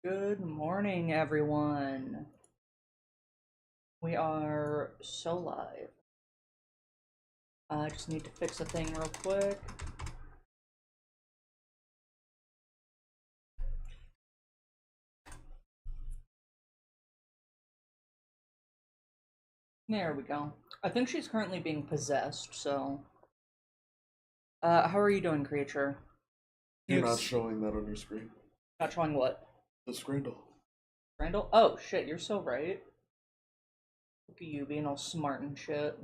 Good morning, everyone. We are so live. I just need to fix a thing real quick. There we go. I think she's currently being possessed, so... how are you doing, creature? You're not showing that on your screen. Not showing what? The scrandle. Randall? Oh, shit, you're so right. Look at you being all smart and shit.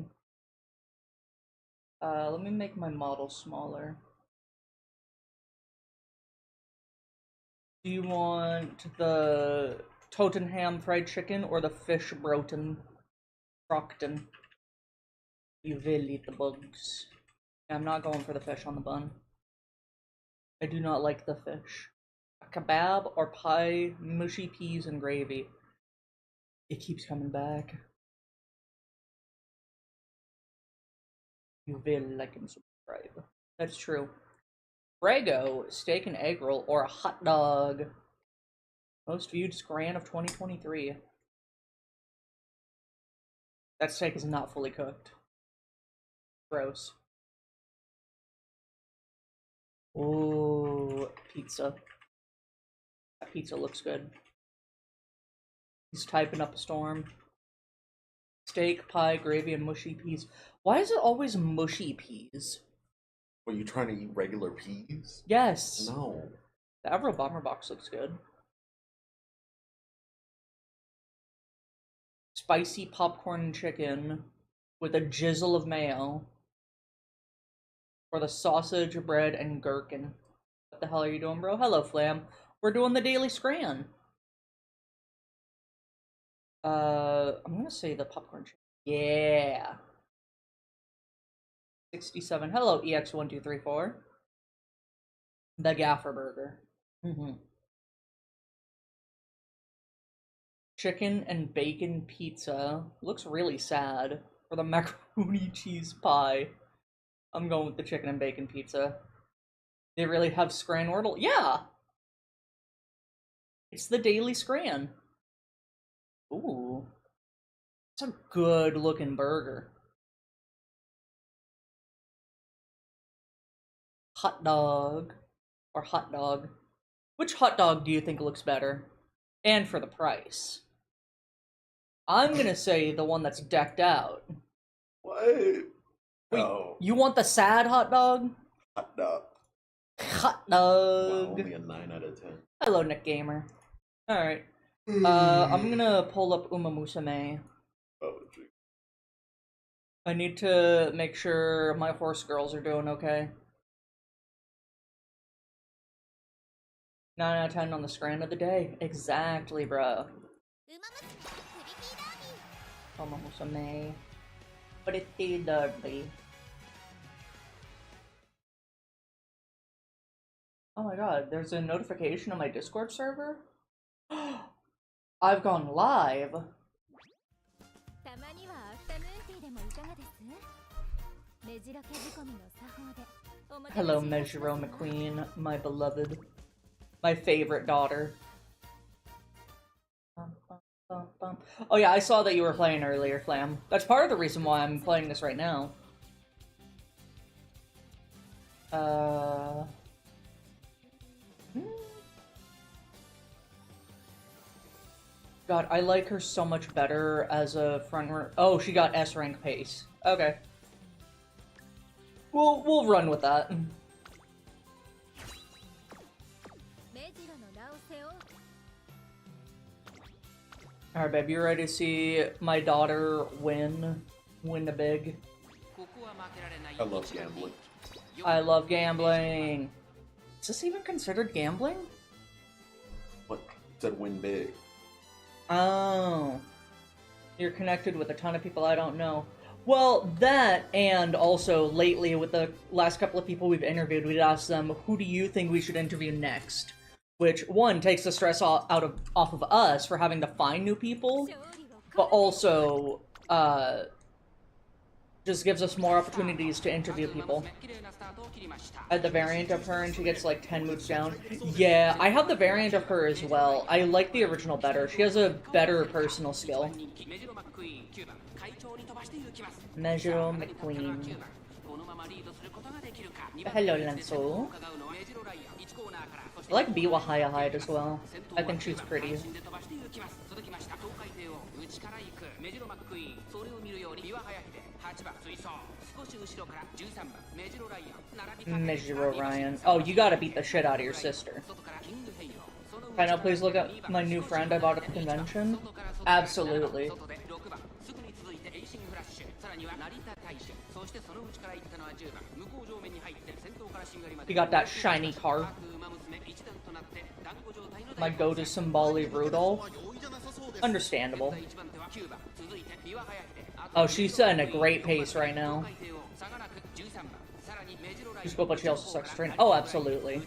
Let me make my model smaller. Do you want the Tottenham fried chicken or the fish broten? Brockton? You will eat the bugs. I'm not going for the fish on the bun. I do not like the fish. A kebab or pie, mushy peas and gravy. It keeps coming back. You will like and subscribe. That's true. Brago, steak and egg roll, or a hot dog. Most viewed scran of 2023. That steak is not fully cooked. Gross. Ooh, pizza. That pizza looks good. He's typing up a storm. Steak, pie, gravy, and mushy peas. Why is it always mushy peas? Are you trying to eat regular peas? Yes. No. The Avro Bomber box looks good. Spicy popcorn and chicken with a jizzle of mayo. Or the sausage, bread, and gherkin. What the hell are you doing, bro? Hello, Flam. We're doing the daily scran. I'm gonna say the popcorn chicken. Yeah. 67. Hello, EX1234. The Gaffer Burger. Chicken and bacon pizza. Looks really sad. For the macaroni cheese pie. I'm going with the chicken and bacon pizza. They really have Scran Wordle? Yeah! It's the daily Scran. Ooh. It's a good looking burger. Hot dog. Or hot dog. Which hot dog do you think looks better? And for the price? I'm gonna say the one that's decked out. What? Wait, No. you want the sad hot dog? Hot dog. Hot Wow, dog. only a 9 out of 10. Hello, Nick Gamer. Alright. I'm gonna pull up Uma Musume. Oh, gee. I need to make sure my horse girls are doing okay. 9 out of 10 on the scran of the day. Exactly, bro. Uma Musume. Pretty dirty. Oh my god, there's a notification on my Discord server? I've gone live! Hello, Mejiro McQueen, my beloved. My favorite daughter. Oh yeah, I saw that you were playing earlier, Flam. That's part of the reason why I'm playing this right now. God, I like her so much better as a front runner. Oh, she got S rank pace. Okay. We'll run with that. Alright, babe, you ready to see my daughter win the big? I love gambling. I love gambling. Is this even considered gambling? What? It said win big. Oh. You're connected with a ton of people I don't know. Well, that, and also lately with the last couple of people we've interviewed, we'd ask them, who do you think we should interview next? Which, one, takes the stress off of us for having to find new people, but also, Just gives us more opportunities to interview people. I had the variant of her and she gets like 10 moves down. Yeah, I have the variant of her as well. I like the original better. She has a better personal skill. Mejiro McQueen. Hello, Lanzo. I like Biwa Hayahide as well. I think she's pretty. Mejiro Ryan. Oh, you gotta beat the shit out of your sister. Can I please look at my new friend I bought at the convention? Absolutely. You got that shiny car. My go-to Symboli Rudolph. Understandable. Oh, she's setting a great pace right now. She's good, but she also sucks train. Oh, absolutely.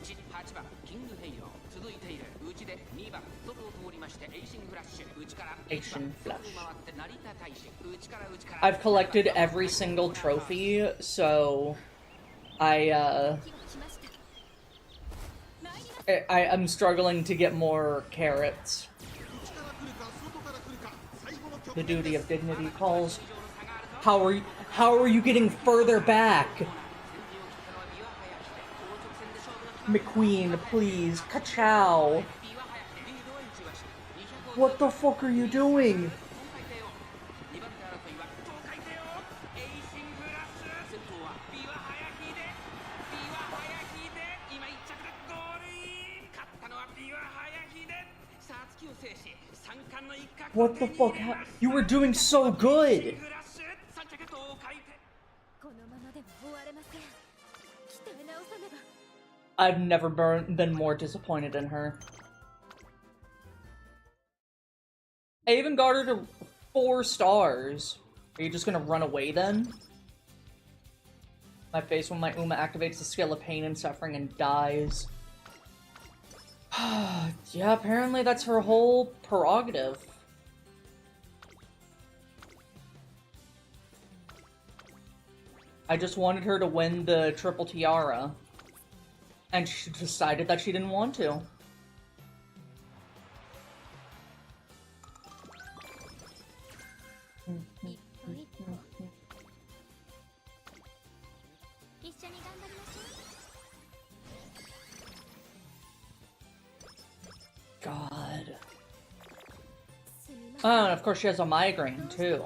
Asian Flash. I've collected every single trophy, so I'm struggling to get more carrots. The duty of dignity calls. How are you getting further back? McQueen, please. Ka-chow. What the fuck are you doing? What the fuck? You were doing so good! I've never been more disappointed in her. I even got her to 4 stars. Are you just gonna run away then? My face when my Uma activates the skill of pain and suffering and dies. Yeah, apparently that's her whole prerogative. I just wanted her to win the triple tiara. And she decided that she didn't want to. God. Oh, and of course she has a migraine, too.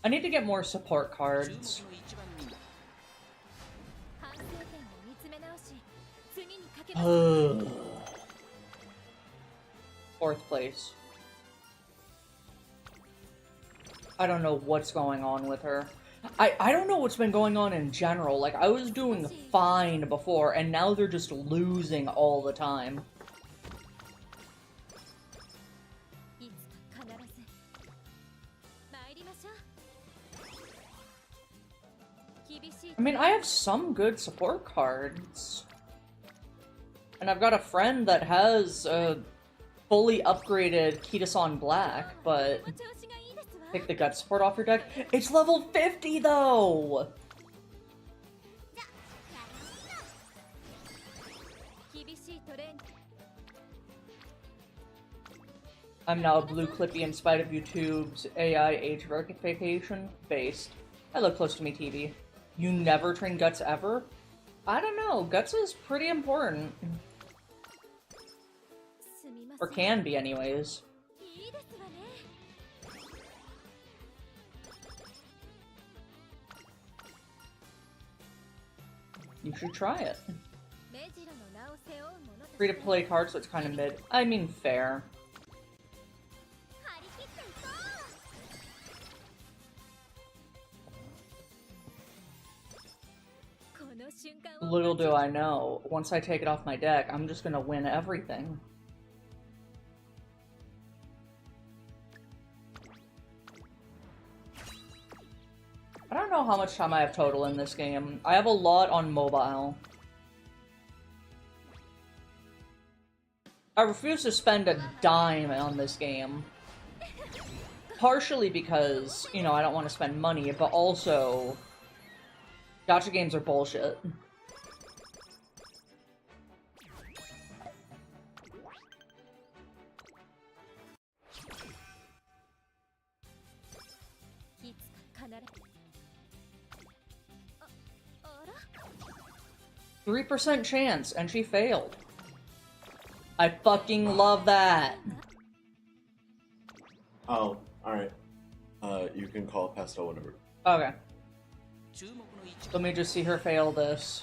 I need to get more support cards. Fourth place. I don't know what's going on with her. I don't know what's been going on in general. Like, I was doing fine before, and now they're just losing all the time. I mean, I have some good support cards. And I've got a friend that has a fully upgraded Kitasan Black, but take the gut support off your deck. It's level 50 though! I'm now a blue Clippy in spite of YouTube's AI age verification based. I look close to me, TV. You never train Guts ever? I don't know. Guts is pretty important. Or can be, anyways. You should try it. Free to play card, so it's kind of mid. I mean, fair. Little do I know, once I take it off my deck, I'm just gonna win everything. I don't know how much time I have total in this game. I have a lot on mobile. I refuse to spend a dime on this game. partially because, you know, I don't want to spend money, but also gacha games are bullshit. Three 3% chance, and she failed. I fucking love that. Oh, alright. You can call Pastel whenever. Okay. Let me just see her fail this.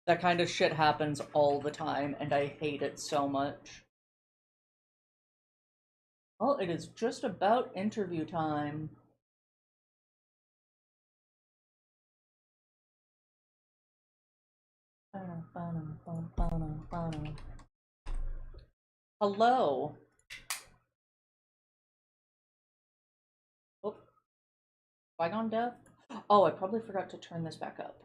That kind of shit happens all the time, and I hate it so much. Well, it is just about interview time. Hello. Oh, Bygone Death? Oh, I probably forgot to turn this back up.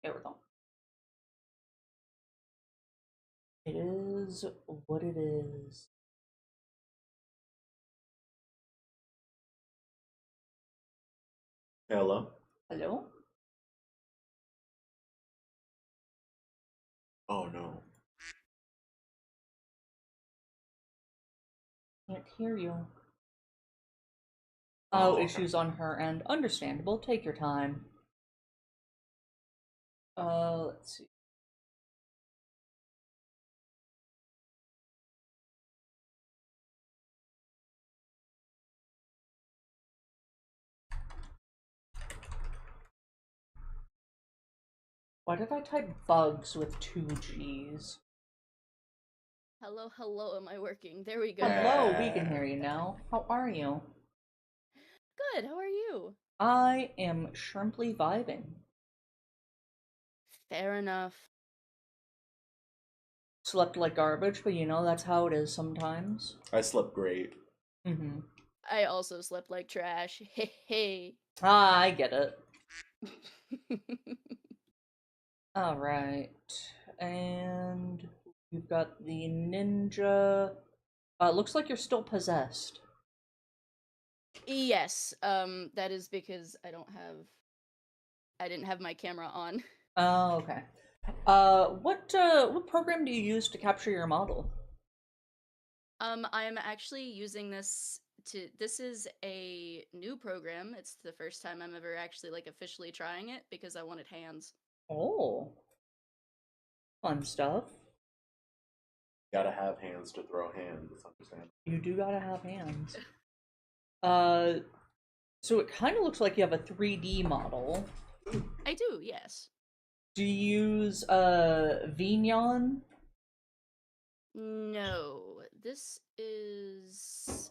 There we go. It is what it is. Hello? Hello? Oh no. Can't hear you. Oh, Oh. issues on her end. Understandable. Take your time. Let's see. Why did I type bugs with 2 G's? Hello, hello, am I working? There we go. Hello, we can hear you now. How are you? Good, how are you? I am shrimply vibing. Fair enough. Slept like garbage, but you know, that's how it is sometimes. I slept great. Mm-hmm. I also slept like trash. Hey, hey. Ah, I get it. Alright. And we've got the ninja. Looks like you're still possessed. Yes, that is because I didn't have my camera on. Oh, okay. What program do you use to capture your model? I'm actually using this is a new program. It's the first time I'm ever actually like officially trying it because I wanted hands. Oh. Fun stuff. Gotta have hands to throw hands, understand? You do gotta have hands. So it kind of looks like you have a 3D model. I do, yes. Do you use, Vignon? No, this is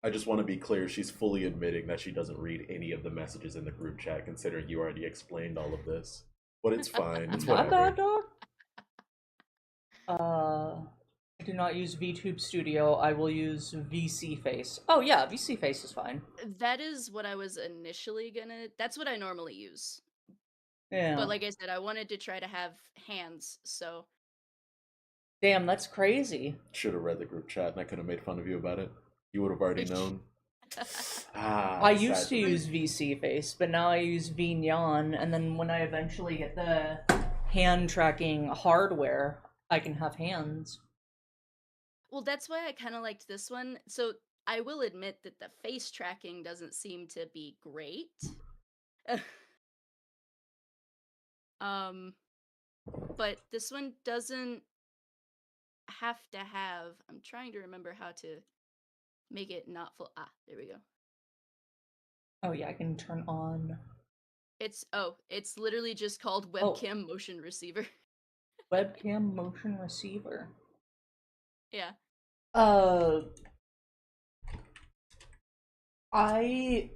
I just want to be clear, she's fully admitting that she doesn't read any of the messages in the group chat, considering you already explained all of this. But it's fine, it's Not whatever. bad, dog. I do not use VTube Studio. I will use VC Face. Oh yeah, VC Face is fine. That is what I was initially that's what I normally use. Yeah. But like I said, I wanted to try to have hands, so. Damn, that's crazy. Should have read the group chat and I could have made fun of you about it. You would have already known. I used to use VC Face, but now I use Vignon, and then when I eventually get the hand tracking hardware, I can have hands. Well, that's why I kind of liked this one. So I will admit that the face tracking doesn't seem to be great. But this one doesn't have to have. I'm trying to remember how to make it not full. Ah, there we go. Oh yeah, I can turn on. It's literally just called webcam motion receiver. Webcam motion receiver. Yeah. I've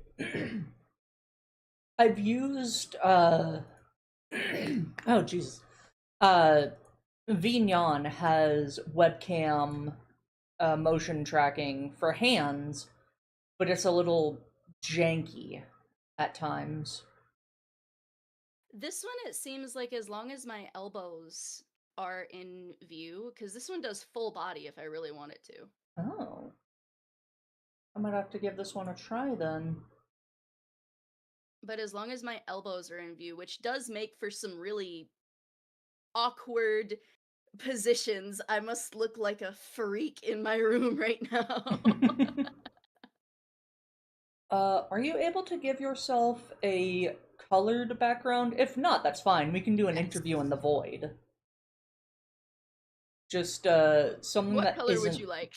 used oh Jesus. Vignon has webcam motion tracking for hands, but it's a little janky at times. This one, it seems like as long as my elbows are in view, because this one does full body if I really want it to. Oh. I might have to give this one a try then. But as long as my elbows are in view, which does make for some really awkward positions, I must look like a freak in my room right now. Are you able to give yourself a colored background? If not, that's fine. We can do an Yes. interview in the void. Just, something What that color would isn't... you like?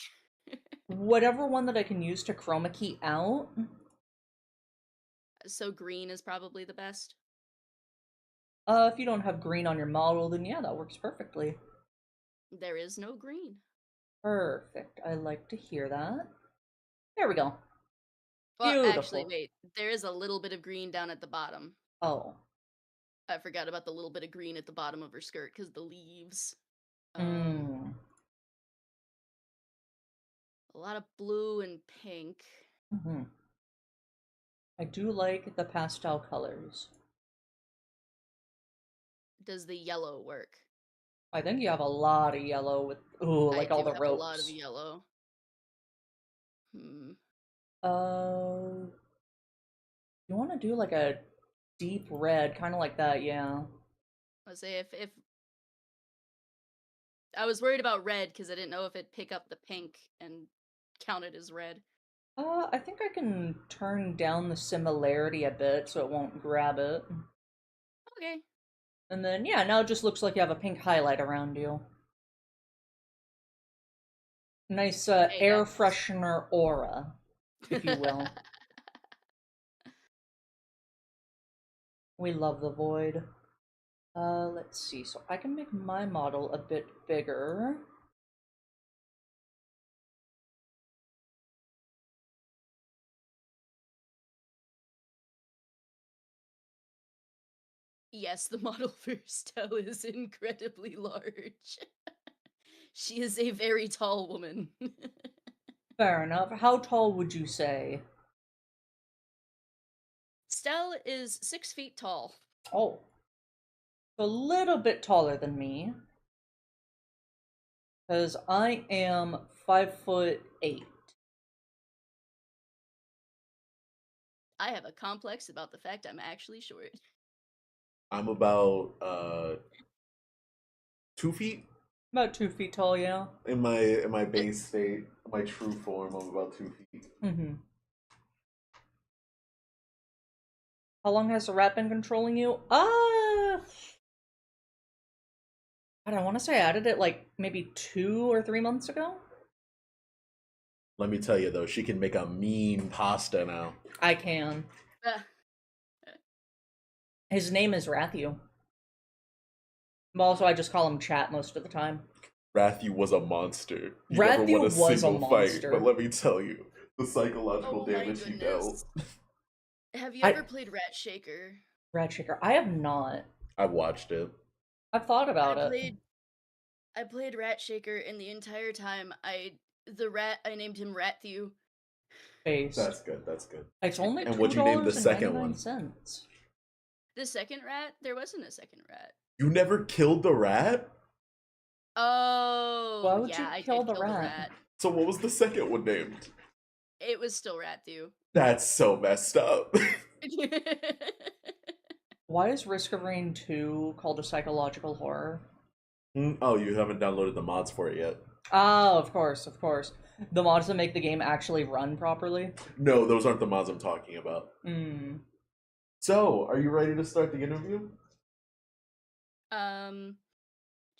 Whatever one that I can use to chroma key out. So green is probably the best. If you don't have green on your model, then yeah, that works perfectly. There is no green. Perfect. I like to hear that. There we go. Well, Beautiful. actually, wait. There is a little bit of green down at the bottom. Oh. I forgot about the little bit of green at the bottom of her skirt because the leaves. A lot of blue and pink. Mm-hmm. I do like the pastel colors. Does the yellow work? I think you have a lot of yellow with, ooh, like I all do the have ropes. a lot of yellow. You want to do like a deep red, kind of like that, yeah. Let's say if I was worried about red because I didn't know if it'd pick up the pink and count it as red. I think I can turn down the similarity a bit so it won't grab it. Okay. And then, yeah, now it just looks like you have a pink highlight around you. Nice Hey, air that's... freshener aura, if you will. We love the void. Let's see. So I can make my model a bit bigger. Yes, the model for Stella is incredibly large. She is a very tall woman. Fair enough. How tall would you say? Stella is 6 feet tall. Oh. A little bit taller than me. Because I am 5'8". I have a complex about the fact I'm actually short. I'm about 2 feet About 2 feet tall, yeah. in my base state, my true form. I'm about 2 feet. Mm-hmm. How long has the rat been controlling you? I don't want to say I added it like maybe 2 or 3 months ago. Let me tell you though, she can make a mean pasta now. I can. His name is Rathu. Also, I just call him Chat most of the time. Rathu was a monster. He Rathu never won a was a single monster. fight, but let me tell you, the psychological Oh my damage he dealt. goodness. Have you ever played Rat Shaker? Rat Shaker. I have not. I've watched it. I've thought about it. I played Rat Shaker, and the entire time I named him Ratthew. Face. That's good. That's good. It's only And what'd you name the second one? $2.99. The second rat? There wasn't a second rat. You never killed the rat? Oh, Why would yeah, you I kill did the kill rat? So what was the second one named? It was still Ratthew. That's so messed up. Why is Risk of Rain 2 called a psychological horror? Oh, you haven't downloaded the mods for it yet. Oh, of course, of course. The mods that make the game actually run properly? No, those aren't the mods I'm talking about. So, are you ready to start the interview?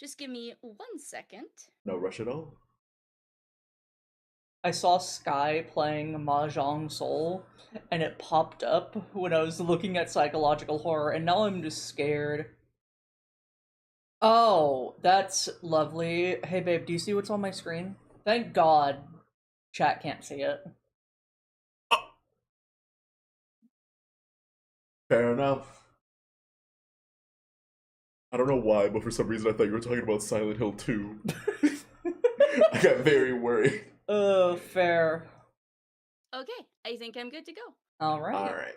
Just give me 1 second. No rush at all. I saw Sky playing Mahjong Soul, and it popped up when I was looking at psychological horror, and now I'm just scared. Oh, that's lovely. Hey babe, do you see what's on my screen? Thank God chat can't see it. Fair enough. I don't know why, but for some reason I thought you were talking about Silent Hill 2. I got very worried. Fair. Okay, I think I'm good to go. All right. All right.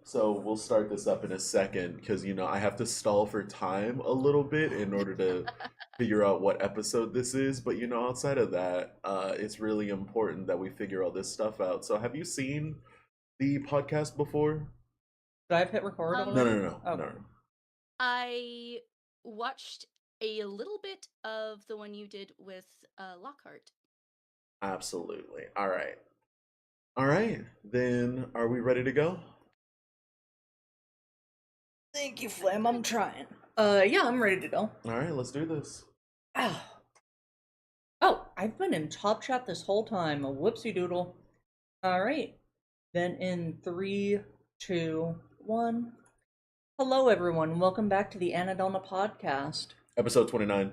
So we'll start this up in a second because I have to stall for time a little bit in order to figure out what episode this is. But outside of that, it's really important that we figure all this stuff out. So have you seen the podcast before? Should I have hit record Um, No, already? no, no, no, Okay. no. I watched a little bit of the one you did with Lockhart. Absolutely. All right. All right. Then are we ready to go? Thank you, Flame. I'm trying. Yeah, I'm ready to go. All right, let's do this. Oh, I've been in Top Chat this whole time. A whoopsie doodle. All right. Then in 3, 2, 1. Hello, everyone. Welcome back to the Anadona podcast. Episode 29.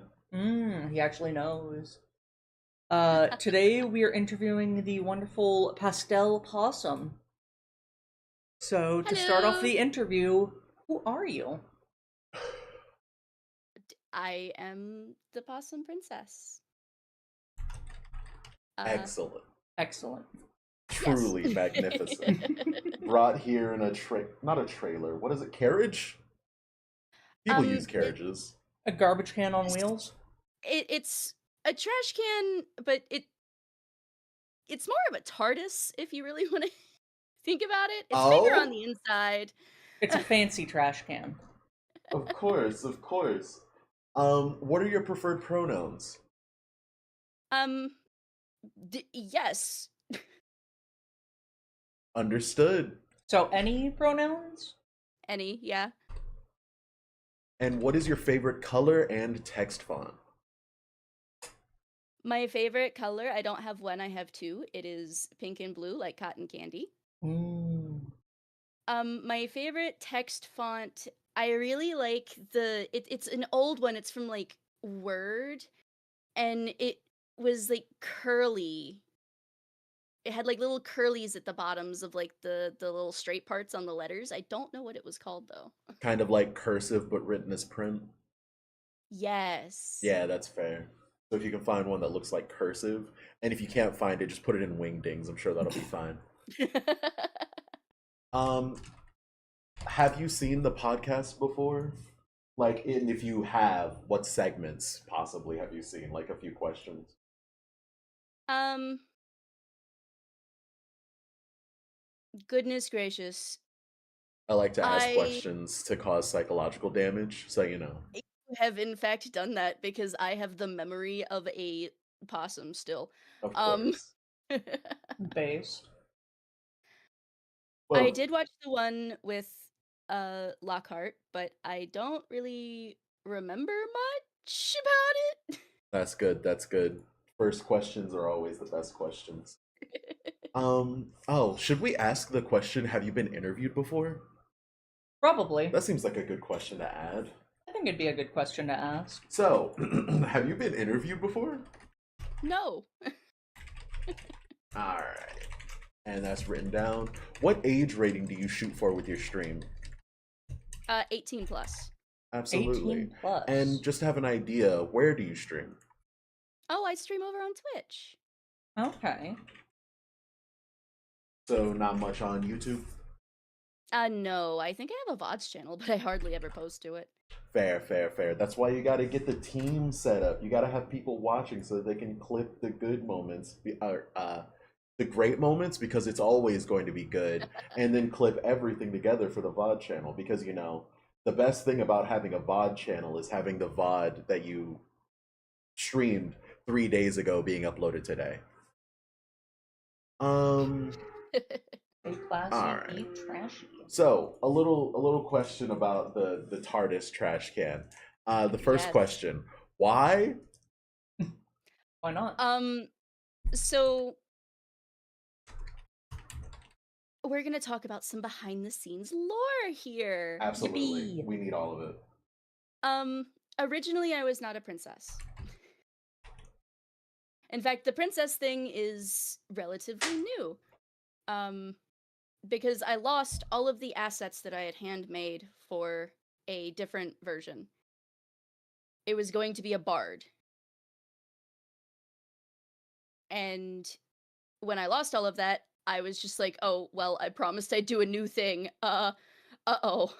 He actually knows. Today we are interviewing the wonderful Pastel Possum. So to start off Hello. the interview, who are you? I am the Possum Princess. Excellent. Excellent. Truly magnificent. Brought here in not a trailer. What is it? Carriage? People use carriages. A garbage can on wheels? It's a trash can, but it's more of a TARDIS if you really want to think about it. It's bigger on the inside. It's a fancy trash can. Of course, of course. What are your preferred pronouns? Yes. Understood. So any pronouns? Any, yeah. And what is your favorite color and text font? My favorite color, I don't have one, I have two. It is pink and blue, like cotton candy. My favorite text font, I really like it's an old one. It's from like Word, and it was like curly. It had like little curlies at the bottoms of like the little straight parts on the letters. I don't know what it was called though. Kind of like cursive but written as print. Yes. Yeah, that's fair. So if you can find one that looks like cursive, and if you can't find it, just put it in wingdings. I'm sure that'll be fine. Have you seen the podcast before? Like, and if you have, what segments possibly have you seen? Like a few questions. Goodness gracious. I like to ask questions to cause psychological damage, so you know. I have in fact done that because I have the memory of a possum still. Of course. Based. I did watch the one with Lockhart, but I don't really remember much about it. That's good. That's good. First questions are always the best questions. Should we ask the question, have you been interviewed before? Probably. That seems like a good question to add. I think it'd be a good question to ask. So, have you been interviewed before? No. Alright. And that's written down. What age rating do you shoot for with your stream? 18 plus. Absolutely. 18 plus. And just to have an idea, where do you stream? Oh, I stream over on Twitch. Okay. So not much on YouTube? No, I think I have a VODs channel, but I hardly ever post to it. Fair, fair, fair. That's why you got to get the team set up. You got to have people watching so they can clip the good moments, the great moments, because it's always going to be good, and then clip everything together for the VOD channel. Because the best thing about having a VOD channel is having the VOD that you streamed 3 days ago being uploaded today. Stay classy, Alright. eat trashy. So a little question about the TARDIS trash can. The first question: why? Why not? So we're gonna talk about some behind the scenes lore here. Absolutely, Yippee. we need all of it. Originally I was not a princess. In fact, the princess thing is relatively new. Because I lost all of the assets that I had handmade for a different version. It was going to be a bard. And when I lost all of that, I was just like, "Oh, well, I promised I'd do a new thing. Uh-oh.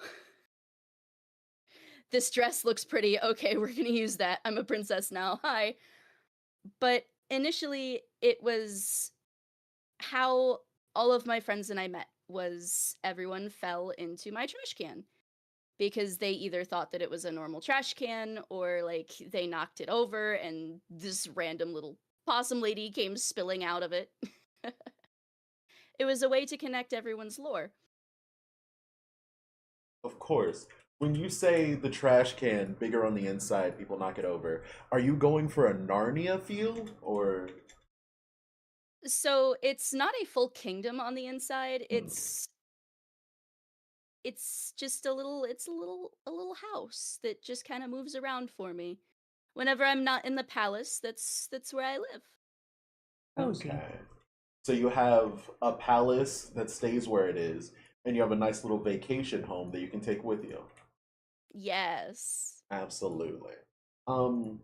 This dress looks pretty. Okay, we're gonna use that. I'm a princess now. Hi." But initially, it was how all of my friends and I met was everyone fell into my trash can because they either thought that it was a normal trash can or like they knocked it over and this random little possum lady came spilling out of it. It was a way to connect everyone's lore. Of course. When you say the trash can bigger on the inside, people knock it over. Are you going for a Narnia feel or So it's not a full kingdom on the inside. Hmm. It's just a little house that just kind of moves around for me. Whenever I'm not in the palace, that's where I live. Cozy. Okay. So you have a palace that stays where it is, and you have a nice little vacation home that you can take with you. Yes. Absolutely. Um,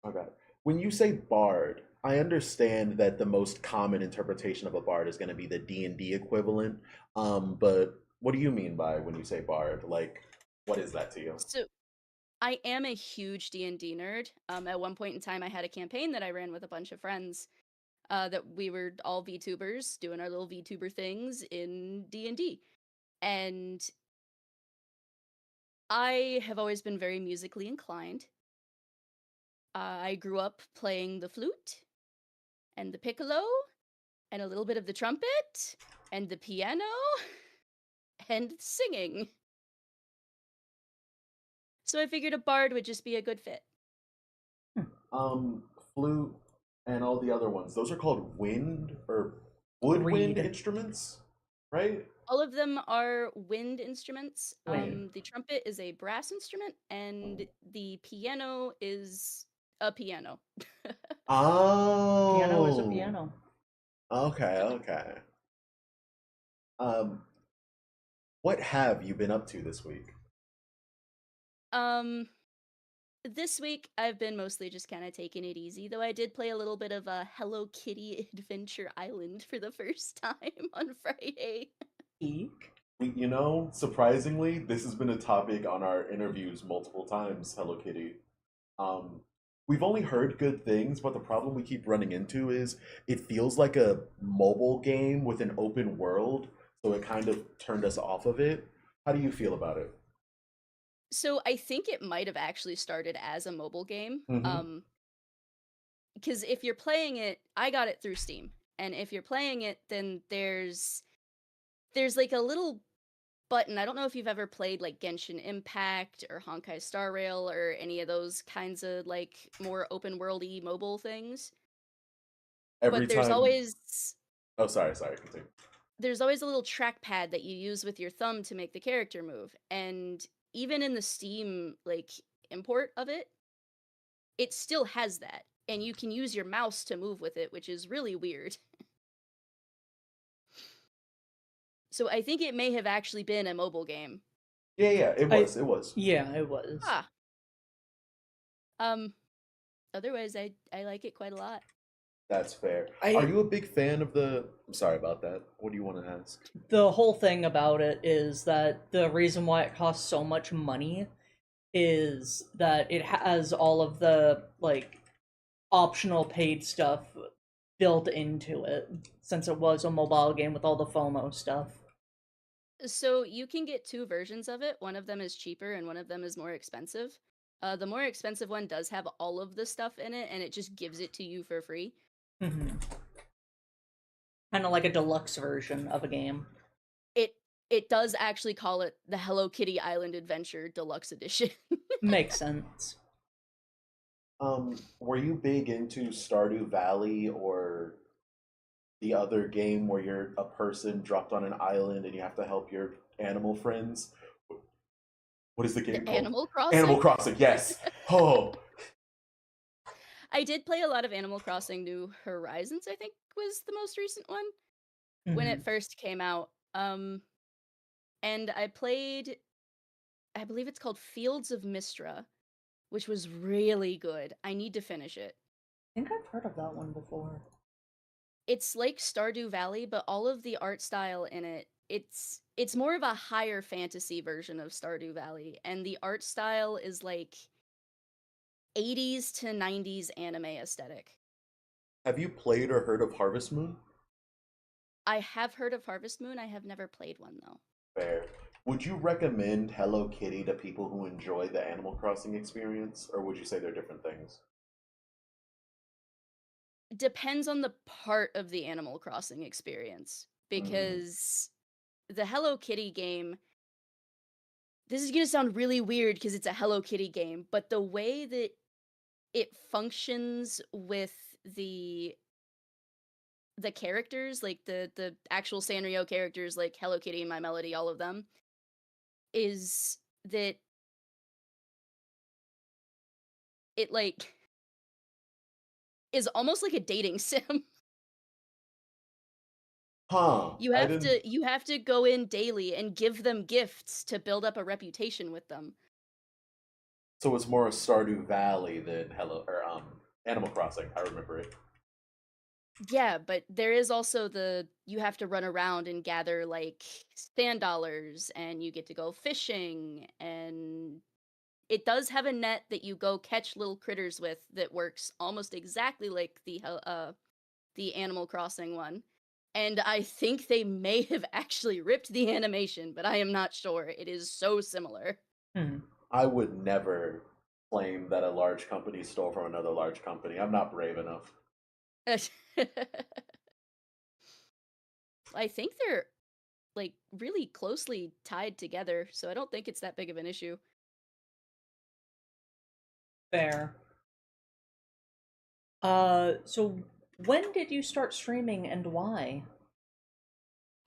okay. When you say bard, I understand that the most common interpretation of a bard is going to be the D&D equivalent. But what do you mean by when you say bard? Like, what is that to you? So I am a huge D&D nerd. At one point in time, I had a campaign that I ran with a bunch of friends. That we were all VTubers doing our little VTuber things in D&D, and I have always been very musically inclined. I grew up playing the flute and the piccolo and a little bit of the trumpet and the piano and singing. So I figured a bard would just be a good fit. Um, flute and all the other ones, those are called wind or woodwind Reed. instruments, right? All of them are wind instruments. Wind. The trumpet is a brass instrument, and the piano is a piano. Piano is a Oh, piano. okay, okay. Um, what have you been up to this week? Um, this week I've been mostly just kind of taking it easy, though I did play a little bit of a Hello Kitty Adventure Island for the first time on Friday. Eek. Surprisingly, this has been a topic on our interviews multiple times, Hello Kitty. Um, we've only heard good things, but the problem we keep running into is it feels like a mobile game with an open world, so it kind of turned us off of it. How do you feel about it? So I think it might have actually started as a mobile game. Mm-hmm. Because if you're playing it, I got it through Steam, and if you're playing it, then there's like a little button. I don't know if you've ever played like Genshin Impact or Honkai Star Rail or any of those kinds of like more open worldy mobile things. Every But there's time. always Oh, sorry, continue. there's always a little trackpad that you use with your thumb to make the character move. And even in the Steam like import of it, it still has that. And you can use your mouse to move with it, which is really weird. So I think it may have actually been a mobile game. Yeah, yeah, it I was, it was. yeah, it was. Ah. Um Otherwise I like it quite a lot. That's fair. Are I you a big fan of the? I'm sorry about that. What do you want to ask? The whole thing about it is that the reason why it costs so much money is that it has all of the like optional paid stuff built into it since it was a mobile game with all the FOMO stuff. So you can get two versions of it. One of them is cheaper and one of them is more expensive. The more expensive one does have all of the stuff in it, and it just gives it to you for free. Mm-hmm. Kind of like a deluxe version of a game. It it does actually call it the Hello Kitty Island Adventure Deluxe Edition. Makes sense. Were you big into Stardew Valley or the other game where you're a person dropped on an island and you have to help your animal friends? What is the game called? Animal Animal Crossing? Crossing, yes. Oh, I did play a lot of Animal Crossing New Horizons, I think was the most recent one when Mm-hmm. it first came out. And I played, I believe it's called Fields of Mistra, which was really good. I need to finish it. I think I've heard of that one before. it's like Stardew Valley, but all of the art style in it, it's more of a higher fantasy version of Stardew Valley, and the art style is like 80s to 90s anime aesthetic. Have you played or heard of Harvest Moon? I have heard of Harvest Moon, I have never played one though. Fair. Would you recommend Hello Kitty to people who enjoy the Animal Crossing experience, or would you say they're different things? Depends on the part of the Animal Crossing experience, Mm. because the Hello Kitty game, this is going to sound really weird because it's a Hello Kitty game, but the way that it functions with the the characters, like the actual Sanrio characters, like Hello Kitty, My Melody, all of them, is that it like is almost like a dating sim. Huh. I didn't. You have to go in daily and give them gifts to build up a reputation with them. So it's more a Stardew Valley than Animal Crossing. I remember it. Yeah, but there is also you have to run around and gather like sand dollars, and you get to go fishing, and it does have a net that you go catch little critters with that works almost exactly like the Animal Crossing one. And I think they may have actually ripped the animation, but I am not sure. It is so similar. Hmm. I would never claim that a large company stole from another large company. I'm not brave enough. I think they're like really closely tied together, so I don't think it's that big of an issue. Fair. So when did you start streaming and why?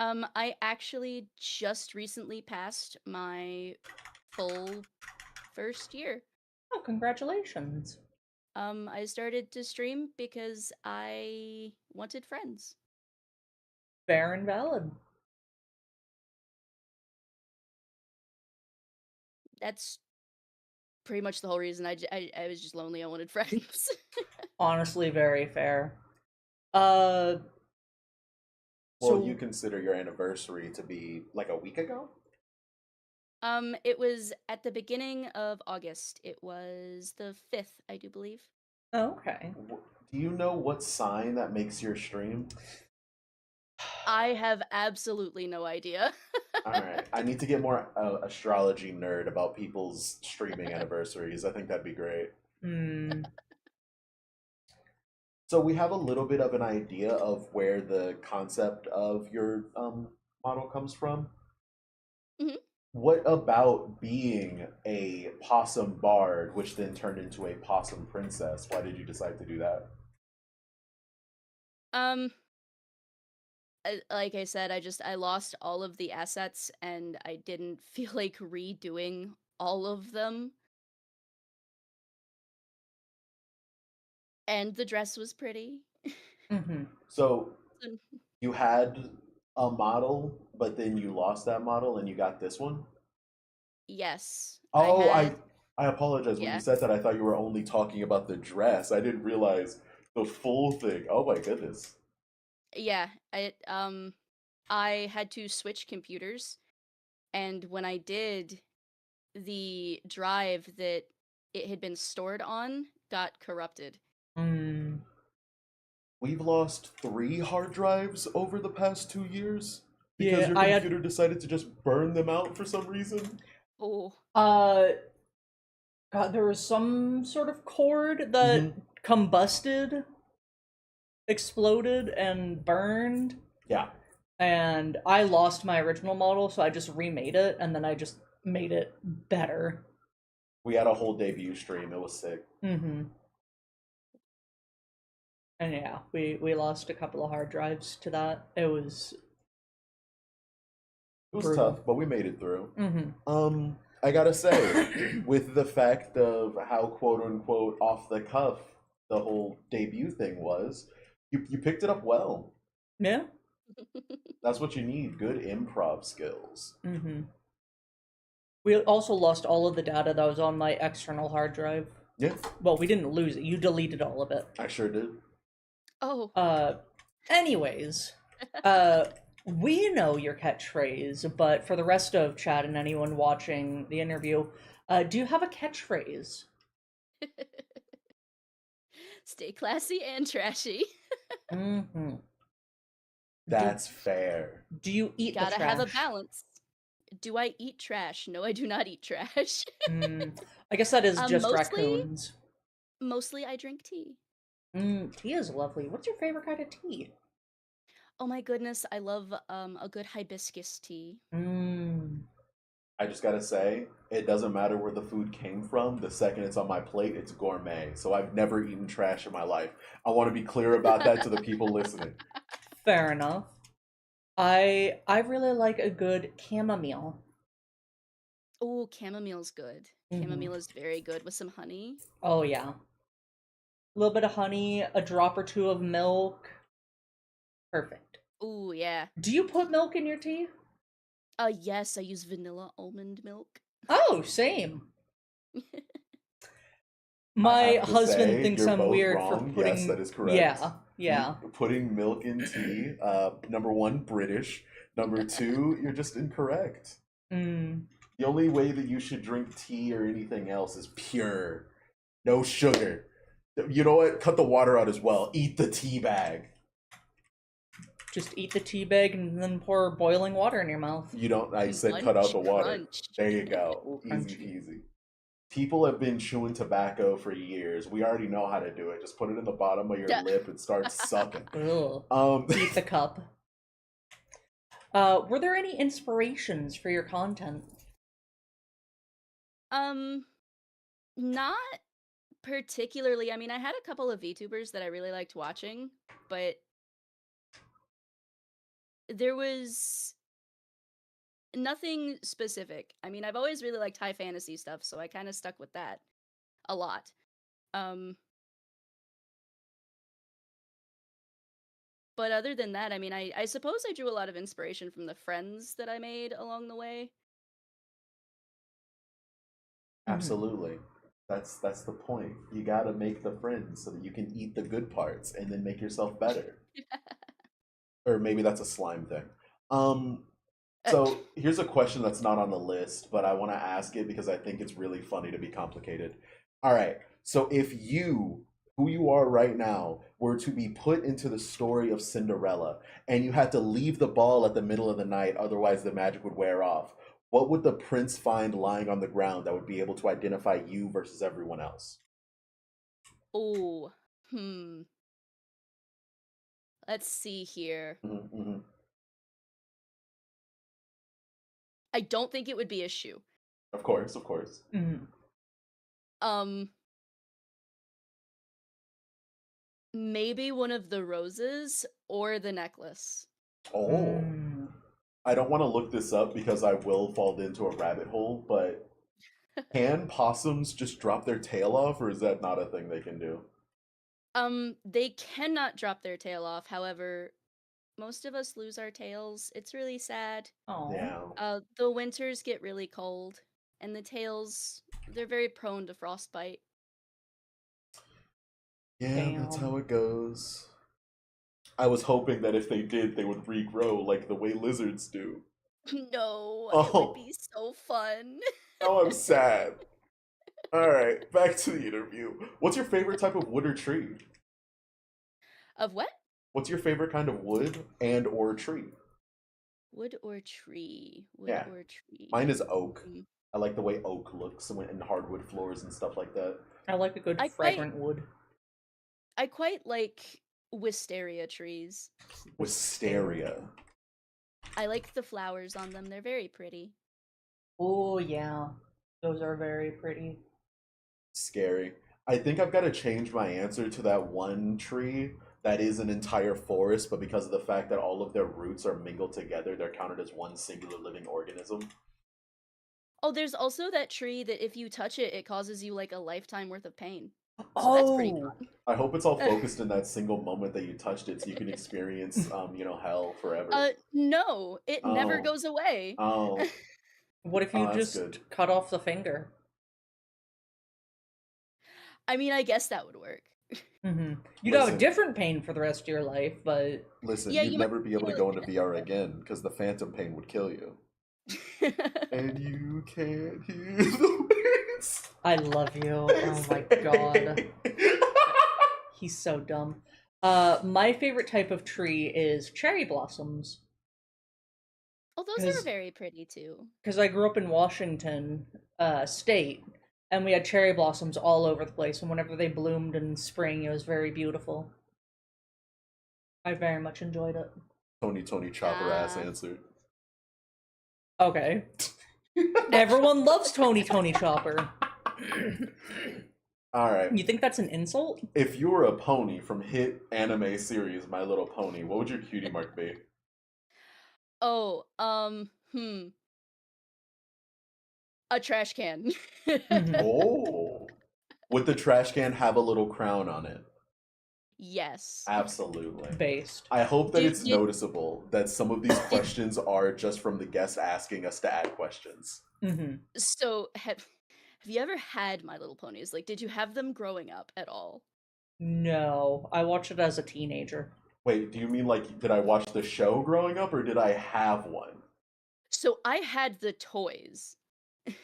I actually just recently passed my full first year. Oh, congratulations. I started to stream because I wanted friends. Fair and valid. That's pretty much the whole reason. I was just lonely. I wanted friends. Honestly, very fair. Uh, Well, so you consider your anniversary to be like a week ago? It was at the beginning of August. It was the 5th, I do believe. okay. Do you know what sign that makes your stream? I have absolutely no idea. All right. I need to get more astrology nerd about people's streaming anniversaries. I think that'd be great. Hmm. So we have a little bit of an idea of where the concept of your model comes from. Mhm. What about being a possum bard, which then turned into a possum princess? Why did you decide to do that? Um, like I said, I lost all of the assets and I didn't feel like redoing all of them. And the dress was pretty. Mm-hmm. So So, you had a model, but then you lost that model and you got this one? yes, I Oh, had I apologize. When you yeah. said that, I thought you were only talking about the dress. I didn't realize the full thing. Oh my goodness. Yeah, I had to switch computers, and when I did, the drive that it had been stored on got corrupted. Mm. We've lost 3 hard drives over the past 2 years because Yeah, your I had computer decided to just burn them out for some reason. Oh, uh God, there was some sort of cord that Hmm. combusted, exploded, and burned, Yeah, and I lost my original model, so I just remade it, and then I just made it better. we had a whole debut stream. It was sick. Mm-hmm. And yeah, we lost a couple of hard drives to that. It was It was brutal. tough, but we made it through. Mm-hmm. I gotta say, with the fact of how quote unquote off the cuff the whole debut thing was, you picked it up well. Yeah. That's what you need, good improv skills. Mm-hmm. We also lost all of the data that was on my external hard drive. Yeah, Well, we didn't lose it. You deleted all of it. I sure did. oh, Uh, Anyways, we know your catchphrase, but for the rest of chat and anyone watching the interview, do you have a catchphrase? Stay classy and trashy. Mm-hmm. That's fair. Do you eat the Gotta have a trash? balance. Do I eat trash? No, I do not eat trash. I guess that is just Mostly, raccoons. mostly I drink tea. Tea is lovely. What's your favorite kind of tea? Oh my goodness, I love a good hibiscus tea. I just gotta say, it doesn't matter where the food came from. The second it's on my plate, it's gourmet. So I've never eaten trash in my life. I want to be clear about that to the people listening. Fair enough. I really like a good chamomile. Oh, chamomile's good. Chamomile is very good with some honey. Oh yeah. A little bit of honey, a drop or two of milk. Perfect. Oh yeah. Do you put milk in your tea? Yes, I use vanilla almond milk. Oh, same. I My have to husband say, thinks you're I'm both weird for wrong. putting. Yes, that is correct. Yeah. Putting milk in tea. Number one, British. Number two, you're just incorrect. The only way that you should drink tea or anything else is pure, no sugar. You know what? Cut the water out as well. Eat the tea bag. Just eat the tea bag and then pour boiling water in your mouth. You don't. I said cut out the water. Crunch. There you go. Easy Crunchy. peasy. People have been chewing tobacco for years. We already know how to do it. Just put it in the bottom of your lip and start sucking. Ugh. Eat the cup. Were there any inspirations for your content? Not particularly. I mean, I had a couple of VTubers that I really liked watching, but there was nothing specific. I mean, I've always really liked high fantasy stuff, so I kind of stuck with that a lot. But other than that, I mean, I suppose I drew a lot of inspiration from the friends that I made along the way. Absolutely. That's the point. You gotta make the friends so that you can eat the good parts and then make yourself better. Or maybe that's a slime thing. So here's a question that's not on the list, but I want to ask it because I think it's really funny to be complicated. All right. So if you, who you are right now, were to be put into the story of Cinderella and you had to leave the ball at the middle of the night, otherwise the magic would wear off, what would the prince find lying on the ground that would be able to identify you versus everyone else? Oh, let's see here. I don't think it would be a shoe. Of course, of course. Maybe one of the roses or the necklace. Oh. I don't want to look this up because I will fall into a rabbit hole, but can possums just drop their tail off, or is that not a thing they can do? They cannot drop their tail off. However, most of us lose our tails. It's really sad. Oh. Yeah. The winters get really cold, and the tails, they're very prone to frostbite. Yeah, that's how it goes. I was hoping that if they did, they would regrow like the way lizards do. No, it would be so fun. Now I'm sad. All right, back to the interview. What's your favorite type of wood or tree? Of what? What's your favorite kind of wood and or tree? Wood or tree? Wood Yeah. or tree? Mine is oak. I like the way oak looks and hardwood floors and stuff like that. I like a good fragrant wood. I quite like wisteria trees. Wisteria. I like the flowers on them. They're very pretty. Oh, yeah. Those are very pretty. Scary. I think I've got to change my answer to that one tree that is an entire forest, but because of the fact that all of their roots are mingled together, they're counted as one singular living organism. Oh, there's also that tree that if you touch it, it causes you like a lifetime worth of pain. So oh, that's pretty fun. I hope it's all focused in that single moment that you touched it, so you can experience, hell forever. No, it never Oh. goes away. Oh, what if you that's just good. cut off the finger? I mean, I guess that would work. You'd have a Listen, different pain for the rest of your life, but listen, Yeah, you'd you might never be able to feel go into VR again because the phantom pain would kill you. it. And you can't hear the words I love you. they Oh my god. say. He's so dumb. My favorite type of tree is cherry blossoms. Oh, those are Because very pretty too. I grew up in Washington State, and we had cherry blossoms all over the place. And whenever they bloomed in spring, it was very beautiful. I very much enjoyed it. Tony Chopper ass Ah, answered. Okay. Everyone loves Tony Chopper. All right. You think that's an insult? If you were a pony from hit anime series My Little Pony, what would your cutie mark be? oh, a trash can. Hmm. Oh. Would the trash can have a little crown on it? Yes. Absolutely. Based. I hope that Did, it's did, noticeable that some of these did questions are just from the guests asking us to add questions. Hmm. so have you ever had My Little Ponies? Like, did you have them growing up at all? No, I watched it as a teenager. Wait, do you mean like did I watch the show growing up or did I have one? So I had the toys.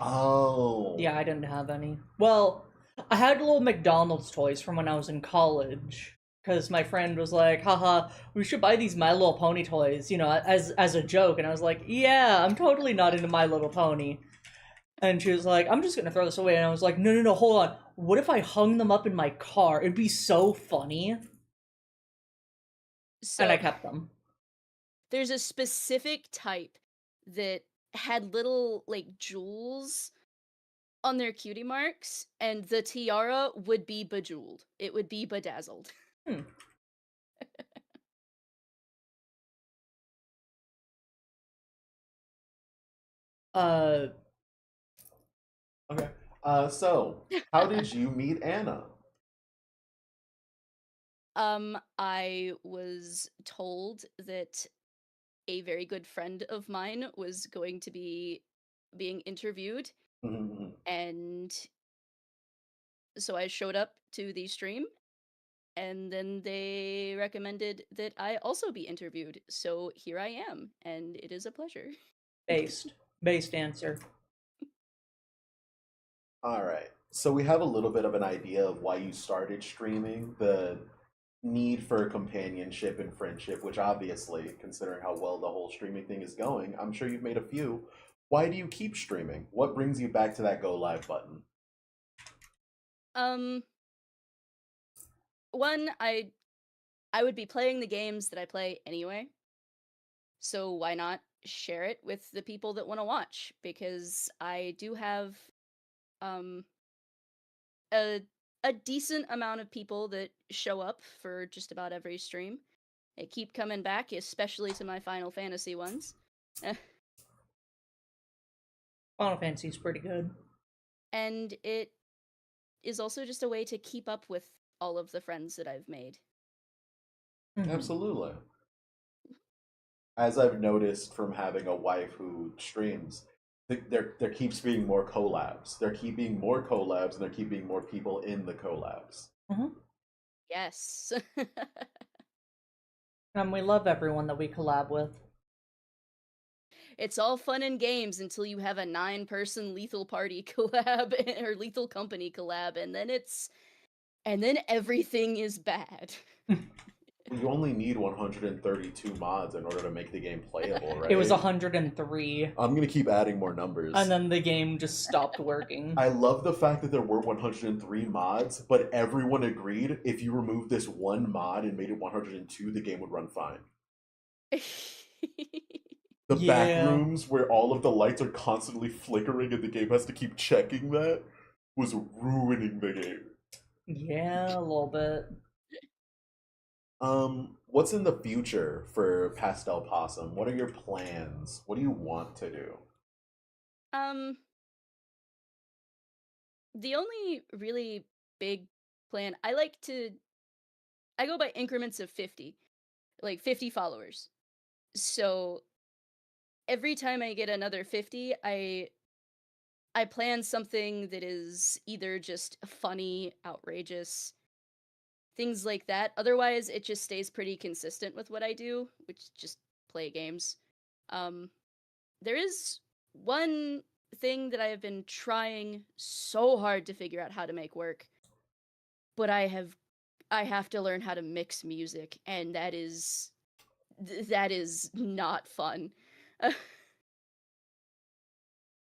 Oh. Yeah, I didn't have any. Well, I had little McDonald's toys from when I was in college. Because my friend was like, haha, we should buy these My Little Pony toys, as a joke. And I was like, yeah, I'm totally not into My Little Pony. And she was like, I'm just gonna throw this away. And I was like, no, hold on. What if I hung them up in my car? It'd be so funny. And I So kept them. there's a specific type that had little like jewels on their cutie marks, and the tiara would be bejeweled. It would be bedazzled. Hmm. Uh, Okay. So how did you meet Anna? I was told that a very good friend of mine was going to be being interviewed, Mhm. and so I showed up to the stream, and then they recommended that I also be interviewed. So here I am, and it is a pleasure. based. Based answer. All right. So we have a little bit of an idea of why you started streaming, the need for companionship and friendship, which obviously, considering how well the whole streaming thing is going, I'm sure you've made a few. Why do you keep streaming? What brings you back to that go live button? Um, one, I would be playing the games that I play anyway, so why not share it with the people that want to watch? Because I do have um a a decent amount of people that show up for just about every stream. They keep coming back, especially to my Final Fantasy ones. Eh, Final Fantasy's pretty good. and it is also just a way to keep up with all of the friends that I've made. Mhm. Absolutely. As I've noticed from having a wife who streams, there keeps being more collabs. There keep being more collabs, and there keep being more people in the collabs. Mhm. Yes. And we love everyone that we collab with. It's all fun and games until you have a 9-person Lethal Party collab or Lethal Company collab, and then everything is bad. You only need 132 mods in order to make the game playable, It was right? 103, I'm gonna keep adding more numbers. and then the game just stopped working. I love the fact that there were 103 mods, but everyone agreed if you removed this one mod and made it 102, the game would run fine. The back Yeah. rooms where all of the lights are constantly flickering and the game has to keep checking that was ruining the game. Yeah, a little bit. What's in the future for Pastel Possum? What are your plans? What do you want to do? um, the only really big plan I go by increments of 50, like 50 followers. So every time I get another 50, I plan something that is either just funny, outrageous, things like that. Otherwise, it just stays pretty consistent with what I do, which is just play games. Um, there is one thing that I have been trying so hard to figure out how to make work, but I have to learn how to mix music, and that is not fun.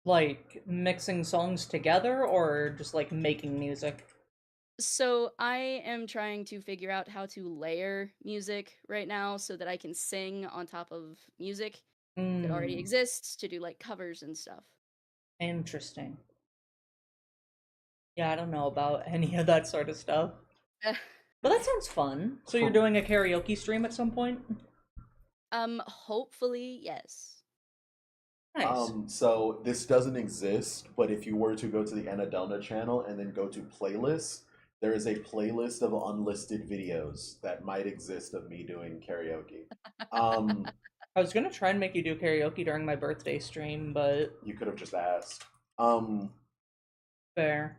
Like mixing songs together or just like making music? So I am trying to figure out how to layer music right now so that I can sing on top of music that already Hmm, exists to do like covers and stuff. interesting. Yeah, I don't know about any of that sort of stuff. But that sounds fun. So you're For doing a karaoke stream at some point? Hopefully, yes. Nice. So this doesn't exist, but if you were to go to the Anadelna channel and then go to playlists, there is a playlist of unlisted videos that might exist of me doing karaoke. Um, I was gonna try and make you do karaoke during my birthday stream, but you could have just asked. Um, fair.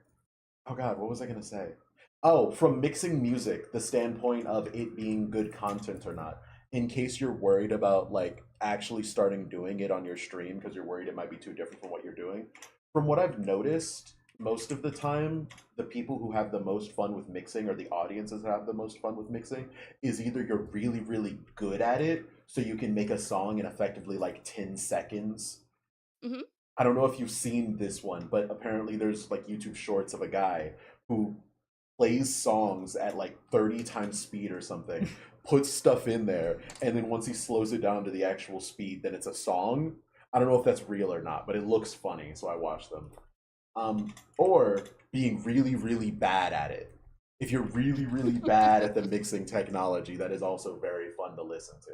oh God, what was I gonna say? Oh, from mixing music, the standpoint of it being good content or not. In case you're worried about like actually starting doing it on your stream because you're worried it might be too different from what you're doing. From what I've noticed, most of the time, the people who have the most fun with mixing or the audiences that have the most fun with mixing is either you're really, really good at it, so you can make a song in effectively like 10 seconds. Hmm. I don't know if you've seen this one, but apparently there's like YouTube shorts of a guy who plays songs at like 30 times speed or something, puts stuff in there, and then once he slows it down to the actual speed, then it's a song. I don't know if that's real or not, but it looks funny, so I watch them. Or being really, really bad at it. If you're really, really bad at the mixing technology, that is also very fun to listen to.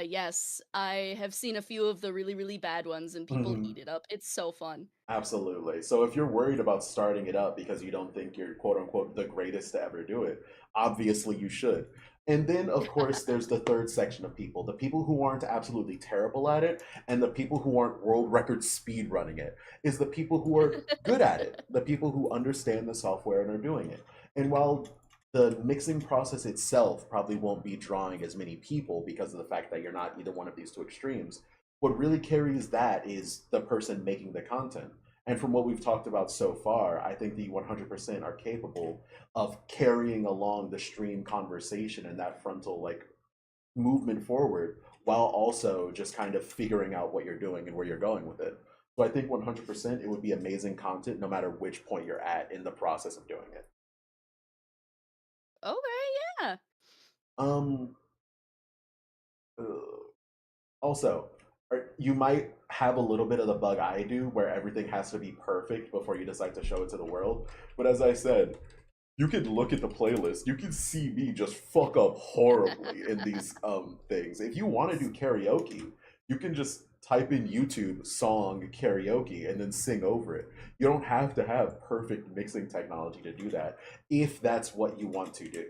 Yes, I have seen a few of the really, really bad ones and people Mhm. eat it up. It's so fun. Absolutely. So if you're worried about starting it up because you don't think you're quote unquote the greatest to ever do it, obviously you should. And then, of course, there's the third section of people, the people who aren't absolutely terrible at it, and the people who aren't world record speed running it, is the people who are good at it, the people who understand the software and are doing it. And while the mixing process itself probably won't be drawing as many people because of the fact that you're not either one of these two extremes, what really carries that is the person making the content. And from what we've talked about so far, I think the 100% are capable of carrying along the stream conversation and that frontal like movement forward while also just kind of figuring out what you're doing and where you're going with it. So I think 100% it would be amazing content no matter which point you're at in the process of doing it. Okay, yeah. Um uh, Also, you might have a little bit of the bug I do where everything has to be perfect before you decide to show it to the world. But as I said, you can look at the playlist, you can see me just fuck up horribly in these things. If you want to do karaoke, you can just type in YouTube song karaoke and then sing over it. You don't have to have perfect mixing technology to do that if that's what you want to do.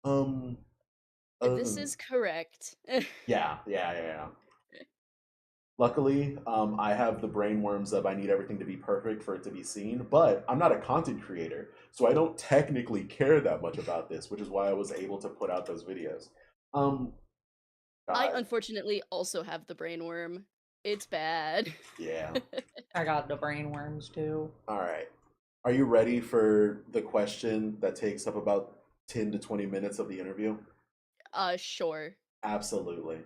Um other This than is correct. yeah. Luckily, I have the brainworms of I need everything to be perfect for it to be seen, but I'm not a content creator, so I don't technically care that much about this, which is why I was able to put out those videos. Um, I God, unfortunately also have the brain worm. It's bad. yeah. I got the brainworms too. All right. Are you ready for the question that takes up about 10 to 20 minutes of the interview? Sure. Absolutely.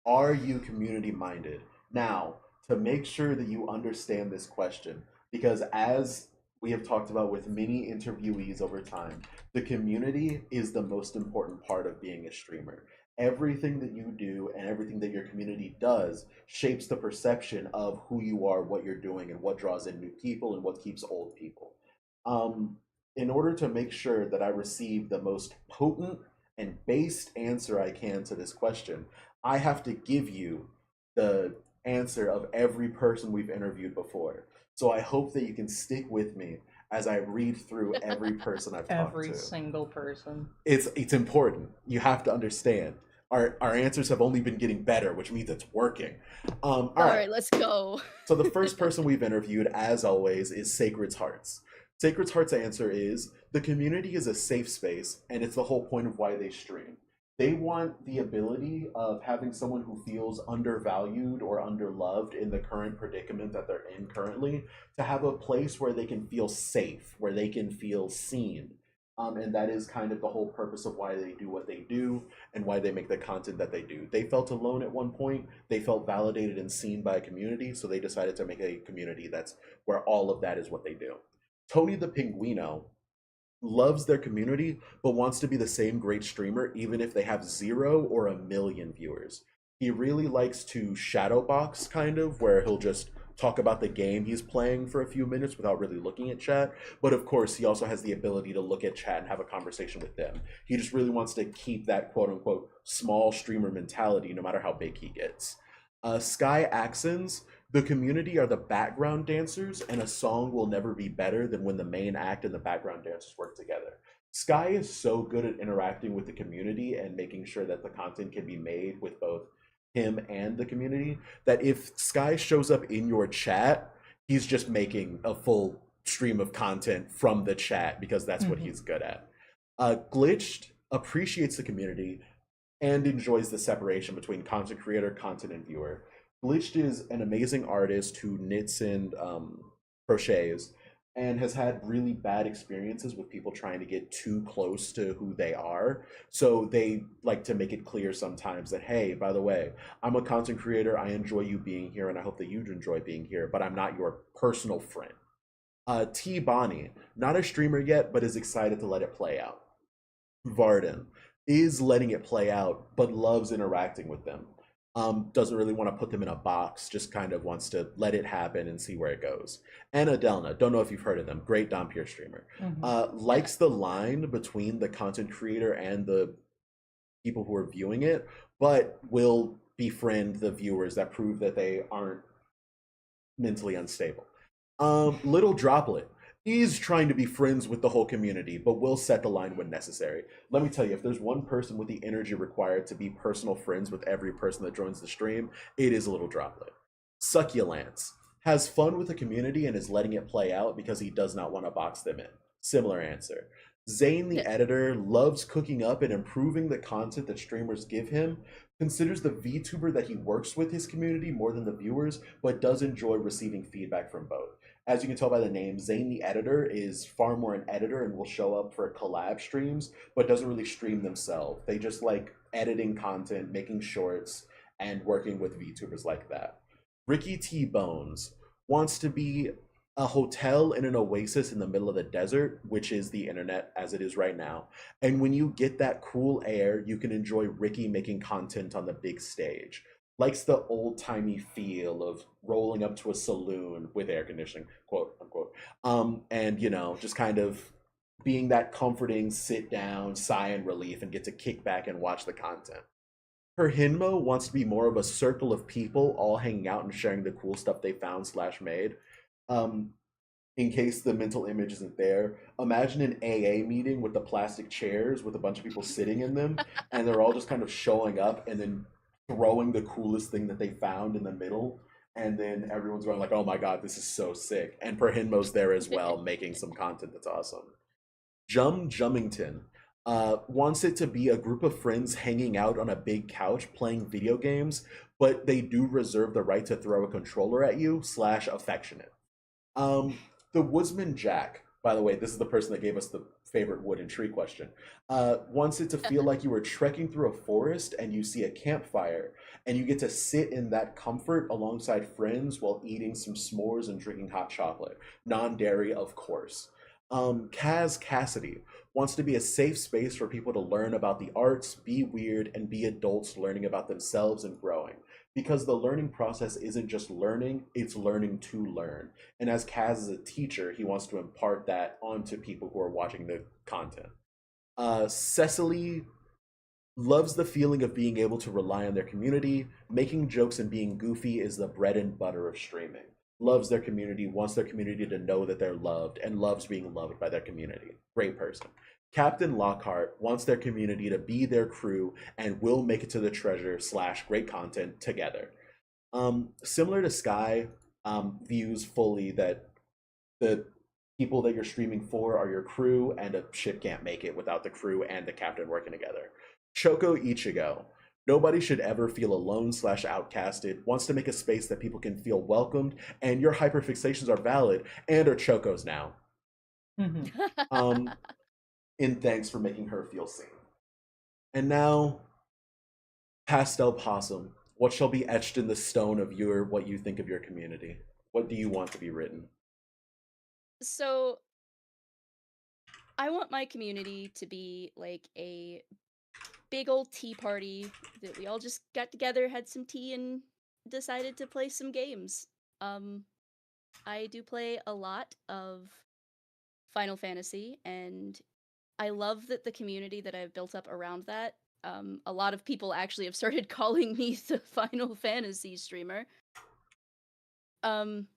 Are you community minded? Now, to make sure that you understand this question, because as we have talked about with many interviewees over time, the community is the most important part of being a streamer. Everything that you do and everything that your community does shapes the perception of who you are, what you're doing, and what draws in new people and what keeps old people. Um, in order to make sure that I receive the most potent and based answer I can to this question, I have to give you the answer of every person we've interviewed before. So I hope that you can stick with me as I read through every person I've talked Every to. single person. It's important. You have to understand. Our answers have only been getting better, which means it's working. All All right. right, let's go. So the first person we've interviewed, as always, is Sacred's Hearts. Sacred's Heart's answer is the community is a safe space, and it's the whole point of why they stream. They want the ability of having someone who feels undervalued or underloved in the current predicament that they're in currently to have a place where they can feel safe, where they can feel seen. And that is kind of the whole purpose of why they do what they do and why they make the content that they do. They felt alone at one point, they felt validated and seen by a community, so they decided to make a community that's where all of that is what they do. Tony the Pinguino loves their community, but wants to be the same great streamer even if they have 0 or 1 million viewers. He really likes to shadowbox, kind of, where he'll just talk about the game he's playing for a few minutes without really looking at chat. But of course, he also has the ability to look at chat and have a conversation with them. He just really wants to keep that quote unquote small streamer mentality no matter how big he gets. Sky Axons, the community are the background dancers, and a song will never be better than when the main act and the background dancers work together. Sky is so good at interacting with the community and making sure that the content can be made with both him and the community that if Sky shows up in your chat, he's just making a full stream of content from the chat because that's what he's good at. Glitched appreciates the community and enjoys the separation between content creator, content, and viewer. Glitched is an amazing artist who knits and crochets and has had really bad experiences with people trying to get too close to who they are. So they like to make it clear sometimes that, hey, by the way, I'm a content creator. I enjoy you being here, and I hope that you enjoy being here, but I'm not your personal friend. T. Bonnie, not a streamer yet, but is excited to let it play out. Varden is letting it play out, but loves interacting with them. Doesn't really want to put them in a box, just kind of wants to let it happen and see where it goes. And Adelna, don't know if you've heard of them, great Dompier streamer. Likes the line between the content creator and the people who are viewing it, but will befriend the viewers that prove that they aren't mentally unstable. Little Droplet is trying to be friends with the whole community, but will set the line when necessary. Let me tell you, if there's one person with the energy required to be personal friends with every person that joins the stream, it is Little Droplet. Succulents has fun with the community and is letting it play out because he does not want to box them in. Similar answer. Zane, the editor, loves cooking up and improving the content that streamers give him, considers the VTuber that he works with his community more than the viewers, but does enjoy receiving feedback from both. As you can tell by the name, Zane the editor is far more an editor and will show up for collab streams, but doesn't really stream themselves. They just like editing content, making shorts, and working with VTubers like that. Ricky T. Bones wants to be a hotel in an oasis in the middle of the desert, which is the internet as it is right now. And when you get that cool air, you can enjoy Ricky making content on the big stage. Likes the old-timey feel of rolling up to a saloon with air conditioning, quote unquote. And you know, just kind of being that comforting sit down, sigh and relief, and get to kick back and watch the content. Her Hinmo wants to be more of a circle of people all hanging out and sharing the cool stuff they found slash made. In case the mental image isn't there, imagine an AA meeting with the plastic chairs with a bunch of people sitting in them, and they're all just kind of showing up and then throwing the coolest thing that they found in the middle, and then everyone's going like, oh my god, this is so sick. And Perhinmo's there as well, making some content that's awesome. Jummington wants it to be a group of friends hanging out on a big couch playing video games, but they do reserve the right to throw a controller at you slash affectionate. The Woodsman Jack, by the way, this is the person that gave us the favorite wood and tree question, wants it to feel like you were trekking through a forest and you see a campfire and you get to sit in that comfort alongside friends while eating some s'mores and drinking hot chocolate. Non-dairy, of course. Kaz Cassidy wants to be a safe space for people to learn about the arts, be weird, and be adults learning about themselves and growing. Because the learning process isn't just learning, it's learning to learn. And as Kaz is a teacher, he wants to impart that onto people who are watching the content. Cecily loves the feeling of being able to rely on their community. Making jokes and being goofy is the bread and butter of streaming. Loves their community, wants their community to know that they're loved, and loves being loved by their community. Great person. Captain Lockhart wants their community to be their crew and will make it to the treasure slash great content together. Similar to Sky, views fully that the People that you're streaming for are your crew, and a ship can't make it without the crew and the captain working together. Shoko Ichigo. Nobody should ever feel alone slash outcasted, wants to make a space that people can feel welcomed, and your hyperfixations are valid and are Choco's now. Mhm. In thanks for making her feel seen. And now, Pastel Possum. What shall be etched in the stone of your what you think of your community? What do you want to be written? So I want my community to be like a big old tea party that we all just got together, had some tea, and decided to play some games. Um, I do play a lot of Final Fantasy, and I love that the community that I've built up around that. A lot of people actually have started calling me the Final Fantasy streamer. Um,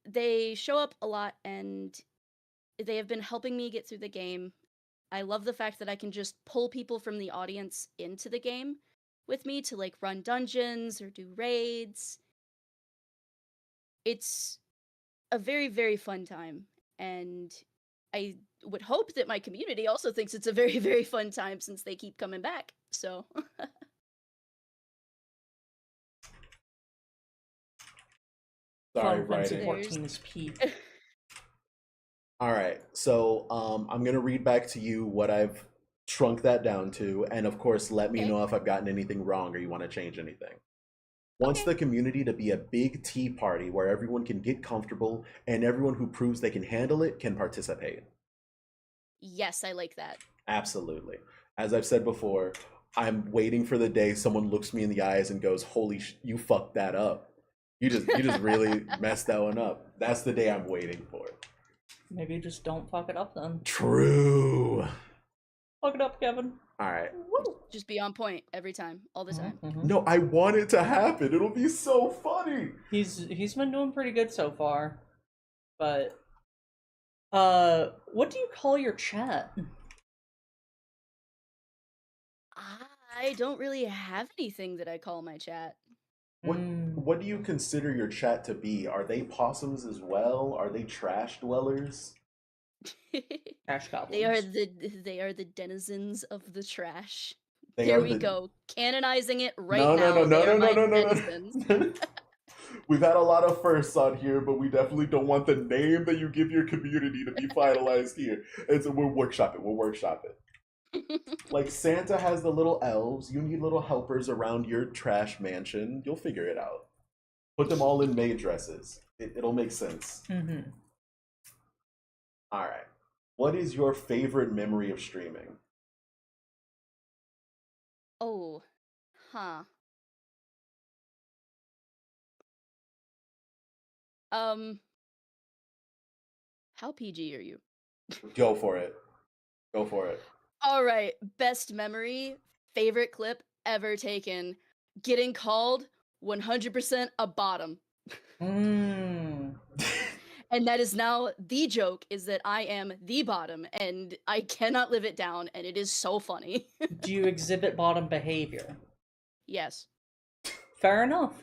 they show up a lot, and they have been helping me get through the game. I love the fact that I can just pull people from the audience into the game with me to like run dungeons or do raids. It's a very, very fun time, and I would hope that my community also thinks it's a very, very fun time since they keep coming back. So Sorry, Final Fantasy writing. 14 is peak. All right, so I'm gonna read back to you what I've shrunk that down to, and of course, let me okay, know if I've gotten anything wrong or you want to change anything. Wants okay, the community to be a big tea party where everyone can get comfortable and everyone who proves they can handle it can participate. yes, I like that. Absolutely. As I've said before, I'm waiting for the day someone looks me in the eyes and goes, "Holy, you fucked that up. You just really messed that one up." That's the day I'm waiting for. Maybe just don't fuck it up then. True. Fuck it up, Kevin. All right. Woo! Just be on point every time, all the time. Mm-hmm. No, I want it to happen. It'll be so funny. He's been doing pretty good so far, but what do you call your chat? I don't really have anything that I call my chat. What do you consider your chat to be? Are they possums as well? Are they trash dwellers? Trash They are goblins. the denizens of the trash. They There are we the go. Canonizing it right no no no now. no They are no no my no no denizens. no. We've had a lot of firsts on here, but we definitely don't want the name that you give your community to be finalized here. And so we'll workshop it. We'll workshop it. Like Santa has the little elves. You need little helpers around your trash mansion. You'll figure it out. Put them all in maid dresses. It'll make sense. Mm-hmm. All right. What is your favorite memory of streaming? Oh, huh. Um, how PG are you? Go for it. Go for it. All right, best memory, favorite clip ever taken. Getting called 100% a bottom. Mm. And that is now the joke is that I am the bottom and I cannot live it down and it is so funny. Do you exhibit bottom behavior? Yes. Fair enough.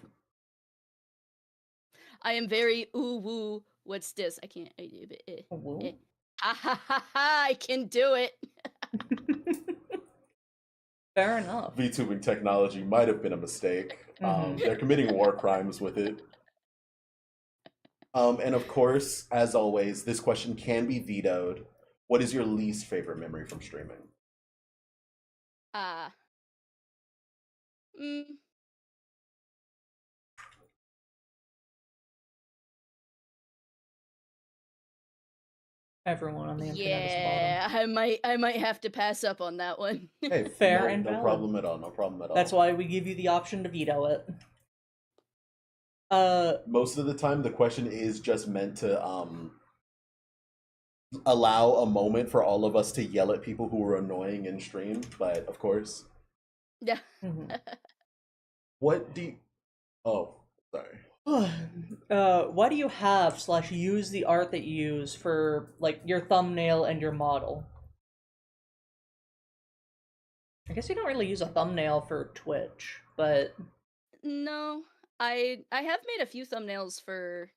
I am very ooh woo. What's this? I can't. Woo. Ha ha ha ha! I can do it. Fair enough. VTubing technology might have been a mistake. Mhm. They're committing war crimes with it. And of course, as always, this question can be vetoed. What is your least favorite memory from streaming? Ah. Mm, Everyone on the internet is yeah, bottom. I might have to pass up on that one. Hey, Fair no, and no valid. problem at all. No problem at all. That's why we give you the option to veto it. Most of the time, the question is just meant to allow a moment for all of us to yell at people who are annoying in stream. But of course, Yeah. mhm. what do you... Oh, sorry. Why do you have / use the art that you use for like your thumbnail and your model? I guess you don't really use a thumbnail for Twitch, but No, I have made a few thumbnails for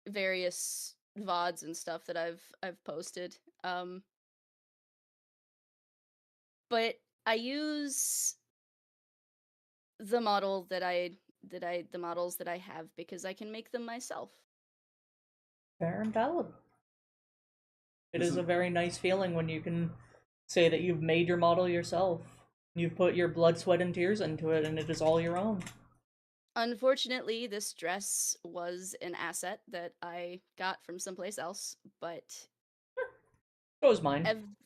various VODs and stuff that I've posted. But I use the model the models that I have because I can make them myself. Fair and valid. It This is is a very nice feeling when you can say that you've made your model yourself. You've put your blood, sweat, and tears into it, and it is all your own. Unfortunately, this dress was an asset that I got from someplace else, but So is mine.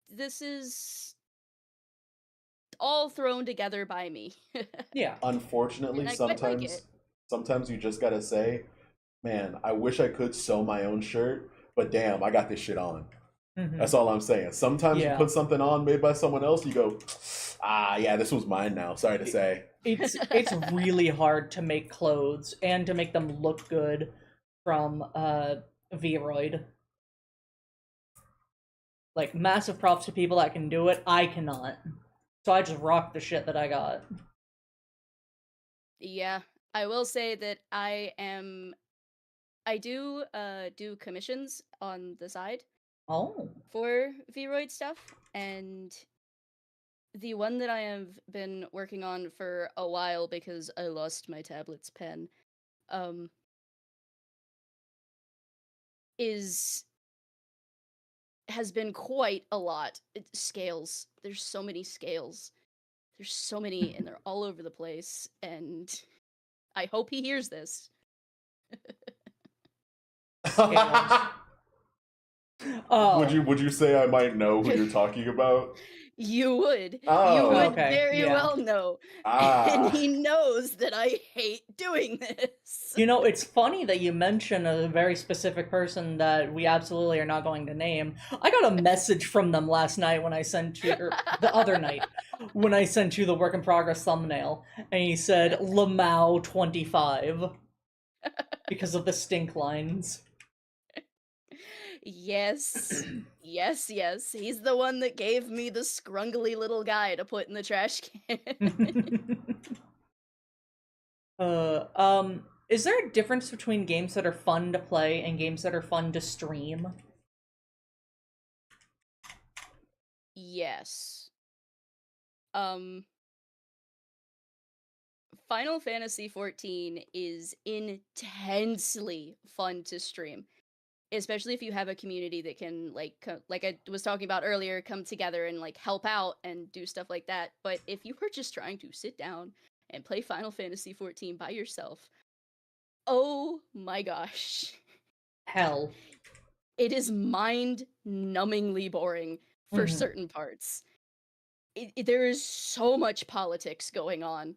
this is all thrown together by me. Yeah. unfortunately And I quite like sometimes it. sometimes you just gotta say, man, I wish I could sew my own shirt, but damn, I got this shit on. Mm-hmm. That's all I'm saying. Sometimes you Yeah. put something on made by someone else, you go, ah, yeah, this was mine now. Sorry to say. It's really hard to make clothes and to make them look good from Vroid. Like, massive props to people that can do it. I cannot. So I just rock the shit that I got. Yeah, I will say that I do commissions on the side Oh. for Vroid stuff, and the one that I have been working on for a while because I lost my tablet's pen, um, is has been quite a lot. Scales. There's so many scales. There's so many, and they're all over the place. And I hope he hears this. Scales. Oh. Would you say I might know who you're talking about? You would. Oh. You would Okay, very yeah. well know. And Ah. he knows that I hate doing this. You know, it's funny that you mention a very specific person that we absolutely are not going to name. I got a message from them last night when I sent you, or the other night, when I sent you the work in progress thumbnail, and he said Lamau25 because of the stink lines. Yes. Yes. He's the one that gave me the scrungly little guy to put in the trash can. Is there a difference between games that are fun to play and games that are fun to stream? Yes. Final Fantasy XIV is intensely fun to stream, especially if you have a community that can like I was talking about earlier, come together and like help out and do stuff like that. But if you were just trying to sit down and play Final Fantasy XIV by yourself, oh my gosh. Hell. It is mind-numbingly boring for Mhm. certain parts. There is so much politics going on.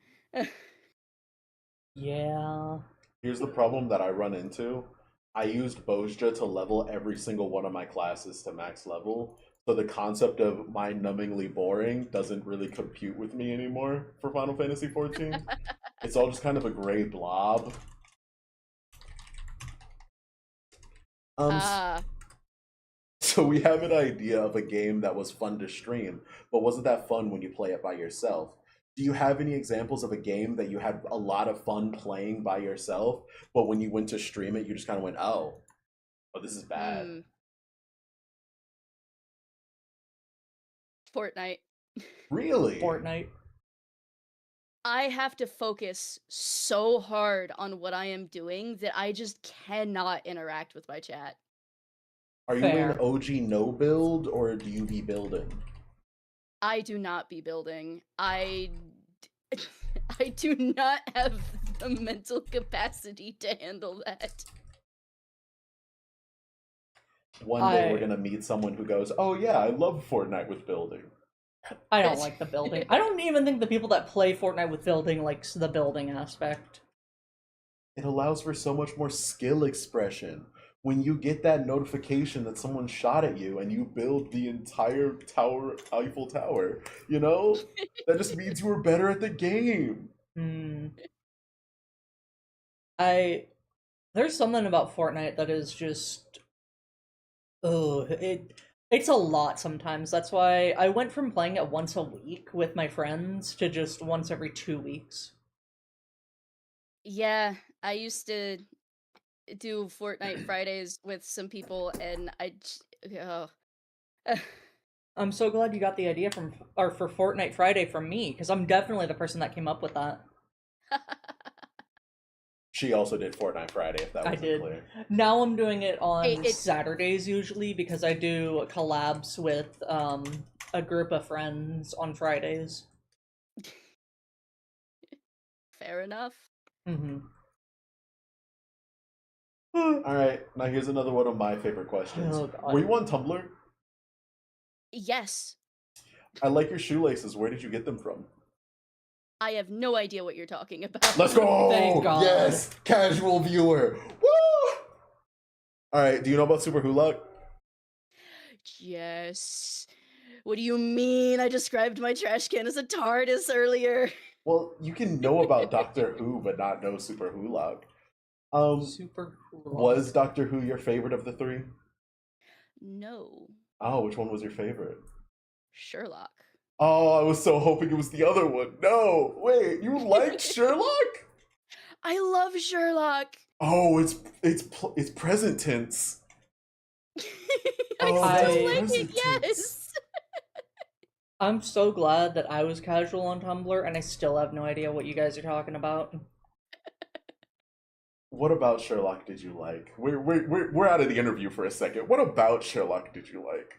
Yeah. Here's the problem that I run into. I used Bozja to level every single one of my classes to max level. So the concept of mind-numbingly boring doesn't really compute with me anymore for Final Fantasy XIV. It's all just kind of a gray blob. Ah, So we have an idea of a game that was fun to stream, but wasn't that fun when you play it by yourself? Do you have any examples of a game that you had a lot of fun playing by yourself, but when you went to stream it, you just kind of went, oh, this is bad. Fortnite. Really? Fortnite. I have to focus so hard on what I am doing that I just cannot interact with my chat. Are you in Fair. OG no build or do you be building? I do not be building. I do not have the mental capacity to handle that. One day we're gonna meet someone who goes, "Oh yeah, I love Fortnite with building." I don't like the building. I don't even think the people that play Fortnite with building likes the building aspect. It allows for so much more skill expression. When you get that notification that someone shot at you and you build the entire tower, Eiffel Tower, that just means you were better at the game. Hmm. There's something about Fortnite that is just, it's a lot sometimes. That's why I went from playing it once a week with my friends to just once every 2 weeks. Yeah, I used to do Fortnite Fridays with some people, and oh. I'm so glad you got the idea for Fortnite Friday from me, because I'm definitely the person that came up with that. She also did Fortnite Friday, if that I wasn't did. clear. Now I'm doing it on It- Saturdays usually because I do collabs with a group of friends on Fridays. Fair enough. Mm-hmm. Alright, now here's another one of my favorite questions. Oh, God. Were you on Tumblr? Yes. I like your shoelaces. Where did you get them from? I have no idea what you're talking about. Let's go! Thank God. Yes! Casual viewer! Woo! Alright, do you know about Super Hulak? Yes. What do you mean? I described my trash can as a TARDIS earlier. Well, you can know about Doctor Who, but not know Super Hulak. Super cool. Was Doctor Who your favorite of the three? No. Oh, which one was your favorite? Sherlock. Oh, I was so hoping it was the other one. No, wait, you liked Sherlock? I love Sherlock. Oh, it's present tense. I Oh, still that's like it, present yes. tense. I'm so glad that I was casual on Tumblr and I still have no idea what you guys are talking about. What about Sherlock did you like? We're out of the interview for a second. What about Sherlock did you like?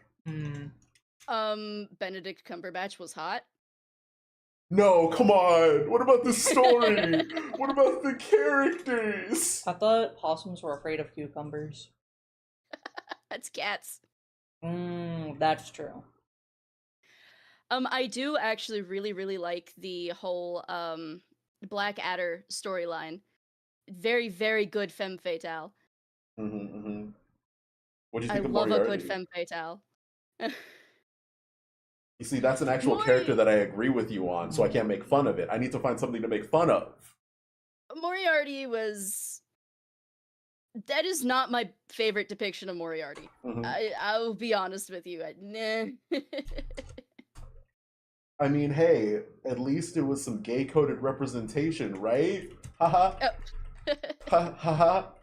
Benedict Cumberbatch was hot. No, come on. What about the story? What about the characters? I thought possums were afraid of cucumbers. That's cats. That's true. I do actually really like the whole Blackadder storyline. Very, very good femme fatale. What do you I think of love a Moriarty? good femme fatale. You see, that's an actual character that I agree with you on, so I can't make fun of it. I need to find something to make fun of. Moriarty was... That is not my favorite depiction of Moriarty. I'll be honest with you. Nah. I mean, hey, at least it was some gay-coded representation, right? Haha. Ha ha ha.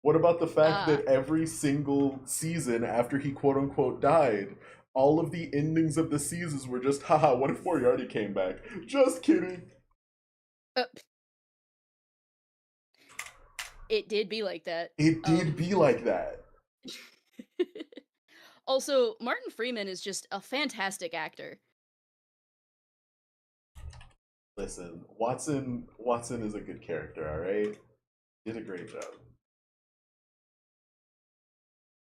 What about the fact that every single season after he quote-unquote died, all of the endings of the seasons were just, haha, what if Moriarty came back? Just kidding. It did be like that. It did be like that. Also, Martin Freeman is just a fantastic actor. Listen, Watson is a good character, all right? Did a great job.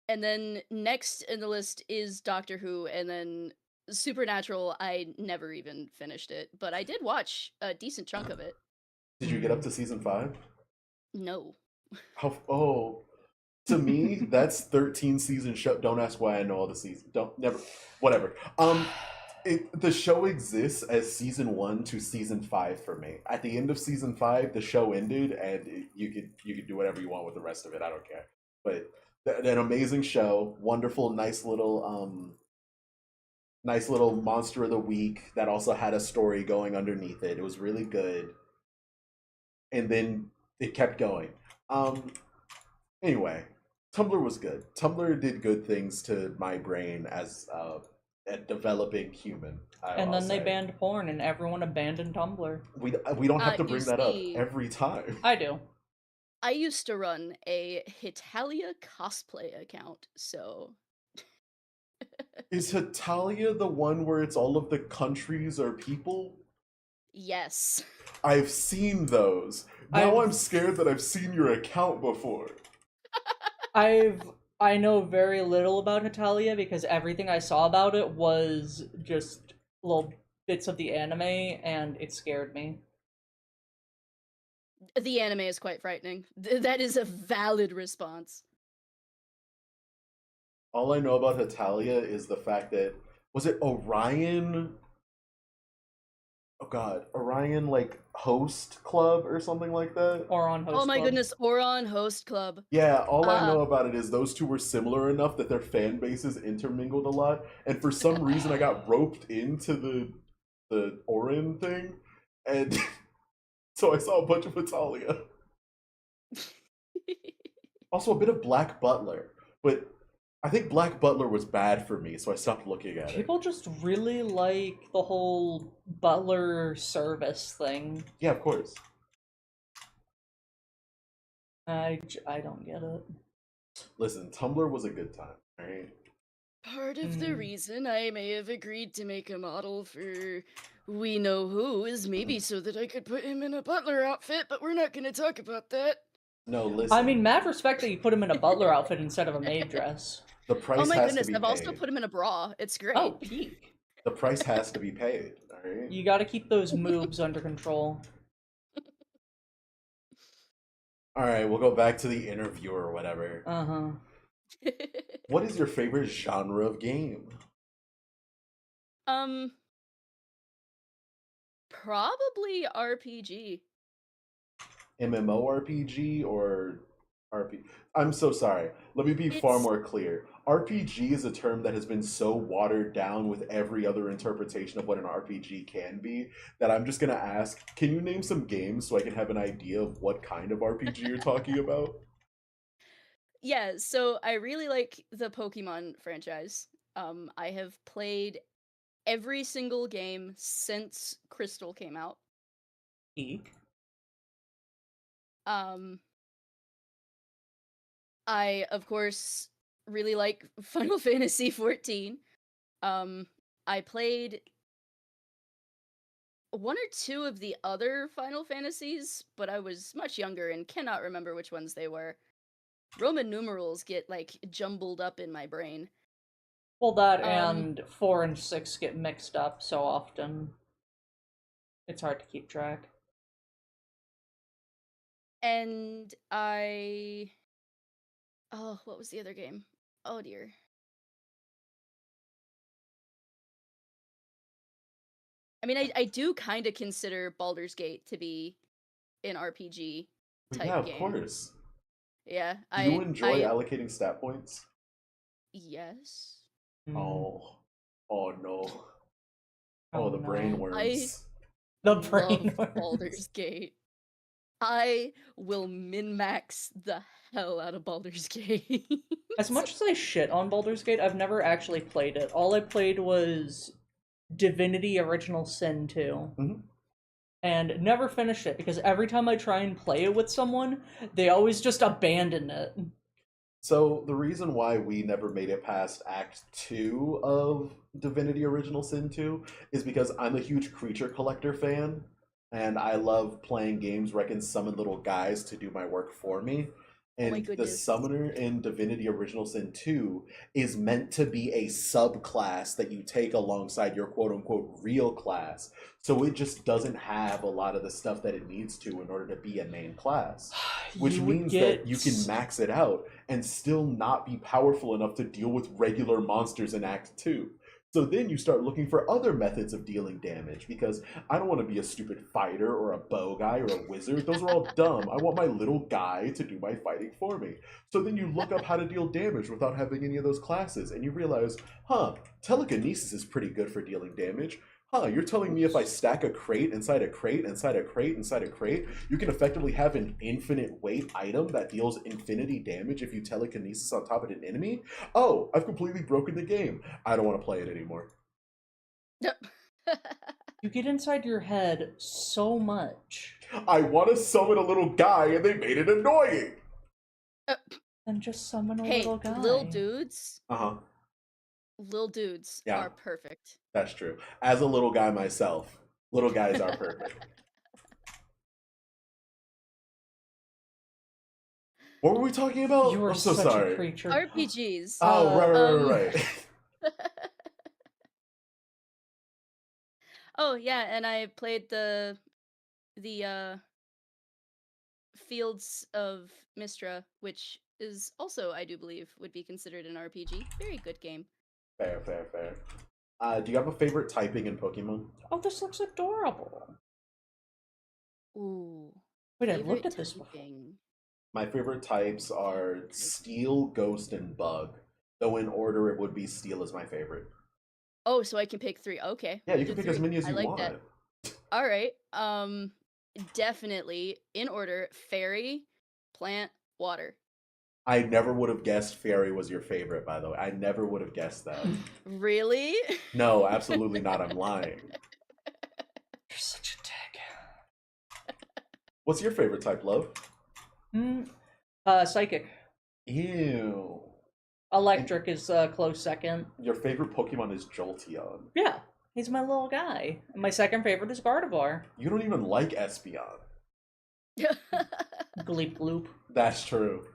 And then next in the list is Doctor Who, and then Supernatural. I never even finished it, but I did watch a decent chunk of it. Did you get up to season 5? No. To me, that's 13 season show. Don't ask why I know all the seasons. Whatever. The show exists as season 1 to season 5 for me. At the end of season 5, the show ended, and you could do whatever you want with the rest of it. I don't care. But an amazing show, wonderful, nice little monster of the week that also had a story going underneath it. It was really good, and then it kept going. Anyway, Tumblr was good. Tumblr did good things to my brain as a developing human. And then they banned porn, and everyone abandoned Tumblr. We don't have to bring that up every time. I do. I used to run a Hitalia cosplay account, so... Is Hitalia the one where it's all of the countries or people? Yes. I've seen those. Now I'm scared that I've seen your account before. I know very little about Hitalia because everything I saw about it was just little bits of the anime, and it scared me. The anime is quite frightening. That is a valid response. All I know about Hitalia is the fact that, was it Orion? Oh god, Orion like host club or something like that? Oron host Oh my club. goodness, Oron host club. Yeah, all I know about it is those two were similar enough that their fan bases intermingled a lot, and for some reason I got roped into the Orin thing, and so I saw a bunch of Hitalia. Also, a bit of Black Butler, but I think Black Butler was bad for me, so I stopped looking at it. People just really like the whole butler service thing. Yeah, of course. I don't get it. Listen, Tumblr was a good time, alright? Part of the Mm. reason I may have agreed to make a model for We Know Who is maybe so that I could put him in a butler outfit, but we're not going to talk about that. No, listen. I mean, mad respect that you put him in a butler outfit instead of a maid dress. The price Oh my has goodness, to be I've also paid. put him in a bra. It's great. Oh, peak. The price has to be paid, alright? You gotta keep those moves under control. Alright, we'll go back to the interview or whatever. Uh-huh. What is your favorite genre of game? Probably RPG. MMORPG or RP? I'm so sorry. Let me be far It's- more clear. RPG is a term that has been so watered down with every other interpretation of what an RPG can be that I'm just gonna ask, can you name some games so I can have an idea of what kind of RPG you're talking about? Yeah, so I really like the Pokemon franchise. I have played every single game since Crystal came out. Peak. I of course really like Final Fantasy 14. I played one or two of the other Final Fantasies, but I was much younger and cannot remember which ones they were. Roman numerals get like jumbled up in my brain. Well, that Um, and 4 and 6 get mixed up so often. It's hard to keep track. and oh, what was the other game? Oh dear. I mean, I do kind of consider Baldur's Gate to be an RPG type Yeah, of game. course. Yeah, Do you enjoy allocating stat points? Yes. Mm. Oh no. Oh, the no. brain worms. The Love brain worms. Baldur's Gate. I will min-max the hell out of Baldur's Gate. As much as I shit on Baldur's Gate, I've never actually played it. All I played was Divinity Original Sin 2. Mhm. And never finished it because every time I try and play it with someone, they always just abandon it. So the reason why we never made it past Act 2 of Divinity Original Sin 2 is because I'm a huge creature collector fan, and I love playing games where I can summon little guys to do my work for me. Oh my And the goodness. summoner in Divinity Original Sin 2 is meant to be a subclass that you take alongside your quote unquote real class. So it just doesn't have a lot of the stuff that it needs to in order to be a main class. Which means that you can max it out and still not be powerful enough to deal with regular monsters in Act 2. So then you start looking for other methods of dealing damage because I don't want to be a stupid fighter or a bow guy or a wizard. Those are all dumb. I want my little guy to do my fighting for me. So then you look up how to deal damage without having any of those classes and you realize, telekinesis is pretty good for dealing damage. You're telling me if I stack a crate inside a crate inside a crate inside a crate, you can effectively have an infinite weight item that deals infinity damage if you telekinesis on top of an enemy? Oh, I've completely broken the game. I don't want to play it anymore. You get inside your head so much. I want to summon a little guy and they made it annoying. Then just summon a Hey, little guy. little dudes. Uh-huh. Little dudes Yeah. are perfect. That's true. As a little guy myself, little guys are perfect. What were we talking about? You are I'm so such sorry. a creature. RPGs. Oh, right. Oh yeah, and I played the Fields of Mistra, which is also, I do believe, would be considered an RPG. Very good game. Fair. Do you have a favorite typing in Pokemon? Oh, this looks adorable. Ooh. Wait, I've looked at this before. typing. My favorite types are Steel, Ghost, and Bug. Though in order, it would be Steel is my favorite. Oh, so I can pick 3. Okay. Yeah, you we'll can do pick as 3. many as I you like want. that. All right. Definitely in order: fairy, plant, water. I never would have guessed Fairy was your favorite, by the way. I never would have guessed that. Really? No, absolutely not. I'm lying. You're such a dick. What's your favorite type, love? Psychic. Ew. Electric is close second. Your favorite Pokemon is Jolteon. Yeah, he's my little guy. And my second favorite is Gardevoir. You don't even like Espeon. Gleep gloop. That's true.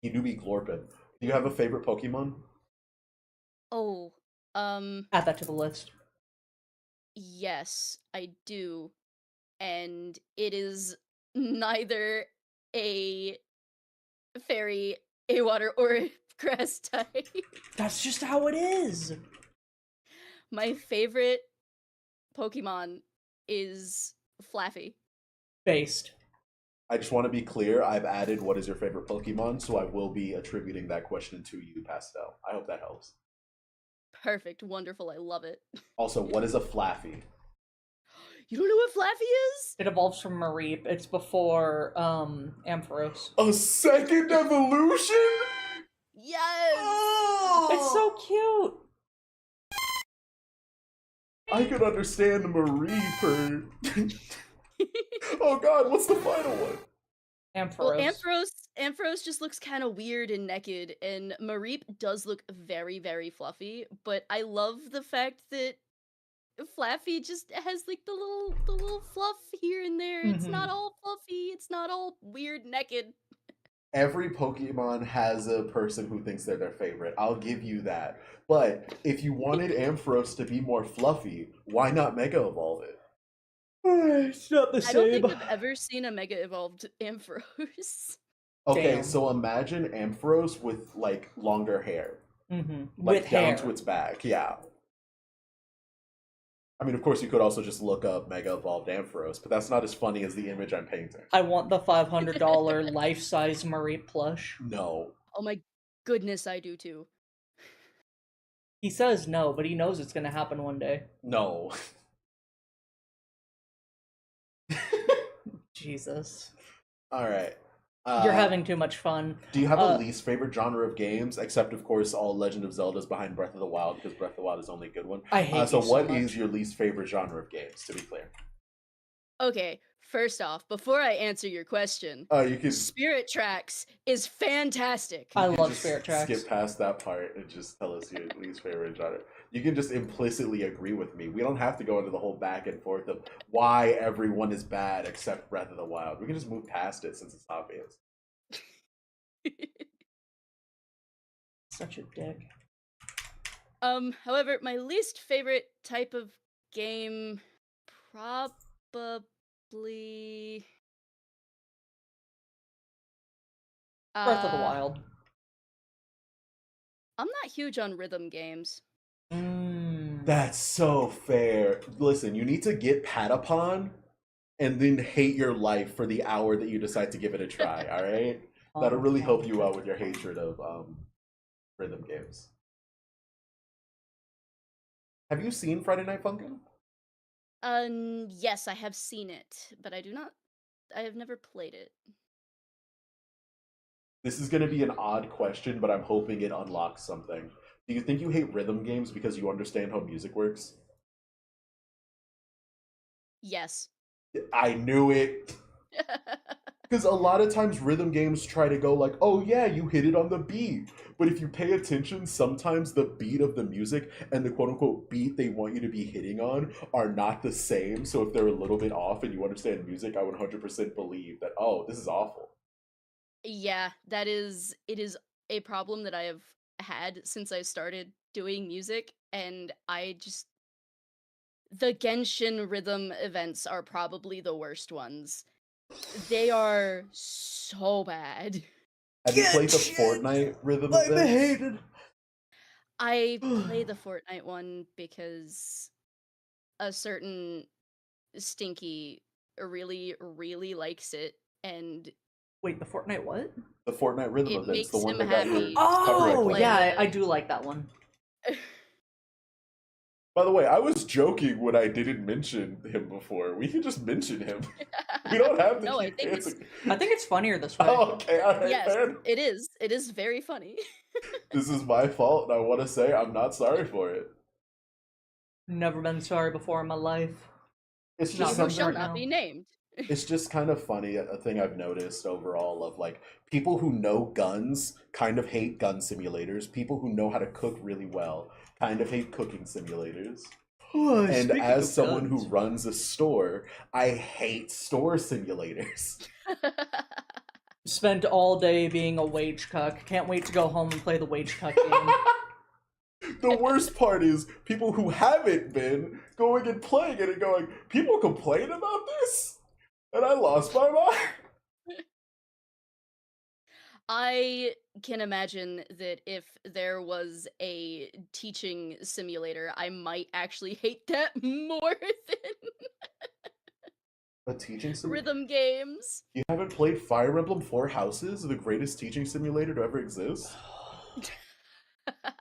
You do be Glorpin. Do you have a favorite Pokemon? Oh, Add that to the list. yes, I do. And it is neither a fairy, a water, or a grass type. That's just how it is. My favorite Pokemon is Flaffy. Based. I just want to be clear. I've added what is your favorite Pokemon, so I will be attributing that question to you, Pastel. I hope that helps. Perfect, wonderful, I love it. Also, what is a Flaffy? You don't know what Flaffy is? It evolves from Mareep. It's before Ampharos. A second evolution? Yes! Oh! It's so cute. I could understand Mareeper. Oh god, what's the final one? Ampharos. Well, Ampharos just looks kind of weird and naked, and Mareep does look very, very fluffy. But I love the fact that Flaffy just has like the little fluff here and there. It's not all fluffy. It's not all weird naked. Every Pokemon has a person who thinks they're their favorite. I'll give you that. But if you wanted Ampharos to be more fluffy, why not Mega Evolve it? It's not the I don't same. think I've ever seen a Mega Evolved Ampharos. Okay, Damn. so imagine Ampharos with like longer hair. Like With down hair. to its back, yeah. I mean, of course, you could also just look up Mega Evolved Ampharos, but that's not as funny as the image I'm painting. I want the $500 life-size Mareep plush. No. Oh my goodness, I do too. He says no, but he knows it's gonna happen one day. No. Jesus. Alright. You're having too much fun. Do you have a least favorite genre of games? Except, of course, all Legend of Zelda's behind Breath of the Wild, because Breath of the Wild is only a good one. I hate so you what much. is your least favorite genre of games, to be clear? Okay, first off, before I answer your question, You can Spirit Tracks is fantastic. I you love just Spirit Tracks. skip past that part and just tell us your least favorite genre. You can just implicitly agree with me. We don't have to go into the whole back and forth of why everyone is bad except Breath of the Wild. We can just move past it since it's obvious. Such a dick. However, my least favorite type of game probably Breath of the Wild. I'm not huge on rhythm games. That's so fair. Listen, you need to get Patapon and then hate your life for the hour that you decide to give it a try, alright? That'll really help you out with your hatred of rhythm games. Have you seen Friday Night Funkin'? Yes, I have seen it, but I have never played it. This is going to be an odd question, but I'm hoping it unlocks something. Do you think you hate rhythm games because you understand how music works? Yes. I knew it. Because a lot of times rhythm games try to go like, oh yeah, you hit it on the beat. But if you pay attention, sometimes the beat of the music and the quote-unquote beat they want you to be hitting on are not the same. So if they're a little bit off and you understand music, I would 100% believe that, oh, this is awful. Yeah, it is a problem that I have had since I started doing music, and the Genshin rhythm events are probably the worst ones. They are so bad. Have you played the Fortnite rhythm events? Hated. I play the Fortnite one because a certain Stinky really, really likes it, and Wait, the Fortnite what? The Fortnite rhythm it events, makes the one him that got your happy. Oh, copyright claim. yeah, I do like that one. By the way, I was joking when I didn't mention him before. We can just mention him. We don't have to No, I keep think it's dancing. I think it's funnier this way. Oh, okay, all right, yes, fair. it is. It is very funny. This is my fault, and I want to say I'm not sorry for it. Never been sorry before in my life. It's He just Not who going shall right something. not now. be named. It's just kind of funny, a thing I've noticed overall of like people who know guns kind of hate gun simulators. People who know how to cook really well kind of hate cooking simulators. Oh, And speaking as of someone who guns, runs a store, I hate store simulators. spent all day being a wage cuck. Can't wait to go home and play the wage cuck game. The worst part is people who haven't been going and playing it and going, people complain about this? And I lost my mind. I can imagine that if there was a teaching simulator, I might actually hate that more than A teaching simulator? rhythm games. You haven't played Fire Emblem Four Houses, the greatest teaching simulator to ever exist?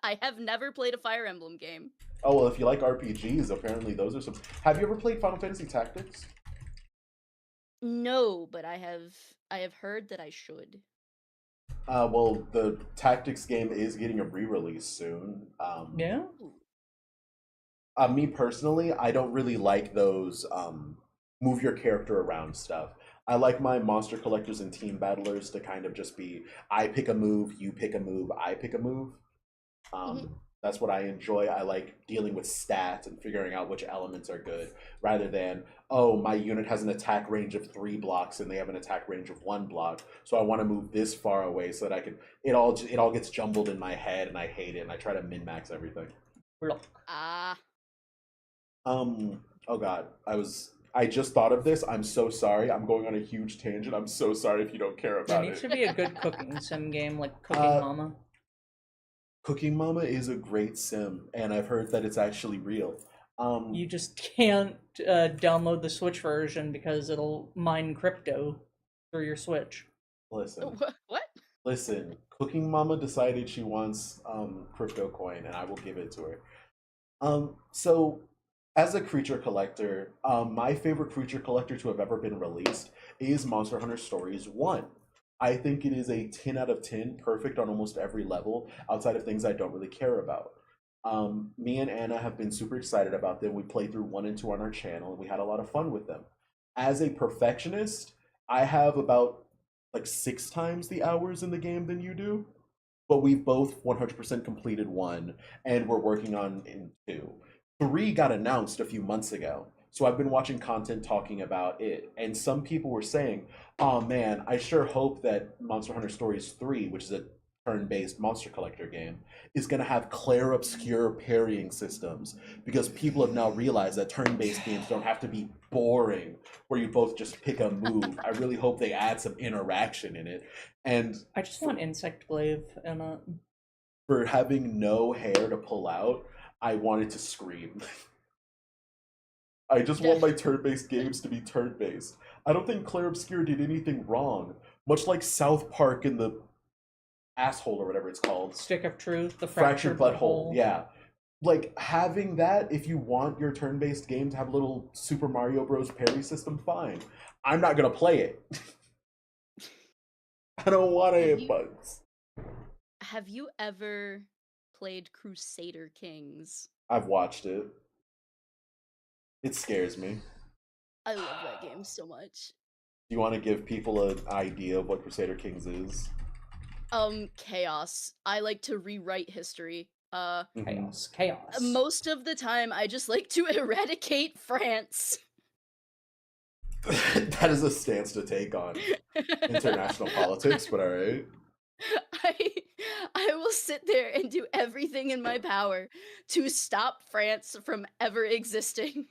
I have never played a Fire Emblem game. Oh, well, if you like RPGs, apparently those are some. Have you ever played Final Fantasy Tactics? No, but I have heard that I should. Well, the Tactics game is getting a re-release soon. Yeah? Ooh. Me personally, I don't really like those move your character around stuff. I like my monster collectors and team battlers to kind of just be I pick a move, you pick a move, I pick a move. Mhm. That's what I enjoy. I like dealing with stats and figuring out which elements are good rather than, oh, my unit has an attack range of 3 blocks and they have an attack range of 1 block. So I want to move this far away so that I can. It all gets jumbled in my head and I hate it and I try to min max everything. Look. Ah, Oh God, I just thought of this. I'm so sorry. I'm going on a huge tangent. I'm so sorry if you don't care There about needs to it. be a good cooking sim game like Cooking Uh, Mama. Cooking Mama is a great sim, and I've heard that it's actually real. You just can't download the Switch version because it'll mine crypto through your Switch. Listen, what? listen. Cooking Mama decided she wants crypto coin, and I will give it to her. So as a creature collector, my favorite creature collector to have ever been released is Monster Hunter Stories 1. I think it is a 10 out of 10, perfect on almost every level, outside of things I don't really care about. Me and Anna have been super excited about them. We played through 1 and 2 on our channel, and we had a lot of fun with them. As a perfectionist, I have about like 6 times the hours in the game than you do, but we've both 100% completed 1 and we're working on in 2. 3 got announced a few months ago. So I've been watching content talking about it, and some people were saying, "Oh man, I sure hope that Monster Hunter Stories 3, which is a turn-based monster collector game, is going to have clair obscure parrying systems because people have now realized that turn-based games don't have to be boring where you both just pick a move. I really hope they add some interaction in it." And I just for, want Insect Glaive and for having no hair to pull out, I wanted to scream. I just want my turn-based games to be turn-based. I don't think Claire Obscure did anything wrong. Much like South Park in the asshole or whatever it's called. Stick of Truth, the Fractured Fractured Butthole. Butthole. Yeah. Like having that, if you want your turn-based game to have a little Super Mario Bros. Parry system, fine. I'm not gonna play it. I don't want to Have hit you buttons. have you ever played Crusader Kings? I've watched it. It scares me. I love that game so much. Do you want to give people an idea of what Crusader Kings is? Chaos. I like to rewrite history. Mhm. Chaos. Chaos. Most of the time I just like to eradicate France. That is a stance to take on international politics, but all right. I I will sit there and do everything in my power to stop France from ever existing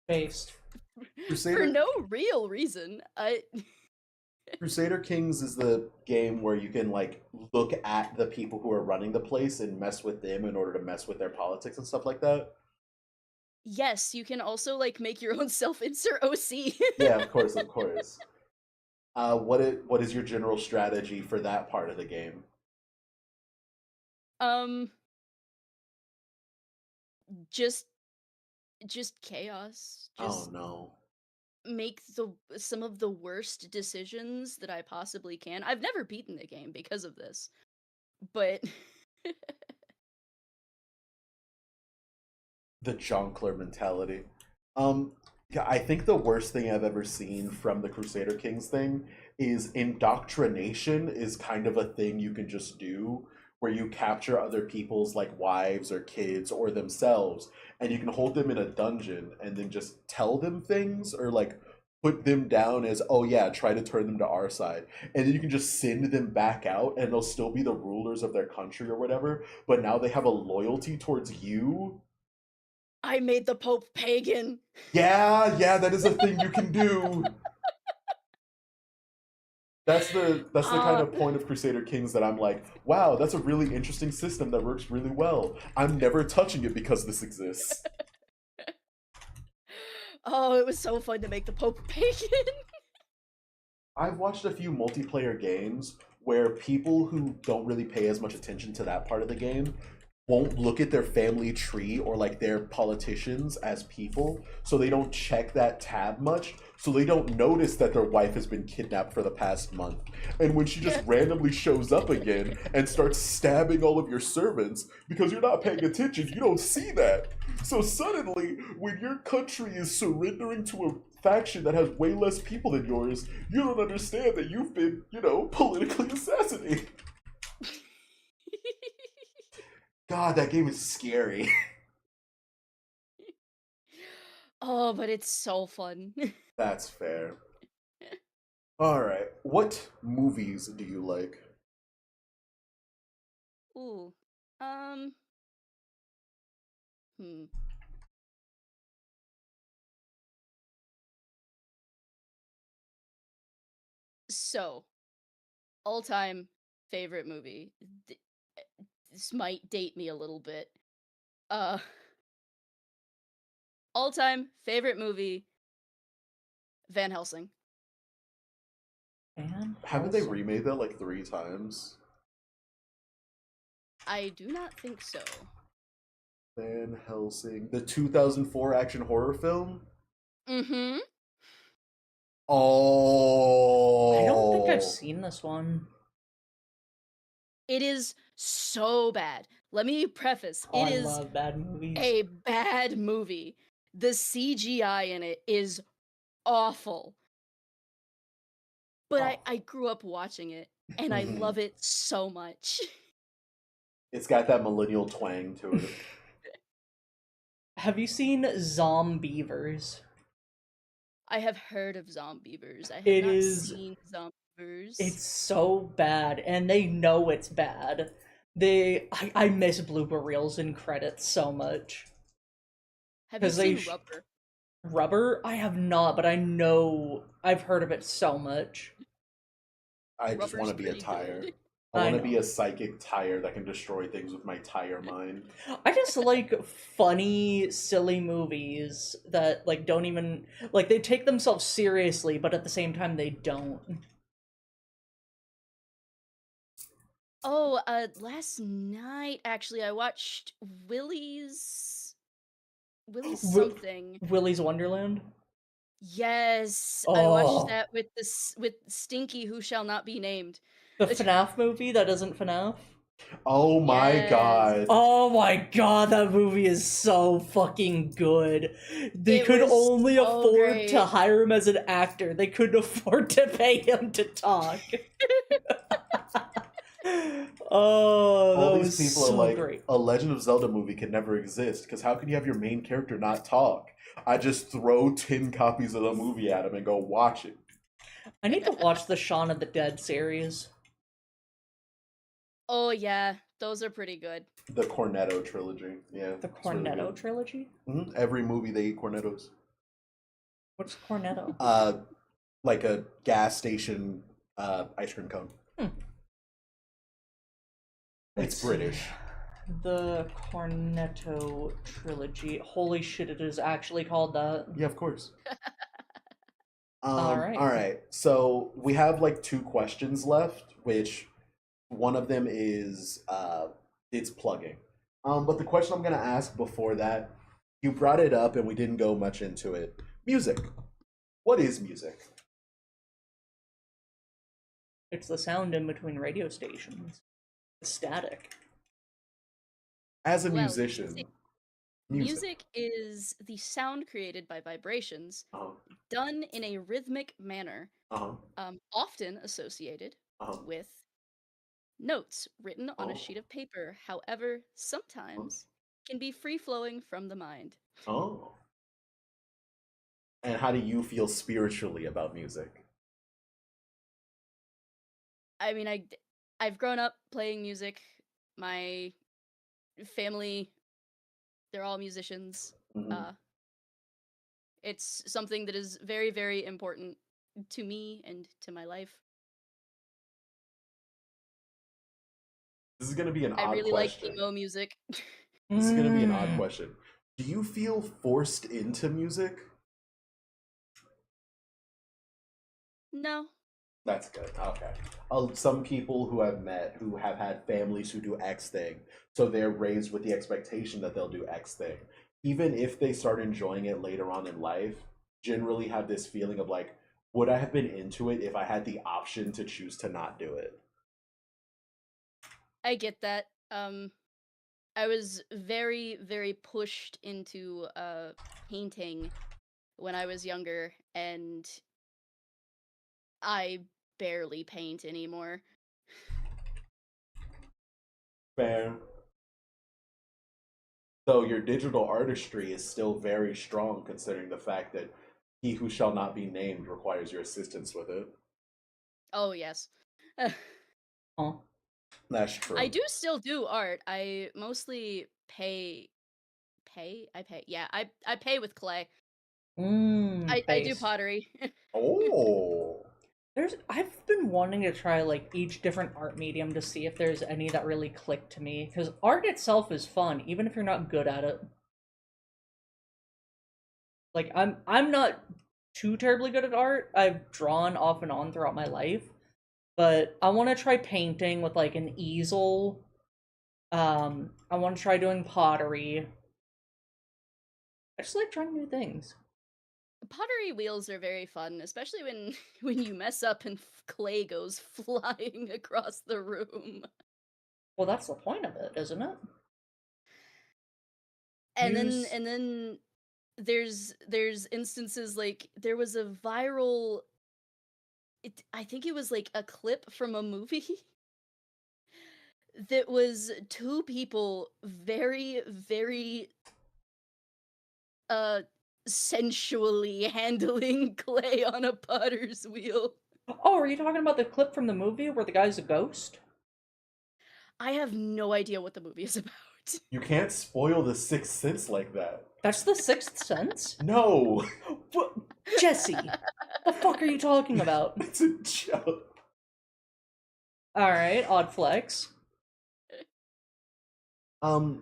Based. for Crusader no real reason. Crusader Kings is the game where you can like look at the people who are running the place and mess with them in order to mess with their politics and stuff like that. Yes, you can also like make your own self-insert OC. Yeah, of course, of course. What is your general strategy for that part of the game? um just chaos. Oh Just no. make some of the worst decisions that I possibly can. I've never beaten the game because of this, but The Jonkler mentality. Um, yeah, I think the worst thing I've ever seen from the Crusader Kings thing is indoctrination is kind of a thing you can just do where you capture other people's like wives or kids or themselves and you can hold them in a dungeon and then just tell them things or like put them down as oh yeah try to turn them to our side and then you can just send them back out and they'll still be the rulers of their country or whatever but now they have a loyalty towards you. I made the Pope pagan. Yeah, yeah, that is a thing you can do. That's the kind Uh of point of Crusader Kings that I'm like, wow, that's a really interesting system that works really well. I'm never touching it because this exists. oh, it was so fun to make the Pope pagan. I've watched a few multiplayer games where people who don't really pay as much attention to that part of the game won't look at their family tree or like their politicians as people, so they don't check that tab much, so they don't notice that their wife has been kidnapped for the past month. And when she just randomly shows up again and starts stabbing all of your servants because you're not paying attention, you don't see that. So suddenly, when your country is surrendering to a faction that has way less people than yours, you don't understand that you've been, politically assassinated. God, that game is scary. oh, but it's so fun. That's fair. All right. What movies do you like? Ooh. Um. Hmm. So, all-time favorite movie. This might date me a little bit. Uh, all-time favorite movie, Van Helsing. Van Haven't they Helsing. remade that like 3 times? I do not think so. Van Helsing, the 2004 action horror film. Mm-hmm. I don't think I've Oh, seen this one. It is so bad. Let me preface, Oh, it I is love bad movies. a bad movie. The CGI in it is awful. But oh. I grew up watching it, and I Mhm. love it so much. It's got that millennial twang to it. Have you seen Zombievers? I have heard of Zombievers. I have It not is. seen Zombievers. It's so bad, and they know it's bad. I miss blooper reels and credits so much Have you because they seen Rubber? Rubber. I have not, but I know I've heard of it so much. I just want Rubber's to be a pretty tire. good. I I want to be a know. psychic tire that can destroy things with my tire mind. I just like funny, silly movies that like don't even like they take themselves seriously, but at the same time they don't. Oh, last night actually I watched Willie's Wi- something. Willy's Wonderland. Yes, I watched Oh, that with this with Stinky who shall not be named. the FNAF movie that isn't FNAF. Oh my Yes. god. Oh my god, that movie is so fucking good. They It could was only so afford to great. hire him as an actor. They couldn't afford to pay him to talk. Oh, All that these was people are so like, great. a Legend of Zelda movie could never exist because how can you have your main character not talk? I just throw 10 copies of the movie at him and go watch it. I need to watch the Shaun of the Dead series. Oh yeah, those are pretty good. The Cornetto trilogy. Yeah, The it's really Cornetto good. trilogy? Every movie they eat Cornettos. What's Cornetto? Uh, like a gas station ice cream cone. Hmm. It's Let's see. British. The Cornetto trilogy. Holy shit, it is actually called that. Yeah, of course. All right. All right. So we have like 2 questions left, which one of them is it's plugging. But the question I'm gonna ask before that, you brought it up and we didn't go much into it. Music. What is music? It's the sound in between radio stations. The static. As a Well, musician, music. music is the sound created by vibrations Uh-huh. done in a rhythmic manner, Uh-huh. often associated Uh-huh. with notes written on a Oh. sheet of paper, however, Oh. sometimes can be free flowing from the mind. Oh. And how do you feel spiritually about music? I mean, I've grown up playing music. My family, they're all musicians. Hmm. Uh, it's something that is very, very important to me and to my life. This is gonna be an I odd really like question. emo music. This is gonna be an odd Mm. question. Do you feel forced into music? No, That's good. Okay. Some people who I've met who have had families who do X thing, so they're raised with the expectation that they'll do X thing. Even if they start enjoying it later on in life, generally have this feeling of like, would I have been into it if I had the option to choose to not do it? I get that. I was very, very pushed into painting when I was younger, and I barely paint anymore. Fair. So your digital artistry is still very strong, considering the fact that he who shall not be named requires your assistance with it. Oh yes. Huh. That's I true. do still do art. I mostly pay. I pay. Yeah, I pay with clay. I do Based. pottery. Oh. I've been wanting to try like each different art medium to see if there's any that really click to me because art itself is fun even if you're not good at it. Like I'm not too terribly good at art. I've drawn off and on throughout my life, but I want to try painting with like an easel. I want to try doing pottery. I just like trying new things. Pottery wheels are very fun, especially when when you mess up and clay goes flying across the room. Well, that's the point of it, isn't it? And then Use and then there's instances like there was a viral I think it was like a clip from a movie that was two people very, very uh sensually handling clay on a potter's wheel. Oh, are you talking about the clip from the movie where the guy's a ghost? I have no idea what the movie is about. You can't spoil the Sixth Sense like that. That's the Sixth Sense? No, What? Jesse, the fuck are you talking about? it's a joke. Alright, odd flex.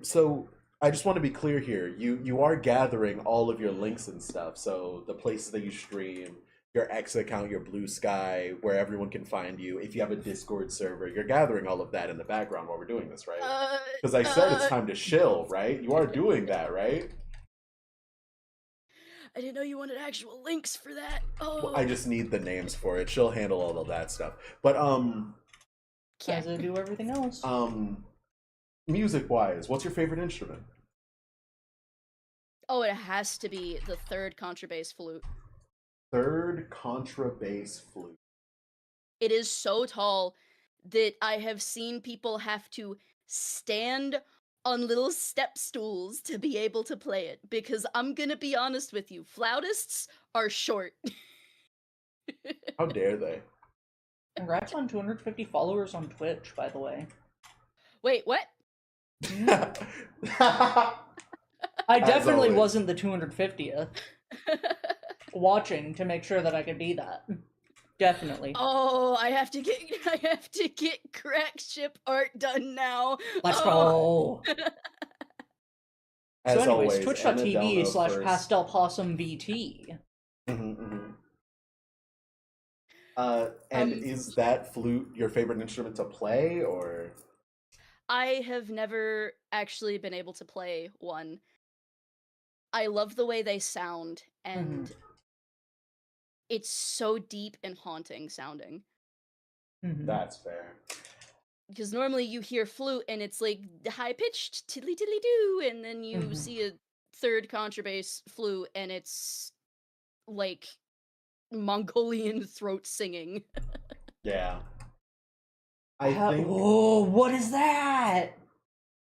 So I just want to be clear here. You are gathering all of your links and stuff. So the places that you stream, your X account, your Blue Sky, where everyone can find you. If you have a Discord server, you're gathering all of that in the background while we're doing this, right? Uh, Because I said it's uh, time to chill, right? You are doing that, right? I didn't know you wanted actual links for that. Well, I Oh, just need the names for it. She'll handle all of that stuff. But yeah. As I do everything else. music wise, what's your favorite instrument? Oh, it has to be the third contrabass flute. Third contrabass flute. It is so tall that I have seen people have to stand on little step stools to be able to play it because I'm gonna be honest with you, flautists are short. How dare they? Congrats on 250 followers on Twitch, by the way. Wait, what? I As definitely always. wasn't the 250th. Watching to make sure that I could be that. Definitely. Oh, I have to get crack ship art done now. Let's Oh. go. So As anyways, always, Anna twitch.tv Delno slash first. pastelpossumvt. Mhm. And Um is that flute your favorite instrument to play, or? I have never actually been able to play one. I love the way they sound, and it's so deep and haunting sounding. That's fair. Because normally you hear flute and it's like high pitched tiddly tiddly doo, and then you see a third contrabass flute and it's like Mongolian throat singing. Yeah. I think Oh, what is that?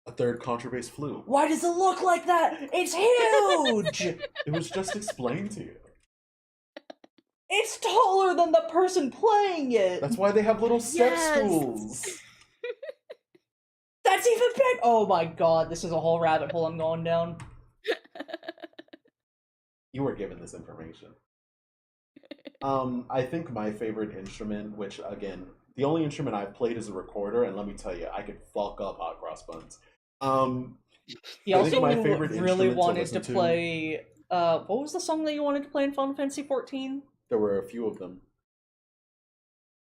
a third contrabass flute. Why does it look like that? It's huge! It was just explained to you. It's taller than the person playing it! That's why they have little step Yes! stools. That's even big! Oh my god, this is a whole rabbit hole I'm going down. You were given this information. I think my favorite instrument, which again, the only instrument I've played is a recorder, and let me tell you, I could fuck up hot cross buns. He I also think my favorite really instrument wanted listen to play. What was the song that you wanted to play in Final Fantasy 14? There were a few of them.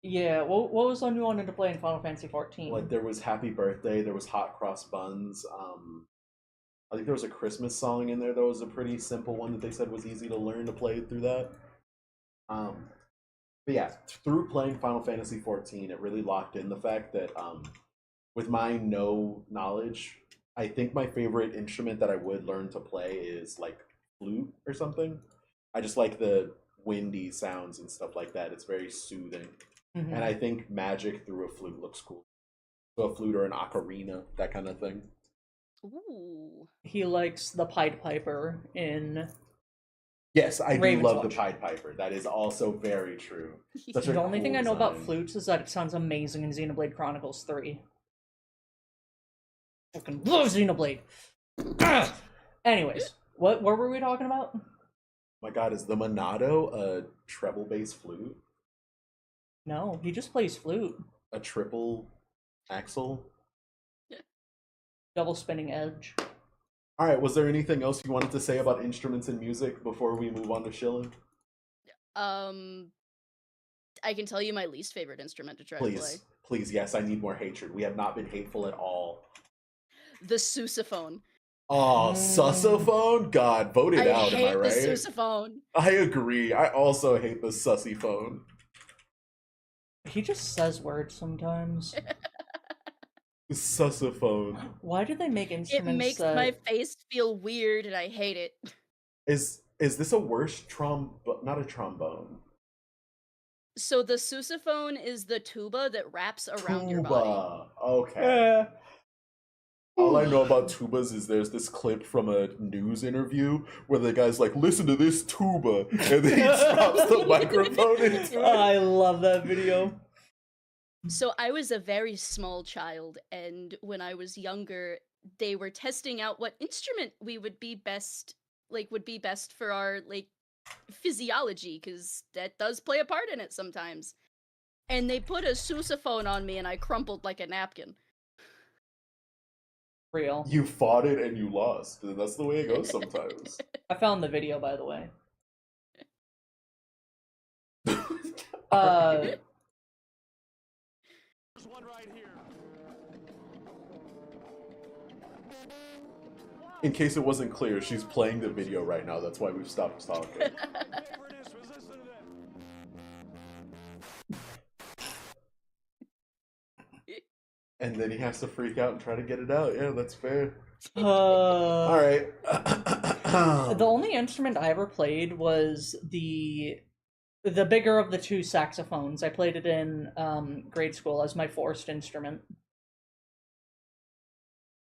Yeah, what was the one you wanted to play in Final Fantasy 14? Like there was Happy Birthday, there was Hot Cross Buns. I think there was a Christmas song in there that was a pretty simple one that they said was easy to learn to play through that. But yeah, through playing Final Fantasy 14, it really locked in the fact that with my no knowledge, I think my favorite instrument that I would learn to play is like flute or something. I just like the windy sounds and stuff like that. It's very soothing. And I think magic through a flute looks cool. So a flute or an ocarina, that kind of thing. Ooh. He likes the Pied Piper in. Yes, I do Raven's love Watch. the Pied Piper. That is also very true. Such a The only cool thing I know about design. flutes is that it sounds amazing in Xenoblade Chronicles 3. Fucking love Xenoblade! Anyways, what were we talking about? My god, is the Monado a treble bass flute? No, he just plays flute. A triple axle? Double spinning edge. Alright, was there anything else you wanted to say about instruments and music before we move on to shilling? I can tell you my least favorite instrument to try to play. Please, please, yes, I need more hatred. We have not been hateful at all. The sousaphone. Oh, sussophone? God, vote it out, am I hate right? the sousaphone. I agree. I also hate the sussy phone. He just says words sometimes. The sussophone. Why do they make It instruments makes that... my face feel weird and I hate it. Is this a worse not a trombone? So the sousaphone is the tuba that wraps around your body. Tuba. Okay. All I know about tubas is there's this clip from a news interview where the guy's like, listen to this tuba, and then he drops the microphone into it. I love that video. So I was a very small child, and when I was younger, they were testing out what instrument we would be best for our physiology, because that does play a part in it sometimes. And they put a sousaphone on me and I crumpled like a napkin. Real. You fought it and you lost. That's the way it goes sometimes. I found the video, by the way. In case it wasn't clear, she's playing the video right now. That's why we've stopped talking. And then he has to freak out and try to get it out. Yeah, that's fair. All right. The only instrument I ever played was the bigger of the two saxophones. I played it in grade school as my forced instrument.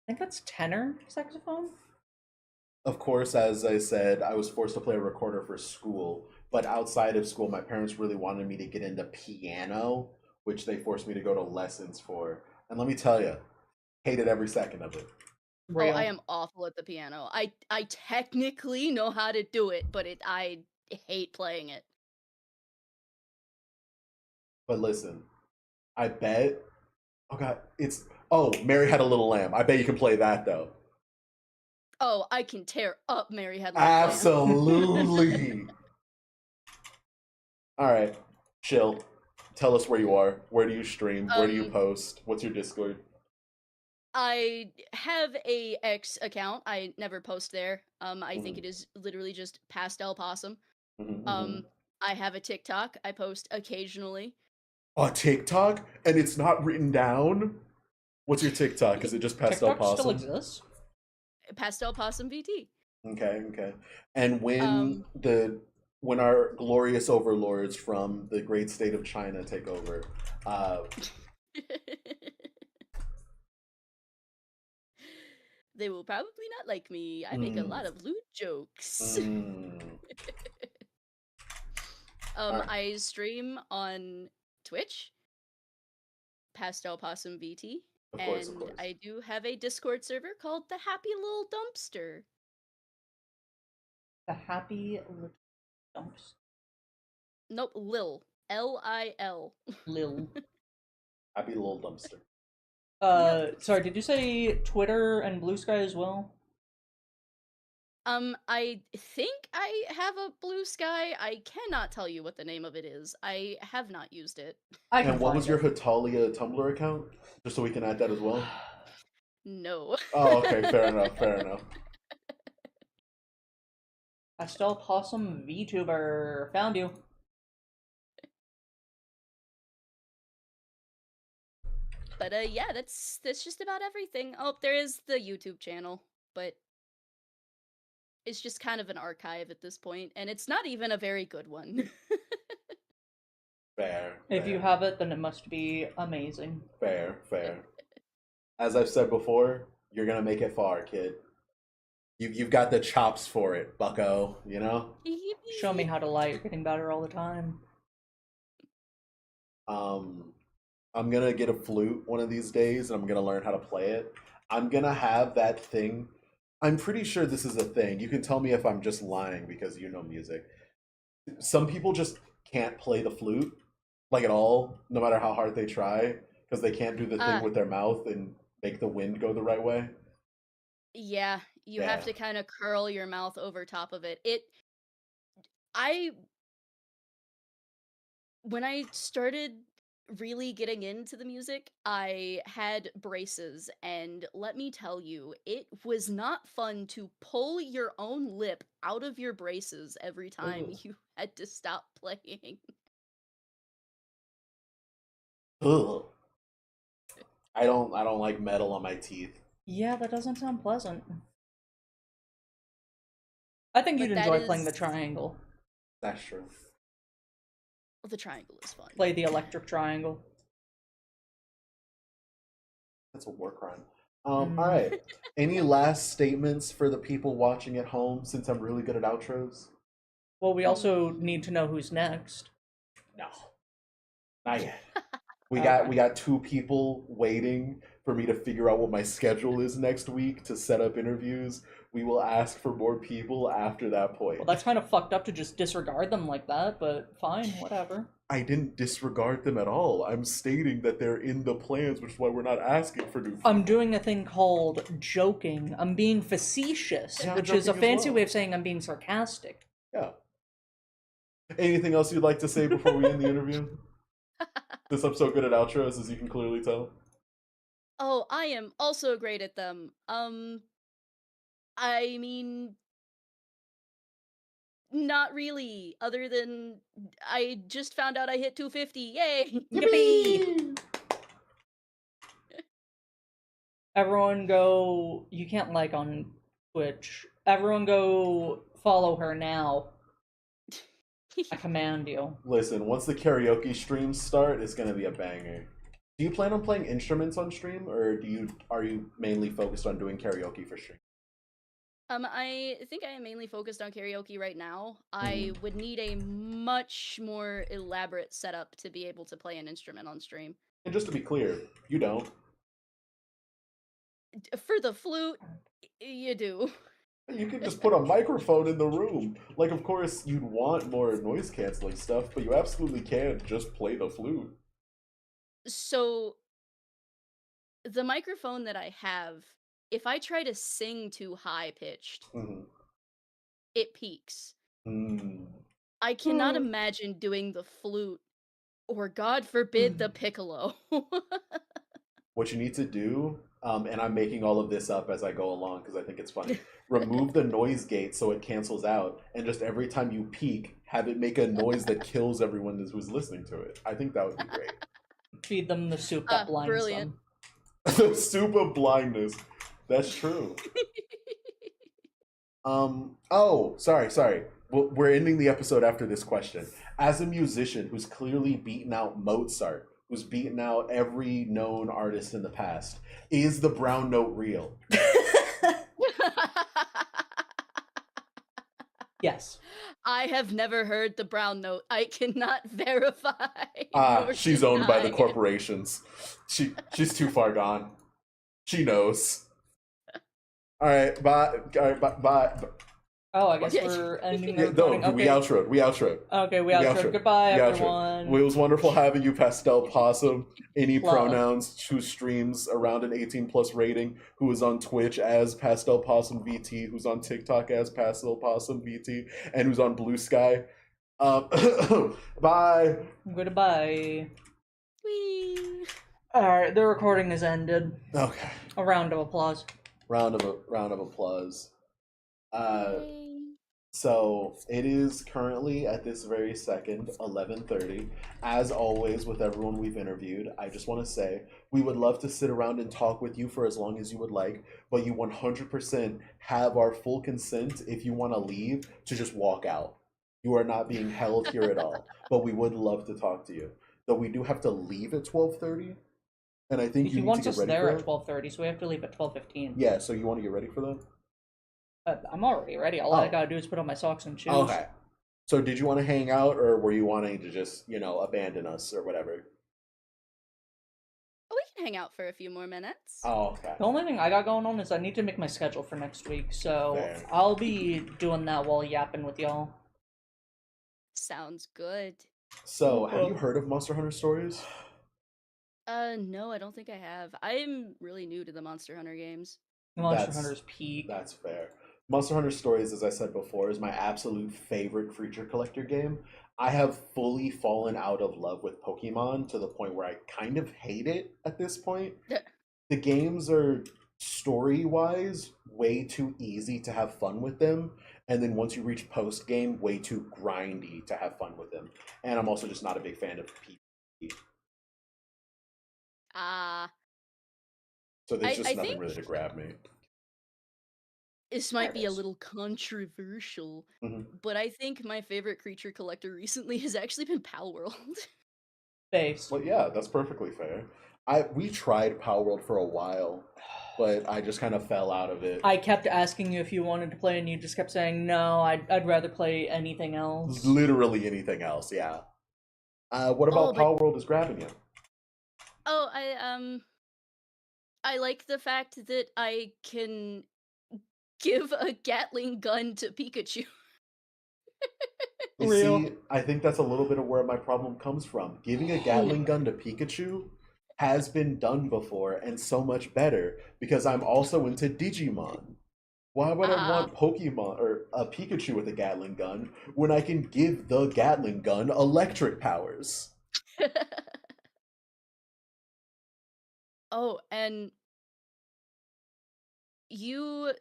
I think that's tenor saxophone. Of course, as I said, I was forced to play a recorder for school. But outside of school, my parents really wanted me to get into piano, which they forced me to go to lessons for. And let me tell you, hated every second of it. Real. Oh, I am awful at the piano. I technically know how to do it, but I hate playing it. But listen, I bet. Oh god, Mary Had a Little Lamb. I bet you can play that though. Oh, I can tear up Mary Had a Little Lamb. Absolutely. All right, chill. Tell us where you are. Where do you stream? Where do you post? What's your Discord? I have a X account. I never post there. I think Mhm, it is literally just pastel possum. mhm, Um, mhm. I have a TikTok. I post occasionally. A TikTok, and it's not written down. What's your TikTok? Is it just pastel TikTok still possum? exists. Pastel possum VT. Okay, okay. And when Um, when our glorious overlords from the great state of China take over, uh, they will probably not like me. I make a mm, lot of lewd jokes. mm, all right, I stream on Twitch, Pastel Possum VT, of course, of and course. I do have a Discord server called the Happy Little Dumpster. The happy little dumps. Nope, Lil. Lil. Lil. Happy little dumpster. Yep. Sorry, did you say Twitter and Blue Sky as well? I think I have a Blue Sky. I cannot tell you what the name of it is. I have not used it. I can And what find was your it. Hitalia Tumblr account? Just so we can add that as well. No. Oh, okay, fair enough, fair enough. Pastel Possum VTuber. Found you. But yeah, that's just about everything. Oh, there is the YouTube channel, but it's just kind of an archive at this point, and it's not even a very good one. Fair, If you fair, have it, then it must be amazing. fair, fair. As I've said before, you're gonna make it far, kid. You've got the chops for it, Bucko. You know. Show me how to lie. You're getting better all the time. Um, I'm gonna get a flute one of these days, and I'm gonna learn how to play it. I'm gonna have that thing. I'm pretty sure this is a thing. You can tell me if I'm just lying because you know music. Some people just can't play the flute, like at all, no matter how hard they try, because they can't do the thing uh, with their mouth and make the wind go the right way. yeah, you have Yeah. to kind of curl your mouth over top of it. I When I started really getting into the music, I had braces, and let me tell you, it was not fun to pull your own lip out of your braces every time Ugh. you had to stop playing. Ugh. I don't like metal on my teeth. Yeah, that doesn't sound pleasant. I think you'd But that enjoy playing is the triangle. That's true. the triangle is fun. Play the electric triangle. That's a war crime. All Mm. right. Any last statements for the people watching at home since I'm really good at outros? Well, we also Hmm. need to know who's next. No, not yet. Okay. We got two people waiting for me to figure out what my schedule is next week to set up interviews. We will ask for more people after that Well, point. that's kind of fucked up to just disregard them like that, but fine, whatever. I didn't disregard them at all. I'm stating that they're in the plans, which is why we're not asking for new I'm people. doing a thing called joking. I'm being facetious, Yeah, I'm which is a joking as fancy way well. of saying I'm being sarcastic. Yeah. Anything else you'd like to say before we end the interview? Since I'm so good at outros, as you can clearly tell. Oh, I am also great at them. I mean, not really, other than I just found out I hit 250. Yay! Yippee! Yippee! Everyone go. You can't like on Twitch. Everyone go follow her now. I command you. Listen, once the karaoke streams start, it's gonna be a banger. Do you plan on playing instruments on stream, or are you mainly focused on doing karaoke for stream? I think I am mainly focused on karaoke right now. I Mhm. would need a much more elaborate setup to be able to play an instrument on stream. And just to be clear, you don't. For the flute, you do. You can just put a microphone in the room. Like, of course, you'd want more noise canceling stuff, but you absolutely can just play the flute. So, the microphone that I have, if I try to sing too high pitched, Mhm. it peaks. Mm. I cannot imagine doing the flute or God forbid the piccolo. What you need to do and I'm making all of this up as I go along because I think it's funny. Remove the noise gate so it cancels out, and just every time you peek, have it make a noise that kills everyone who's listening to it. I think that would be great. Feed them the soup that blinds Brilliant. them. The soup of blindness. That's true. Oh, sorry. We're ending the episode after this question. As a musician who's clearly beaten out Mozart, who's beaten out every known artist in the past, is the brown note real? Yes. I have never heard the brown note. I cannot verify. nor She's owned by the deny. corporations. She's too far gone. She knows. All right, bye. All right, bye. Oh, I guess Yeah. we're ending the Yeah, no, recording. we outroed. Okay, we outroed. Goodbye, We outroed. everyone. Well, it was wonderful having you, Pastel Possum. Any Love. pronouns, who streams around an 18+ rating, who is on Twitch as Pastel Possum VT, who's on TikTok as Pastel Possum VT, and who's on Blue Sky. Bye. Goodbye. Whee! Alright, the recording is ended. Okay. A round of applause. Round of applause. Yay. So it is currently at this very second 11:30. As always, with everyone we've interviewed, I just want to say we would love to sit around and talk with you for as long as you would like, but you 100% have our full consent if you want to leave to just walk out. You are not being held here at all, but we would love to talk to you. Though we do have to leave at 12:30, and I think He you need wants to us get ready there for at that. 12:30, so we have to leave at 12:15. Yeah, so you want to get ready for that? I'm already ready. All I Oh. gotta do is put on my socks and shoes. Okay. So did you want to hang out, or were you wanting to just, abandon us or whatever? We can hang out for a few more minutes. Oh, okay. The only thing I got going on is I need to make my schedule for next week, so Fair. I'll be doing that while yapping with y'all. Sounds good. So, have you heard of Monster Hunter Stories? No, I don't think I have. I'm really new to the Monster Hunter games. Monster That's- Hunter's peak. That's fair. Monster Hunter Stories, as I said before, is my absolute favorite creature collector game. I have fully fallen out of love with Pokemon to the point where I kind of hate it at this point. The games are story-wise way too easy to have fun with them, and then once you reach post-game, way too grindy to have fun with them. And I'm also just not a big fan of PvP. So there's just I nothing think- really to grab me. This might There be a is. little controversial, Mhm. but I think my favorite creature collector recently has actually been Pal World. Base. Well, yeah, that's perfectly fair. We tried Power World for a while, but I just kind of fell out of it. I kept asking you if you wanted to play, and you just kept saying no. I'd rather play anything else. Literally anything else, yeah. What about Oh, but- Power World is grabbing you? Oh, I like the fact that I can give a Gatling gun to Pikachu. You Real. see, I think that's a little bit of where my problem comes from. Giving a Gatling gun to Pikachu has been done before and so much better because I'm also into Digimon. Why would I want Pokemon or a Pikachu with a Gatling gun when I can give the Gatling gun electric powers? Oh, and you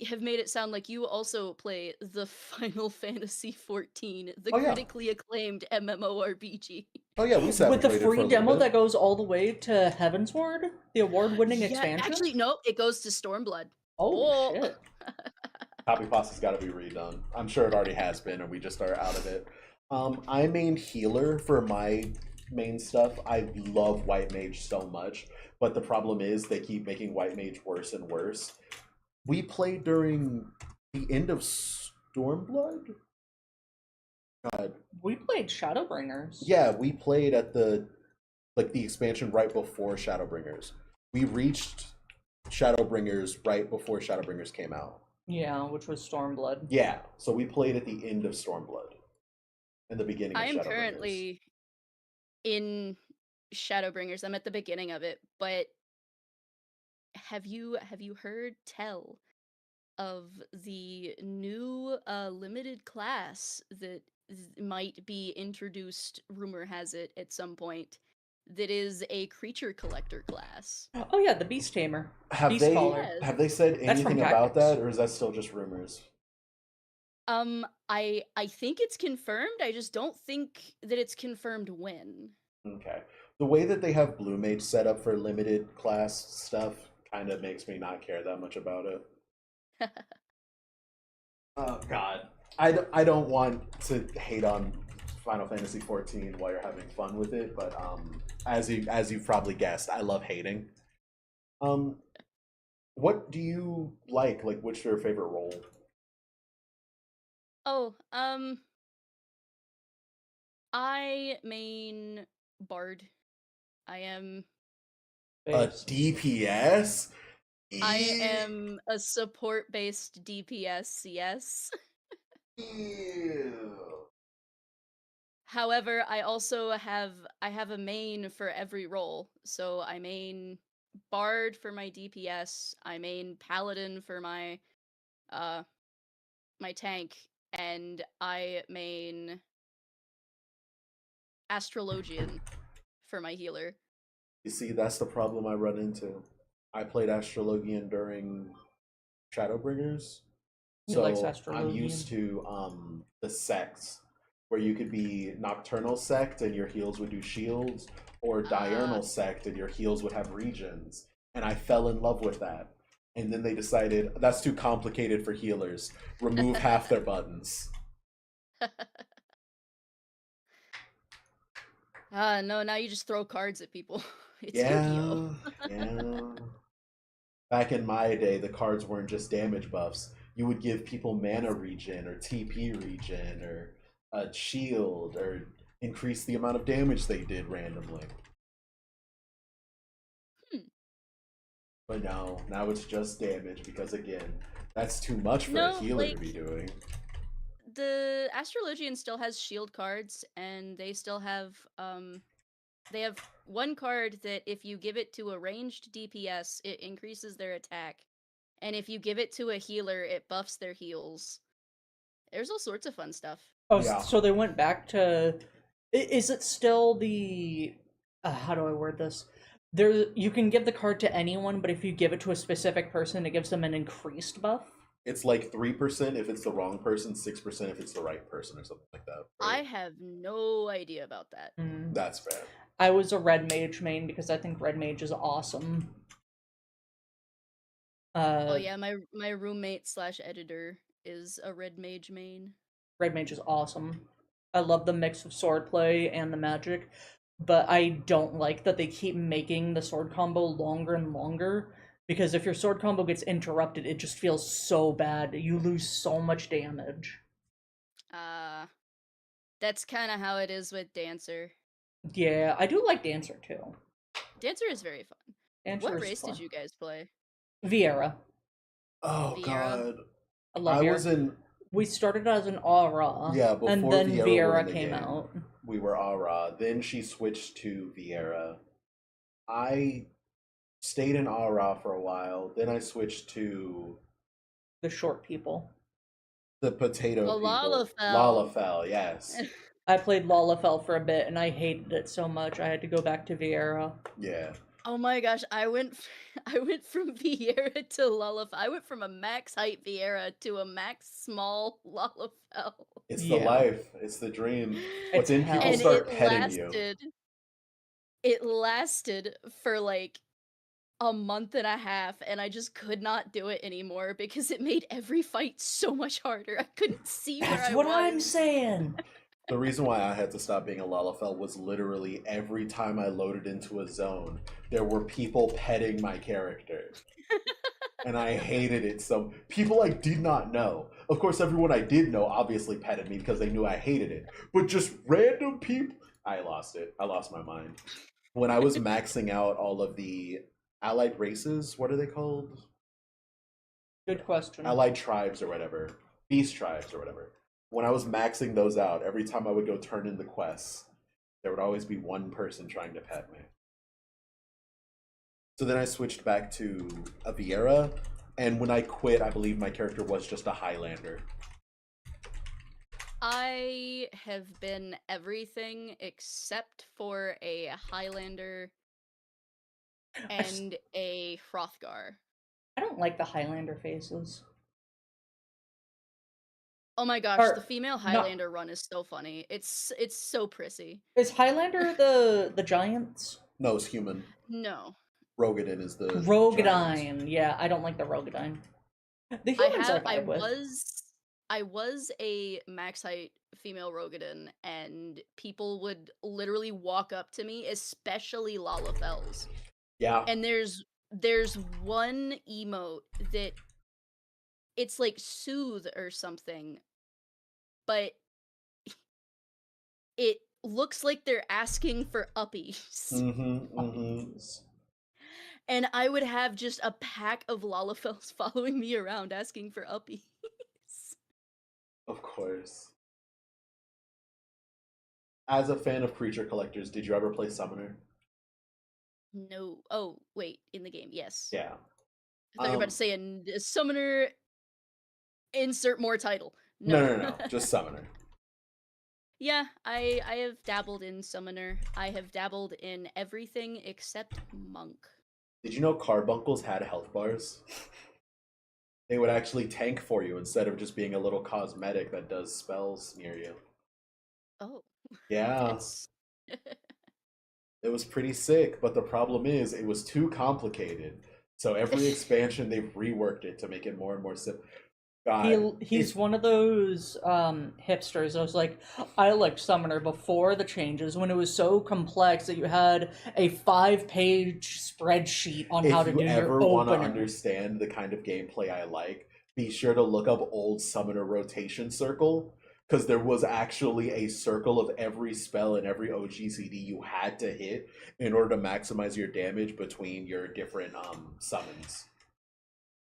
have made it sound like you also play the Final Fantasy XIV, the Oh, yeah. critically acclaimed MMORPG. Oh yeah, we With savageed the for a free little demo bit. that goes all the way to Heavensward, the award-winning Yeah, expansion. actually, no, it goes to Stormblood. Oh shit! Copy Pasta's got to be redone. I'm sure it already has been, and we just are out of it. I main healer for my main stuff. I love White Mage so much, but the problem is they keep making White Mage worse and worse. We played during the end of Stormblood. God, We played Shadowbringers. yeah, we played at the expansion right before Shadowbringers. We reached Shadowbringers right before Shadowbringers came out. Yeah, which was Stormblood. Yeah, so we played at the end of Stormblood and the beginning of I am Shadowbringers. currently in Shadowbringers. I'm at the beginning of it, but have you heard tell of the new limited class that might be introduced, rumor has it, at some point, that is a creature collector class. Oh yeah, the Beast Tamer. Have Beast they Caller. Yes. have they said That's from anything about Tactics. that, or is that still just rumors? I think it's confirmed. I just don't think that it's confirmed when. Okay. The way that they have Blue Mage set up for limited class stuff kind of makes me not care that much about it. Oh God, I don't want to hate on Final Fantasy 14 while you're having fun with it, but as you've probably guessed, I love hating. Um, what do you like? Like, what's your favorite role? Oh, I main Bard. I am A Base. DPS? I am a support-based DPS, yes. Ew. However, I also have a main for every role. So I main Bard for my DPS, I main Paladin for my my tank, and I main Astrologian for my healer. You see, that's the problem I run into. I played Astrologian during Shadowbringers, He likes so I'm Astrologian. used to the sects where you could be Nocturnal Sect and your heals would do shields, or Diurnal Sect and your heals would have regions. And I fell in love with that. And then they decided that's too complicated for healers. Remove half their buttons. No, now you just throw cards at people. It's Yeah, Yu-Gi-Oh. yeah. Back in my day, the cards weren't just damage buffs. You would give people mana regen or TP regen or a shield or increase the amount of damage they did randomly. But no, now it's just damage because again, that's too much for a No, healer to like, be doing. the Astrologian still has shield cards, and they still have they have one card that if you give it to a ranged DPS, it increases their attack. And if you give it to a healer, it buffs their heals. There's all sorts of fun stuff. Oh, Yeah. so they went back to. Is it still the? How do I word this? There, you can give the card to anyone, but if you give it to a specific person, it gives them an increased buff. It's like 3% if it's the wrong person, 6% if it's the right person, or something like that. I Right? have no idea about that. That's fair. I was a red mage main because I think red mage is awesome. Oh yeah, my roommate / editor is a red mage main. Red mage is awesome. I love the mix of swordplay and the magic, but I don't like that they keep making the sword combo longer and longer, because if your sword combo gets interrupted, it just feels so bad. You lose so much damage. That's kind of how it is with Dancer. Yeah, I do like Dancer too. Dancer is very fun. Dancer What is race fun. did you guys play? Vieira. Oh Vieira. God. I love I Vieira. was in We started as an Aura. Yeah, before and then Vieira were Vieira in the came game. out. We were Aura. Then she switched to Vieira. I stayed in Aura for a while. Then I switched to The short people. the potato Oh, people. Lalafell. Lalafell, yes. I played Lalafell for a bit and I hated it so much I had to go back to Vieira. Yeah. Oh my gosh, I went from Vieira to Lalafell. I went from a max height Vieira to a max small Lalafell. It's Yeah. the life. It's the dream. But It's then hell. people And start it petting you. lasted for like a month and a half, and I just could not do it anymore because it made every fight so much harder. I couldn't see where That's I what was. I'm saying. The reason why I had to stop being a Lalafell was literally every time I loaded into a zone, there were people petting my character. And I hated it. So people I did not know. Of course, everyone I did know obviously petted me because they knew I hated it. But just random people, I lost it. I lost my mind. When I was maxing out all of the allied races, what are they called? Good question. Allied tribes or whatever. Beast tribes or whatever. When I was maxing those out, every time I would go turn in the quests, there would always be one person trying to pet me. So then I switched back to a Vieira, and when I quit, I believe my character was just a Highlander. I have been everything except for a Highlander I, s- and a Hrothgar. I don't like the Highlander faces. Oh my gosh, the Or female not? Highlander run is so funny. It's so prissy. Is Highlander the giants? No, it's human. No. Rogadin is the giant. Rogadine. Yeah, I don't like the Rogadine. The I humans I have vibe with. I was a max height female Rogadin, and people would literally walk up to me, especially Lalafels. Yeah. And there's one emote that it's like soothe or something, but it looks like they're asking for uppies. Mm-hmm. Mm-hmm. And I would have just a pack of Lalafels following me around asking for uppies. Of course. As a fan of creature collectors, did you ever play Summoner? No. Oh, wait, in the game, yes. Yeah. I thought you were about to say a summoner, insert more title. No, No. no, no, no. Just Summoner. Yeah, I have dabbled in summoner. I have dabbled in everything except monk. Did you know carbuncles had health bars? They would actually tank for you instead of just being a little cosmetic that does spells near you. Oh, Yeah, that's it was pretty sick, but the problem is it was too complicated. So every expansion they've reworked it to make it more and more simple. God, He's one of those hipsters. I was like, I liked Summoner before the changes when it was so complex that you had a 5-page spreadsheet on how if to you do your ever want to opener. understand the kind of gameplay I like, be sure to look up old Summoner rotation circle because there was actually a circle of every spell and every OGCD you had to hit in order to maximize your damage between your different summons.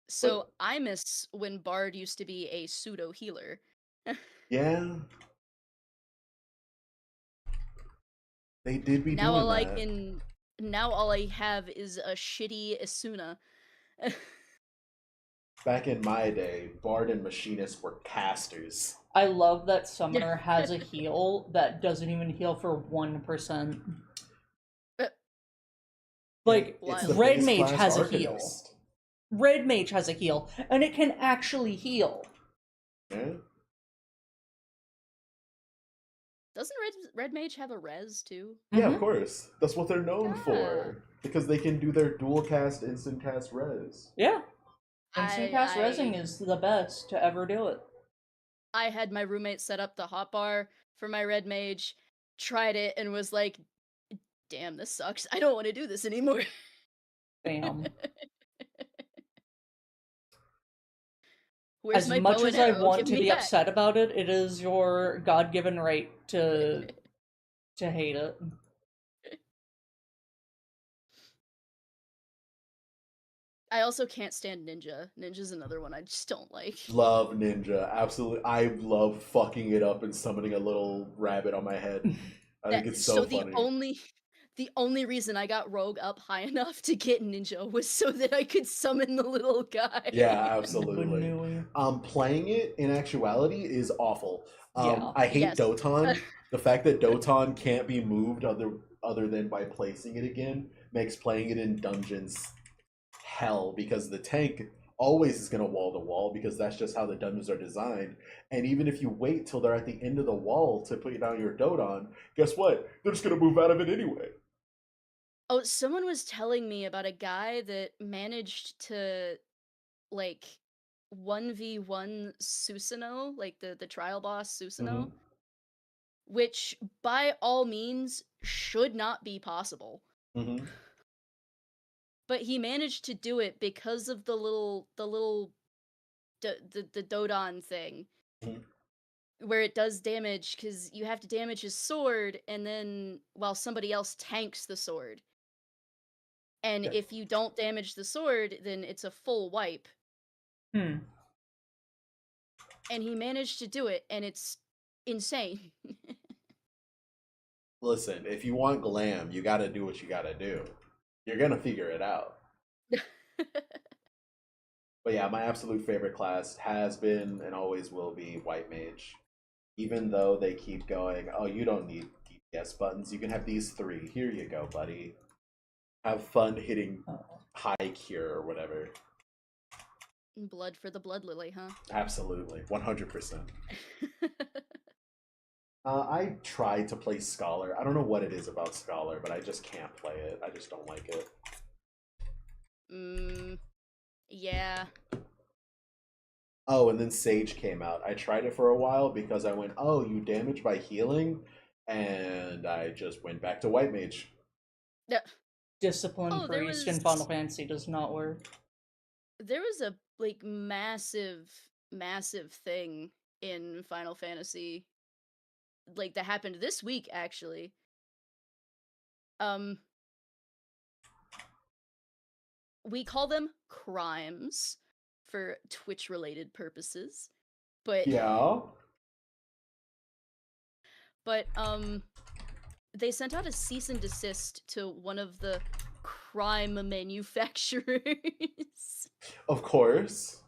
so But I miss when Bard used to be a pseudo healer. yeah, they did be Now doing all I that. can now all I have is a shitty Asuna. Back in my day, Bard and Machinist were casters. I love that Summoner has a heal that doesn't even heal for 1%. Like, It's the Wild. Red base Mage class has a heal. Arcanist. Red Mage has a heal, and it can actually heal. Yeah? Doesn't Red Mage have a res too? Yeah, Mm-hmm. of course. That's what they're known Ah, for. Because they can do their dual cast, instant cast res. Yeah. Instant cast I resing is the best to ever do it. I had my roommate set up the hotbar for my Red Mage, tried it, and was like, "Damn, this sucks. I don't want to do this anymore." Bam. Where's As my much bow and as I arrow? want Give to me be that. upset about it, it is your God-given right to hate it. I also can't stand Ninja. Ninja's another one I just don't like. Love Ninja. Absolutely. I love fucking it up and summoning a little rabbit on my head. I think it's so So funny. the only reason I got Rogue up high enough to get Ninja was so that I could summon the little guy. Yeah, absolutely. Banooey. Playing it in actuality is awful. Yeah. I hate Yes. Doton. The fact that Doton can't be moved other than by placing it again makes playing it in dungeons hell because the tank always is going to wall to wall because that's just how the dungeons are designed. And even if you wait till they're at the end of the wall to put down your Doton, guess what? They're just going to move out of it anyway. Oh, someone was telling me about a guy that managed to like 1v1 Susanoo, like the trial boss Susanoo, Mm-hmm. which by all means should not be possible. Mm-hmm. But he managed to do it because of the Dodon thing, Mm-hmm. where it does damage because you have to damage his sword, and then while somebody else tanks the sword. And Yeah. if you don't damage the sword, then it's a full wipe. Hmm. And he managed to do it, and it's insane. Listen, if you want glam, you got to do what you got to do. You're going to figure it out. But yeah, my absolute favorite class has been and always will be White Mage. Even though they keep going, oh, you don't need DPS buttons. You can have these 3. Here you go, buddy. Have fun hitting high cure or whatever. Blood for the blood lily, huh? Absolutely, 100%. I tried to play Scholar. I don't know what it is about Scholar, but I just can't play it. I just don't like it. Yeah. Oh, and then Sage came out. I tried it for a while because I went, oh, you damage by healing? And I just went back to White Mage. Yeah. Discipline Priest in Final Fantasy does not work. There was a, like, massive thing in Final Fantasy, like, that happened this week, actually. We call them crimes for Twitch-related purposes, but... Yeah? But, they sent out a cease and desist to one of the crime manufacturers. Of course.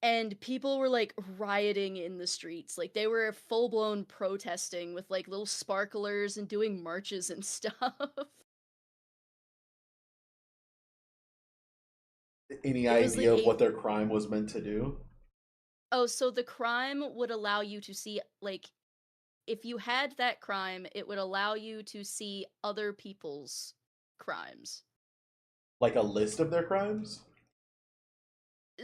And people were, like, rioting in the streets. Like, they were full-blown protesting with, like, little sparklers and doing marches and stuff. Any It was, idea like, of what their crime was meant to do? Oh, so the crime would allow you to see, like, if you had that crime, it would allow you to see other people's crimes. Like a list of their crimes?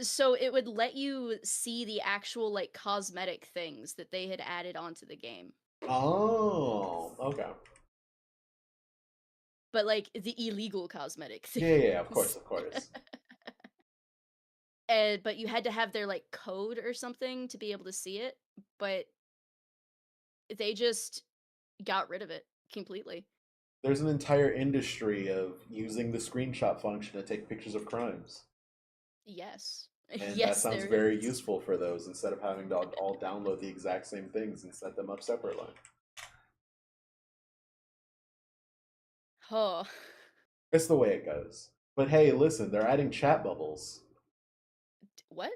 So it would let you see the actual, like, cosmetic things that they had added onto the game. Oh, okay. But, like, the illegal cosmetic things. Yeah, of course. But you had to have their, like, code or something to be able to see it, but they just got rid of it completely. There's an entire industry of using the screenshot function to take pictures of crimes. Yes. And yes, that sounds there very is. useful for those instead of having to all download the exact same things and set them up separately. Oh. It's the way it goes. But hey, listen, they're adding chat bubbles. What?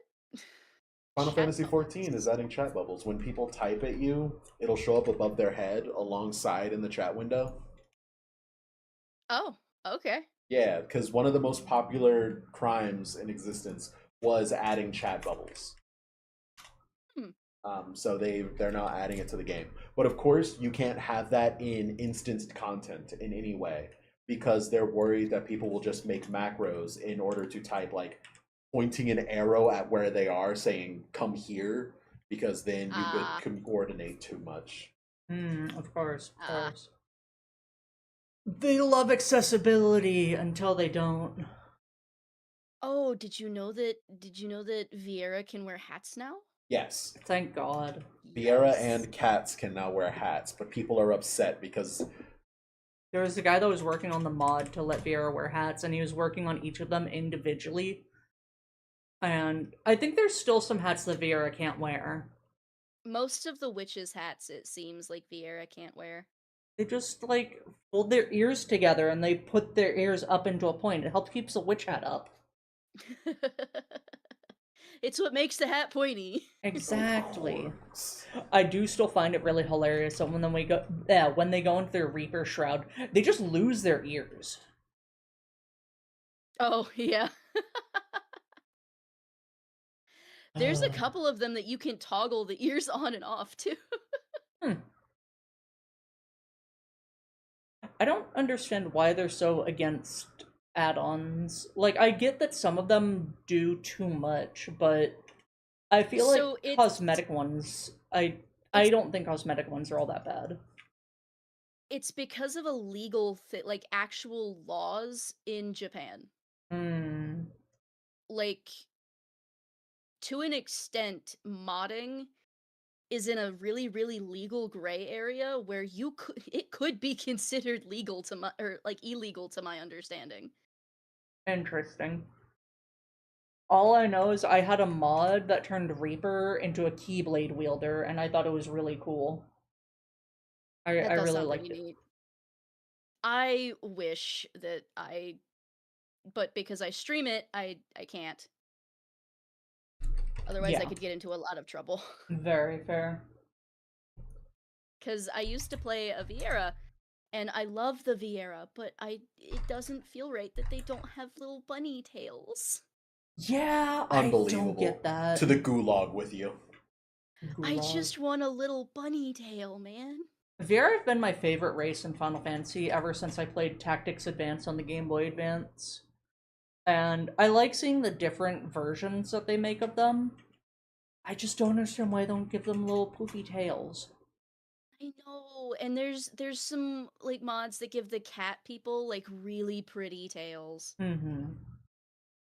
Final Chat Fantasy XIV is adding chat bubbles. When people type at you, it'll show up above their head alongside in the chat window. Oh, okay. Yeah, because one of the most popular crimes in existence was adding chat bubbles. So they're now adding it to the game. But of course, you can't have that in instanced content in any way because they're worried that people will just make macros in order to type like pointing an arrow at where they are saying come here because then you could coordinate too much. Of course. They love accessibility until they don't. Oh, did you know that Vieira can wear hats now? Yes. Thank God. Vieira and cats can now wear hats, but people are upset because there was a guy that was working on the mod to let Vieira wear hats, and he was working on each of them individually. And I think there's still some hats that Vieira can't wear. Most of the witches' hats, it seems like Vieira can't wear. They just, like, fold their ears together and they put their ears up into a point. It helps keep the witch hat up. It's what makes the hat pointy. Exactly. I do still find it really hilarious that when they go into their Reaper Shroud, they just lose their ears. Oh, yeah. There's a couple of them that you can toggle the ears on and off, too. I don't understand why they're so against add-ons. Like, I get that some of them do too much, but I feel like cosmetic ones, I don't think cosmetic ones are all that bad. It's because of a legal like actual laws in Japan. Like, to an extent, modding is in a really, really legal gray area where it could be considered legal to my, or like illegal to my understanding. Interesting. All I know is I had a mod that turned Reaper into a Keyblade wielder, and I thought it was really cool. I really liked it. Neat. I wish that but because I stream it, I can't. Otherwise, I Yeah, could get into a lot of trouble. very fair. Because I used to play a Vieira, and I love the Vieira, but it doesn't feel right that they don't have little bunny tails. Yeah, I don't Unbelievable. get that. To the gulag with you. I Gulag. just want a little bunny tail, man. Vera have been my favorite race in Final Fantasy ever since I played Tactics Advance on the Game Boy Advance. And I like seeing the different versions that they make of them. I just don't understand why they don't give them little poofy tails. I know, and there's some like mods that give the cat people like really pretty tails. Mm-hmm.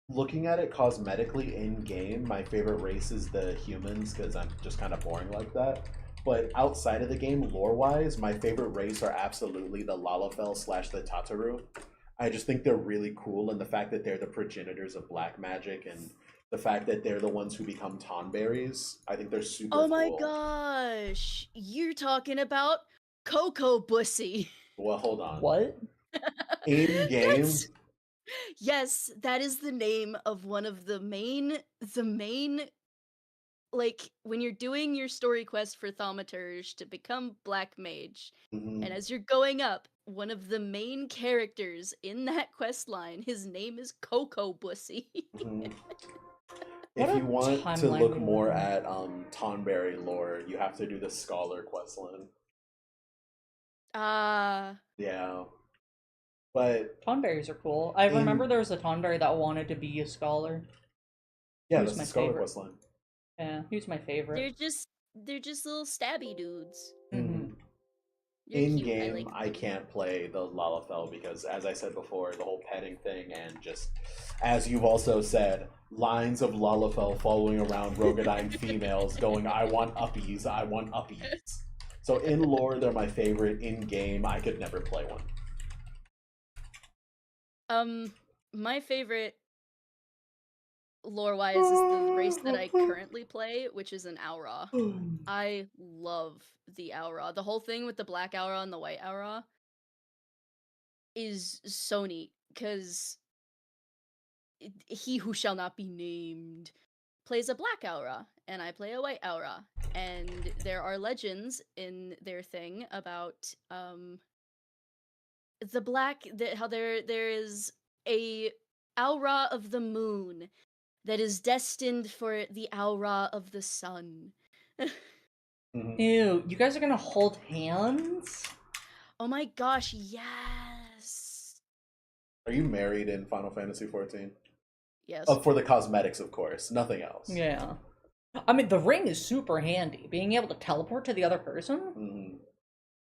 Looking at it cosmetically in game, my favorite race is the humans because I'm just kind of boring like that. But outside of the game, lore wise, my favorite race are absolutely the Lalafell / the Tataru. I just think they're really cool, and the fact that they're the progenitors of black magic and the fact that they're the ones who become Tonberries, I think they're super Oh my cool. gosh, you're talking about Coco Bussy. Well, hold on. What? In game, Yes, that is the name of one of the main like when you're doing your story quest for Thaumaturge to become Black Mage, mhm, and as you're going up, one of the main characters in that quest line, his name is Coco Bussy. mhm. What If a you want to timeline look we more live in. at Tonberry lore, you have to do the Scholar quest line. Ah, Yeah, but Tonberries are cool. I remember in there was a Tonberry that wanted to be a scholar. He yeah, was that's my the Scholar favorite. quest line. Yeah, he was my favorite. they're just little stabby dudes. Mm-hmm. Mhm. They're In cute. I game, like I them. can't play the Lalafell because, as I said before, the whole petting thing and just, as you've also said, lines of Lalafell following around Rogadine females going, "I want uppies, I want uppies." So in lore, they're my favorite. In game, I could never play one. My favorite lore-wise is the race that I currently play, which is an Aura. I love the Aura. The whole thing with the black Aura and the white Aura is so neat because he who shall not be named plays a black Aura and I play a white Aura. And there are legends in their thing about the black how there is a aura of the moon that is destined for the aura of the sun. Mhm. Ew, you guys are gonna hold hands? Oh my gosh, yes. Are you married in Final Fantasy 14? Yes. For the cosmetics, of course, nothing else. Yeah. I mean, the ring is super handy. Being able to teleport to the other person?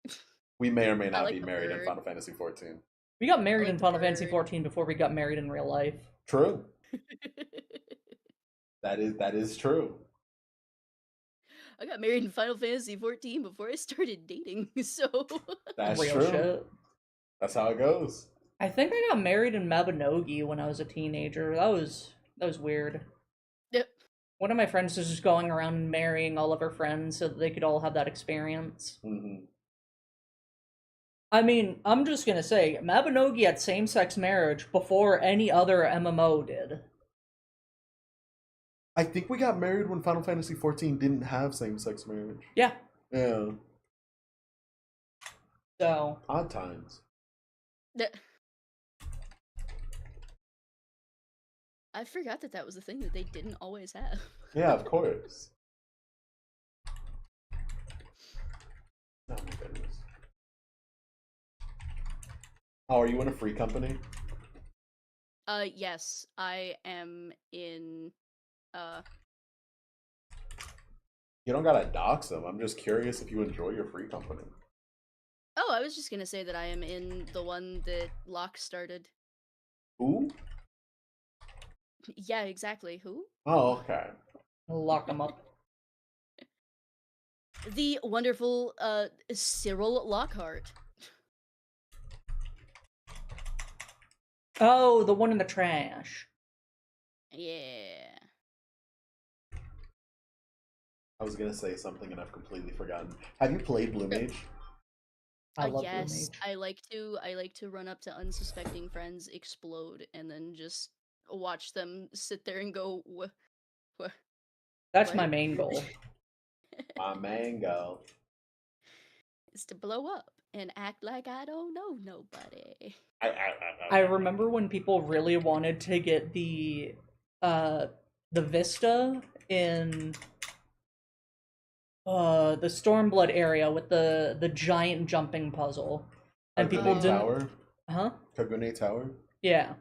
Mhm. We may or may I not like be the married in bird. Final Fantasy 14. We got I married like in the Final Fantasy bird. 14 before we got married in real life. True. That is true. I got married in Final Fantasy 14 before I started dating, so That's Real true. shit. That's how it goes. I think I got married in Mabinogi when I was a teenager. That was weird. Yep. One of my friends was just going around marrying all of her friends so that they could all have that experience. Hmm. I mean, I'm just gonna say, Mabinogi had same-sex marriage before any other MMO did. I think we got married when Final Fantasy 14 didn't have same-sex marriage. Yeah, Yeah, so odd times. I forgot that that was a thing that they didn't always have. Yeah, of course. Oh my goodness. Oh, are you in a free company? Yes, I am in You don't gotta dox them. I'm just curious if you enjoy your free company. Oh, I was just gonna say that I am in the one that Locke started. Who? Yeah, exactly. Who? Oh, okay. lock them up. The wonderful Cyril Lockhart. Oh, the one in the trash. Yeah. I was gonna say something and I've completely forgotten. Have you played Blue Mage? I love Blue Yes, Mage. I like to run up to unsuspecting friends, explode, and then just watch them sit there and go, "Wha- That's What? my main goal. My mango. Is to blow up and act like I don't know nobody. I remember when people really wanted to get uh the Vista in the Stormblood area with the giant jumping puzzle. And people Kagune didn't Tower? huh? Kagune Tower? Yeah.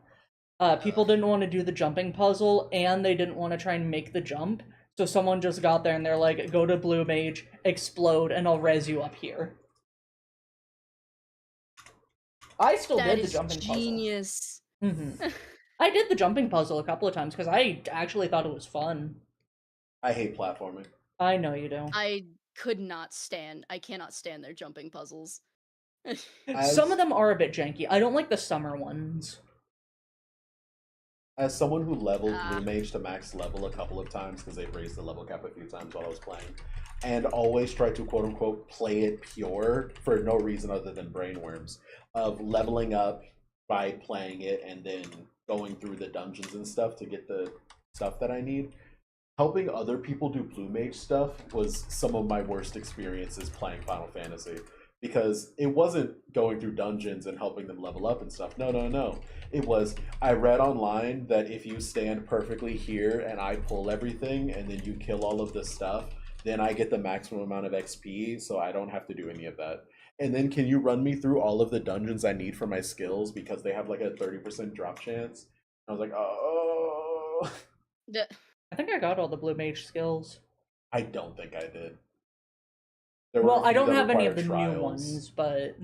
People didn't want to do the jumping puzzle and they didn't want to try and make the jump. So someone just got there and they're like, go to Blue Mage, explode, and I'll res you up here. I still That did the is jumping genius. puzzle. I did the jumping puzzle a couple of times because I actually thought it was fun. I hate platforming. I know you do. I cannot stand their jumping puzzles. Some of them are a bit janky. I don't like the summer ones. As someone who leveled Ah. Blue Mage to max level a couple of times, because they've raised the level cap a few times while I was playing, and always tried to quote unquote play it pure for no reason other than brainworms, of leveling up by playing it and then going through the dungeons and stuff to get the stuff that I need. Helping other people do Blue Mage stuff was some of my worst experiences playing Final Fantasy. Because it wasn't going through dungeons and helping them level up and stuff. No. It was, I read online that if you stand perfectly here and I pull everything and then you kill all of the stuff, then I get the maximum amount of XP, so I don't have to do any of that. And then can you run me through all of the dungeons I need for my skills because they have like a 30% drop chance? I was like, oh. I think I got all the Blue Mage skills. I don't think I did. Well, I don't have any of the new ones, but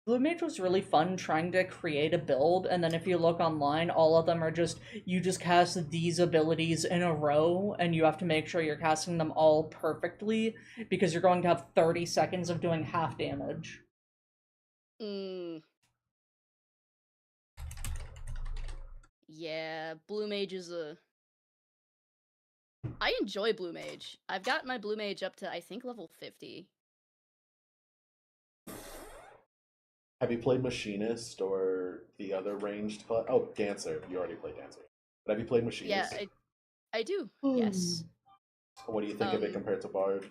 Blue Mage was really fun trying to create a build, and then if you look online, all of them are just, you just cast these abilities in a row, and you have to make sure you're casting them all perfectly, because you're going to have 30 seconds of doing half damage. Yeah, Blue Mage is I enjoy Blue Mage. I've got my Blue Mage up to, I think, level 50. Have you played Machinist or the other ranged class? Oh, Dancer. You already played Dancer. But have you played Machinist? Yeah, I do. Yes. What do you think of it compared to Bard?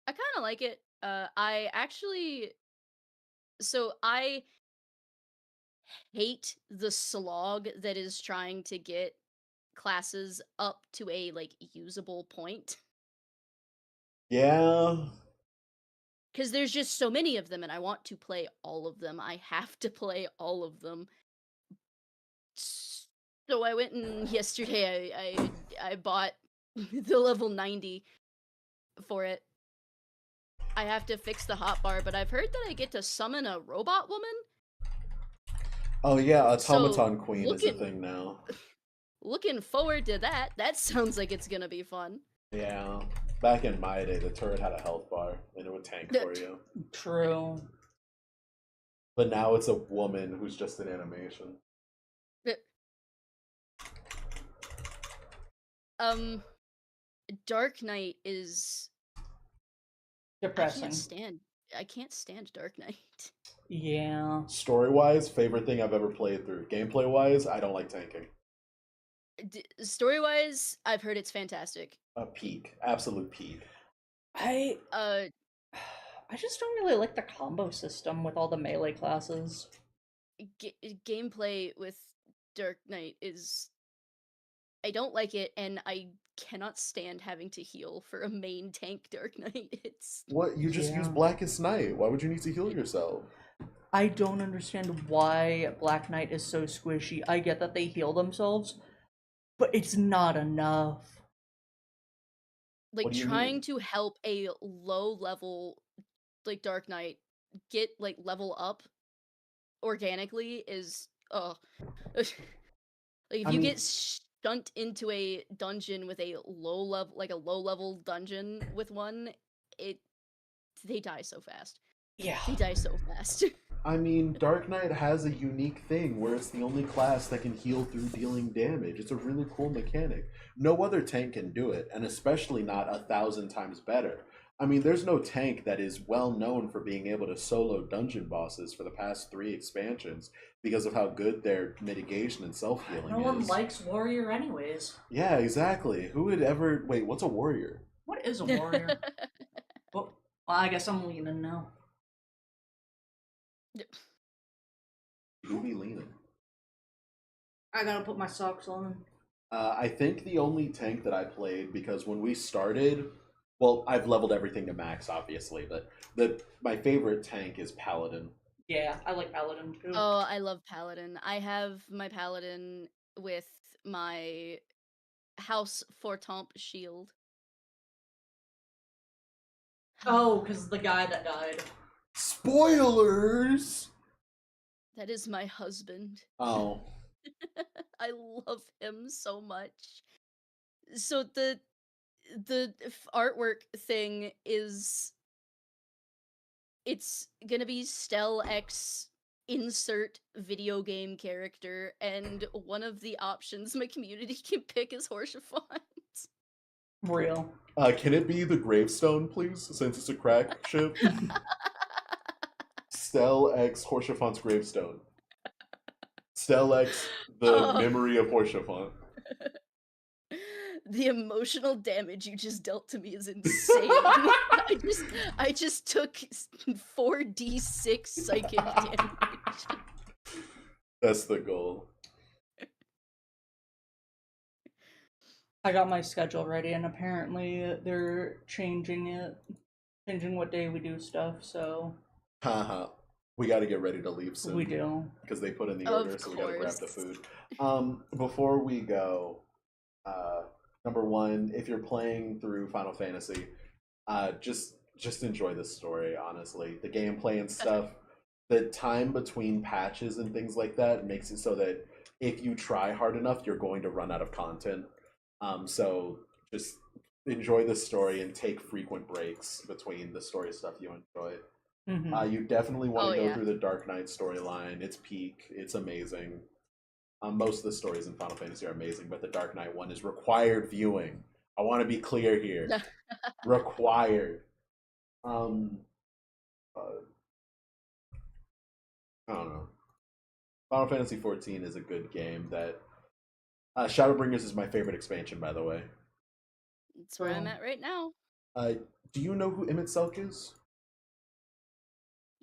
I kind of like it. I hate the slog that is trying to get classes up to a like usable point. Yeah. Because there's just so many of them and I want to play all of them. I have to play all of them. So I went and yesterday I bought the level 90 for it. I have to fix the hotbar, but I've heard that I get to summon a robot woman. Oh yeah, Automaton Queen is a thing now. Looking forward to that. That sounds like it's gonna be fun. Yeah. Back in my day, the turret had a health bar and it would tank for you. True. But now it's a woman who's just an animation. Dark Knight is depressing. I can't stand Dark Knight. Yeah. Story-wise, favorite thing I've ever played through. Gameplay-wise, I don't like tanking. Story-wise, I've heard it's fantastic. A peak. Absolute peak. I just don't really like the combo system with all the melee classes. Gameplay with Dark Knight is... I don't like it, and I cannot stand having to heal for a main tank Dark Knight. It's... What? You just use Blackest Night. Why would you need to heal yourself? I don't understand why Black Knight is so squishy. I get that they heal themselves, but it's not enough. Like, trying to help a low-level, like, Dark Knight get, like, level up organically is, like, if you get shunt into a dungeon with a low-level dungeon with one, they die so fast. Yeah. They die so fast. I mean, Dark Knight has a unique thing where it's the only class that can heal through dealing damage. It's a really cool mechanic. No other tank can do it, and especially not 1,000 times better. I mean, there's no tank that is well known for being able to solo dungeon bosses for the past three expansions because of how good their mitigation and self healing No one is. likes warrior anyways. Yeah, exactly. Who would ever wait? What's a warrior? What is a warrior? Well, I guess I'm leaning now. Who be leaning? I gotta put my socks on. I think the only tank that I played because when we started, well, I've leveled everything to max, obviously, but my favorite tank is Paladin. Yeah, I like paladin too. Oh, I love Paladin. I have my Paladin with my House Fortemps shield. Oh, because the guy that died. Spoilers. That is my husband. Oh, I love him so much. So the artwork thing is it's gonna be Stel X insert video game character, and one of the options my community can pick is Horsefont. Real. can it be the gravestone, please? Since it's a crack ship. Stel X Horshafont's gravestone. Stel X, the memory of Horshaphont. The emotional damage you just dealt to me is insane. I just took 4d6 psychic damage. That's the goal. I got my schedule ready, and apparently they're changing what day we do stuff. So Haha. We got to get ready to leave soon. we do. Because they put in the Of order, so we got to grab the course. food. Before we go, number one, if you're playing through Final Fantasy, just enjoy the story. Honestly, the gameplay and stuff, the time between patches and things like that makes it so that if you try hard enough, you're going to run out of content. So just enjoy the story and take frequent breaks between the story stuff you enjoy. Mm-hmm. You definitely want to go yeah. through the Dark Knight storyline. It's peak. It's amazing. Most of the stories in Final Fantasy are amazing, but the Dark Knight one is required viewing. I want to be clear here. Required. I don't know. Final Fantasy 14 is a good game. That Shadowbringers is my favorite expansion, by the way. That's where I'm at right now. Do you know who Emmett Selk is?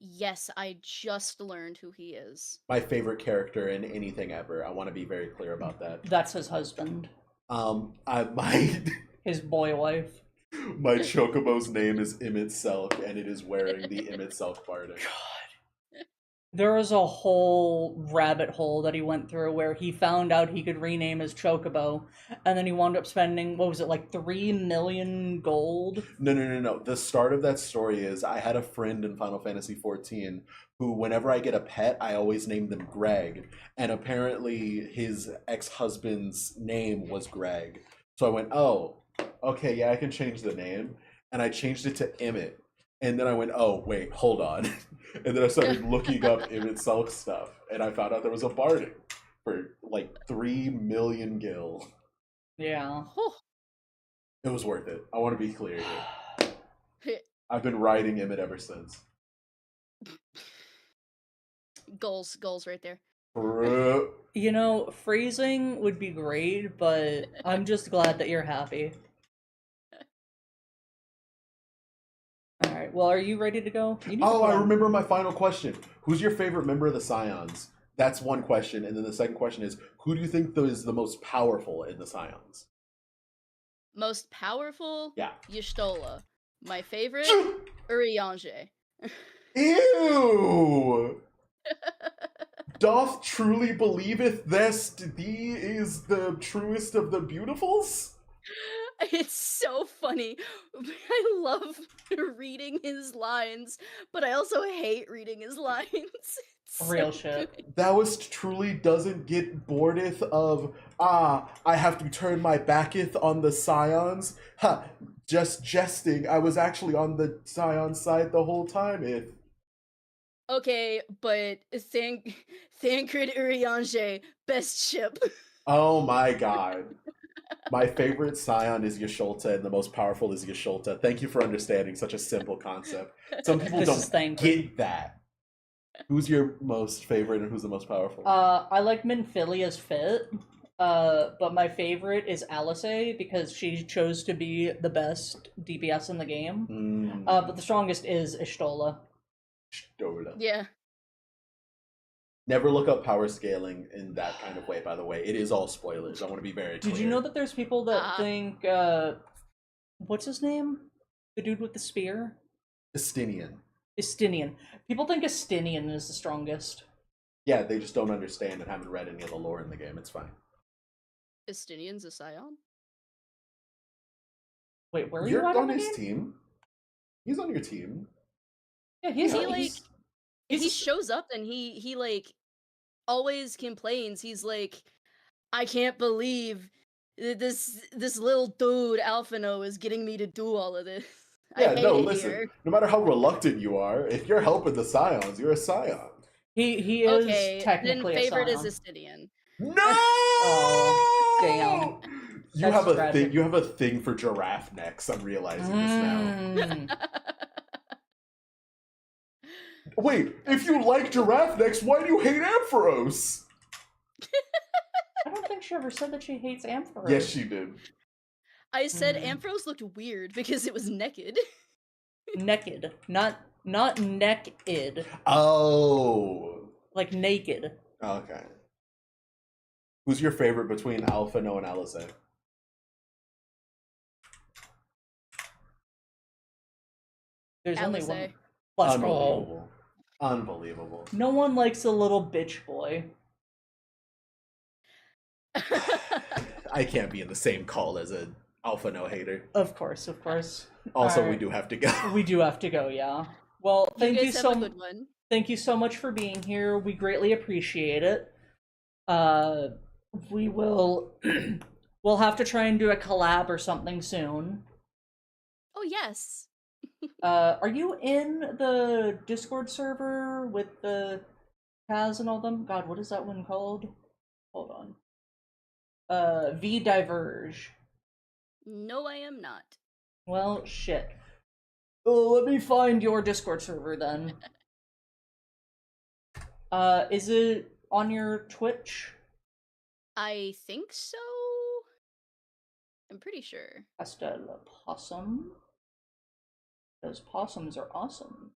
Yes, I just learned who he is. My favorite character in anything ever. I want to be very clear about that. That's his husband. My His boy wife. my Chocobo's name is Emmett Selk, and it is wearing the Emmett Selk barding. There was a whole rabbit hole that he went through where he found out he could rename his Chocobo, and then he wound up spending, what was it, like 3 million gold? No. The start of that story is I had a friend in Final Fantasy 14 who, whenever I get a pet, I always name them Greg, and apparently his ex-husband's name was Greg. So I went, oh, okay, yeah, I can change the name, and I changed it to Emmett. And then I went, oh, wait, hold on. And then I started looking up Emmett Selk stuff, and I found out there was a barding for like 3 million gil. Yeah. It was worth it. I want to be clear here. I've been riding Emmett ever since. Goals right there. You know, phrasing would be great, but I'm just glad that you're happy. Alright, well, are you ready to go? I remember my final question. Who's your favorite member of the Scions? That's one question. And then the second question is, who do you think is the most powerful in the Scions? Most powerful? Yeah. Y'shtola. My favorite? Urianger. Ew! Doth truly believeth thest thee is the truest of the beautifuls? It's so funny. I love reading his lines, but I also hate reading his lines. It's Real so shit. good. Thouest truly doesn't get boredeth of, I have to turn my backeth on the Scions. Ha, just jesting. I was actually on the Scion side the whole time, if. Okay, but Thancred Urianger, best ship. Oh my god. My favorite scion is Yasholta, and the most powerful is Yasholta. Thank you for understanding such a simple concept. Some people This is don't thankful. get that. Who's your most favorite and who's the most powerful? I like Minfilia's fit. But my favorite is Alice because she chose to be the best DPS in the game. But the strongest is Ishtola. Stola. Yeah. Never look up power scaling in that kind of way, by the way. It is all spoilers. I want to be very clear. Did you know that there's people that think, what's his name? The dude with the spear? Estinian. Estinian. People think Estinian is the strongest. Yeah, they just don't understand and haven't read any of the lore in the game. It's fine. Estinian's a scion? Wait, where are You're you at on in the his game? team. He's on your team. Yeah, he's He, he's- like, he's- He shows up and he like always complains. He's like, I can't believe this little dude Alphino is getting me to do all of this. Yeah, I hate no, it listen. here. No matter how reluctant you are, if you're helping the scions, you're a scion. he is Okay, technically then favorite a is scion. Estinian. No! Oh, damn. You That's have a tragic. thing. You have a thing for giraffe necks. I'm realizing this now. Mm. Wait, if you like giraffe necks, why do you hate Ampharos? I don't think she ever said that she hates Ampharos. Yes, she did. I said Ampharos looked weird because it was naked. Naked, not neck-id, Oh. like naked. Okay. Who's your favorite between Alphino and Alice? There's only Alice. one. Let's go. Unbelievable. Unbelievable. No one likes a little bitch boy. I can't be in the same call as a Alphino hater. Of course, of course. Also, we Alright. do have to go. We do have to go, yeah. Well, thank you you guys so have a good one. Thank you so much for being here. We greatly appreciate it. We will we'll have to try and do a collab or something soon. Oh yes. Are you in the Discord server with the Kaz and all them? God, what is that one called? Hold on. vTuber. No, I am not. Well, shit. Let me find your Discord server then. Is it on your Twitch? I think so. I'm pretty sure. Pastel possum? Those possums are awesome.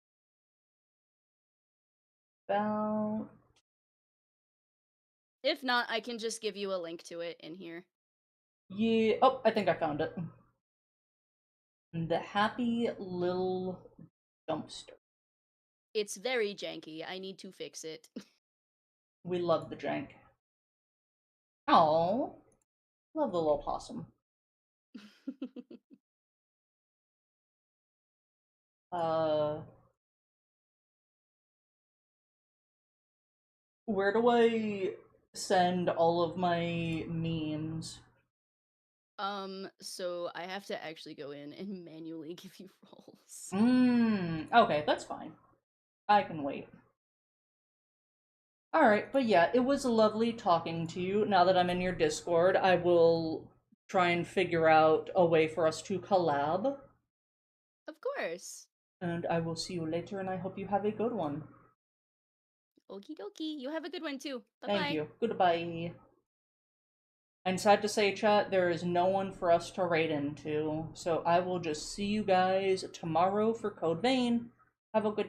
About... If not, I can just give you a link to it in here. Yeah. Oh, I think I found it. The Happy Little Dumpster. It's very janky. I need to fix it. We love the jank. Oh, love the little possum. Where do I send all of my memes? So I have to actually go in and manually give you roles. Okay, that's fine. I can wait. Alright, but yeah, it was lovely talking to you. Now that I'm in your Discord, I will try and figure out a way for us to collab. Of course. And I will see you later, and I hope you have a good one. Okie dokie. You have a good one too. Bye-bye. Thank you. Goodbye. And sad to say, chat, there is no one for us to raid into, so I will just see you guys tomorrow for Code Vein. Have a good day.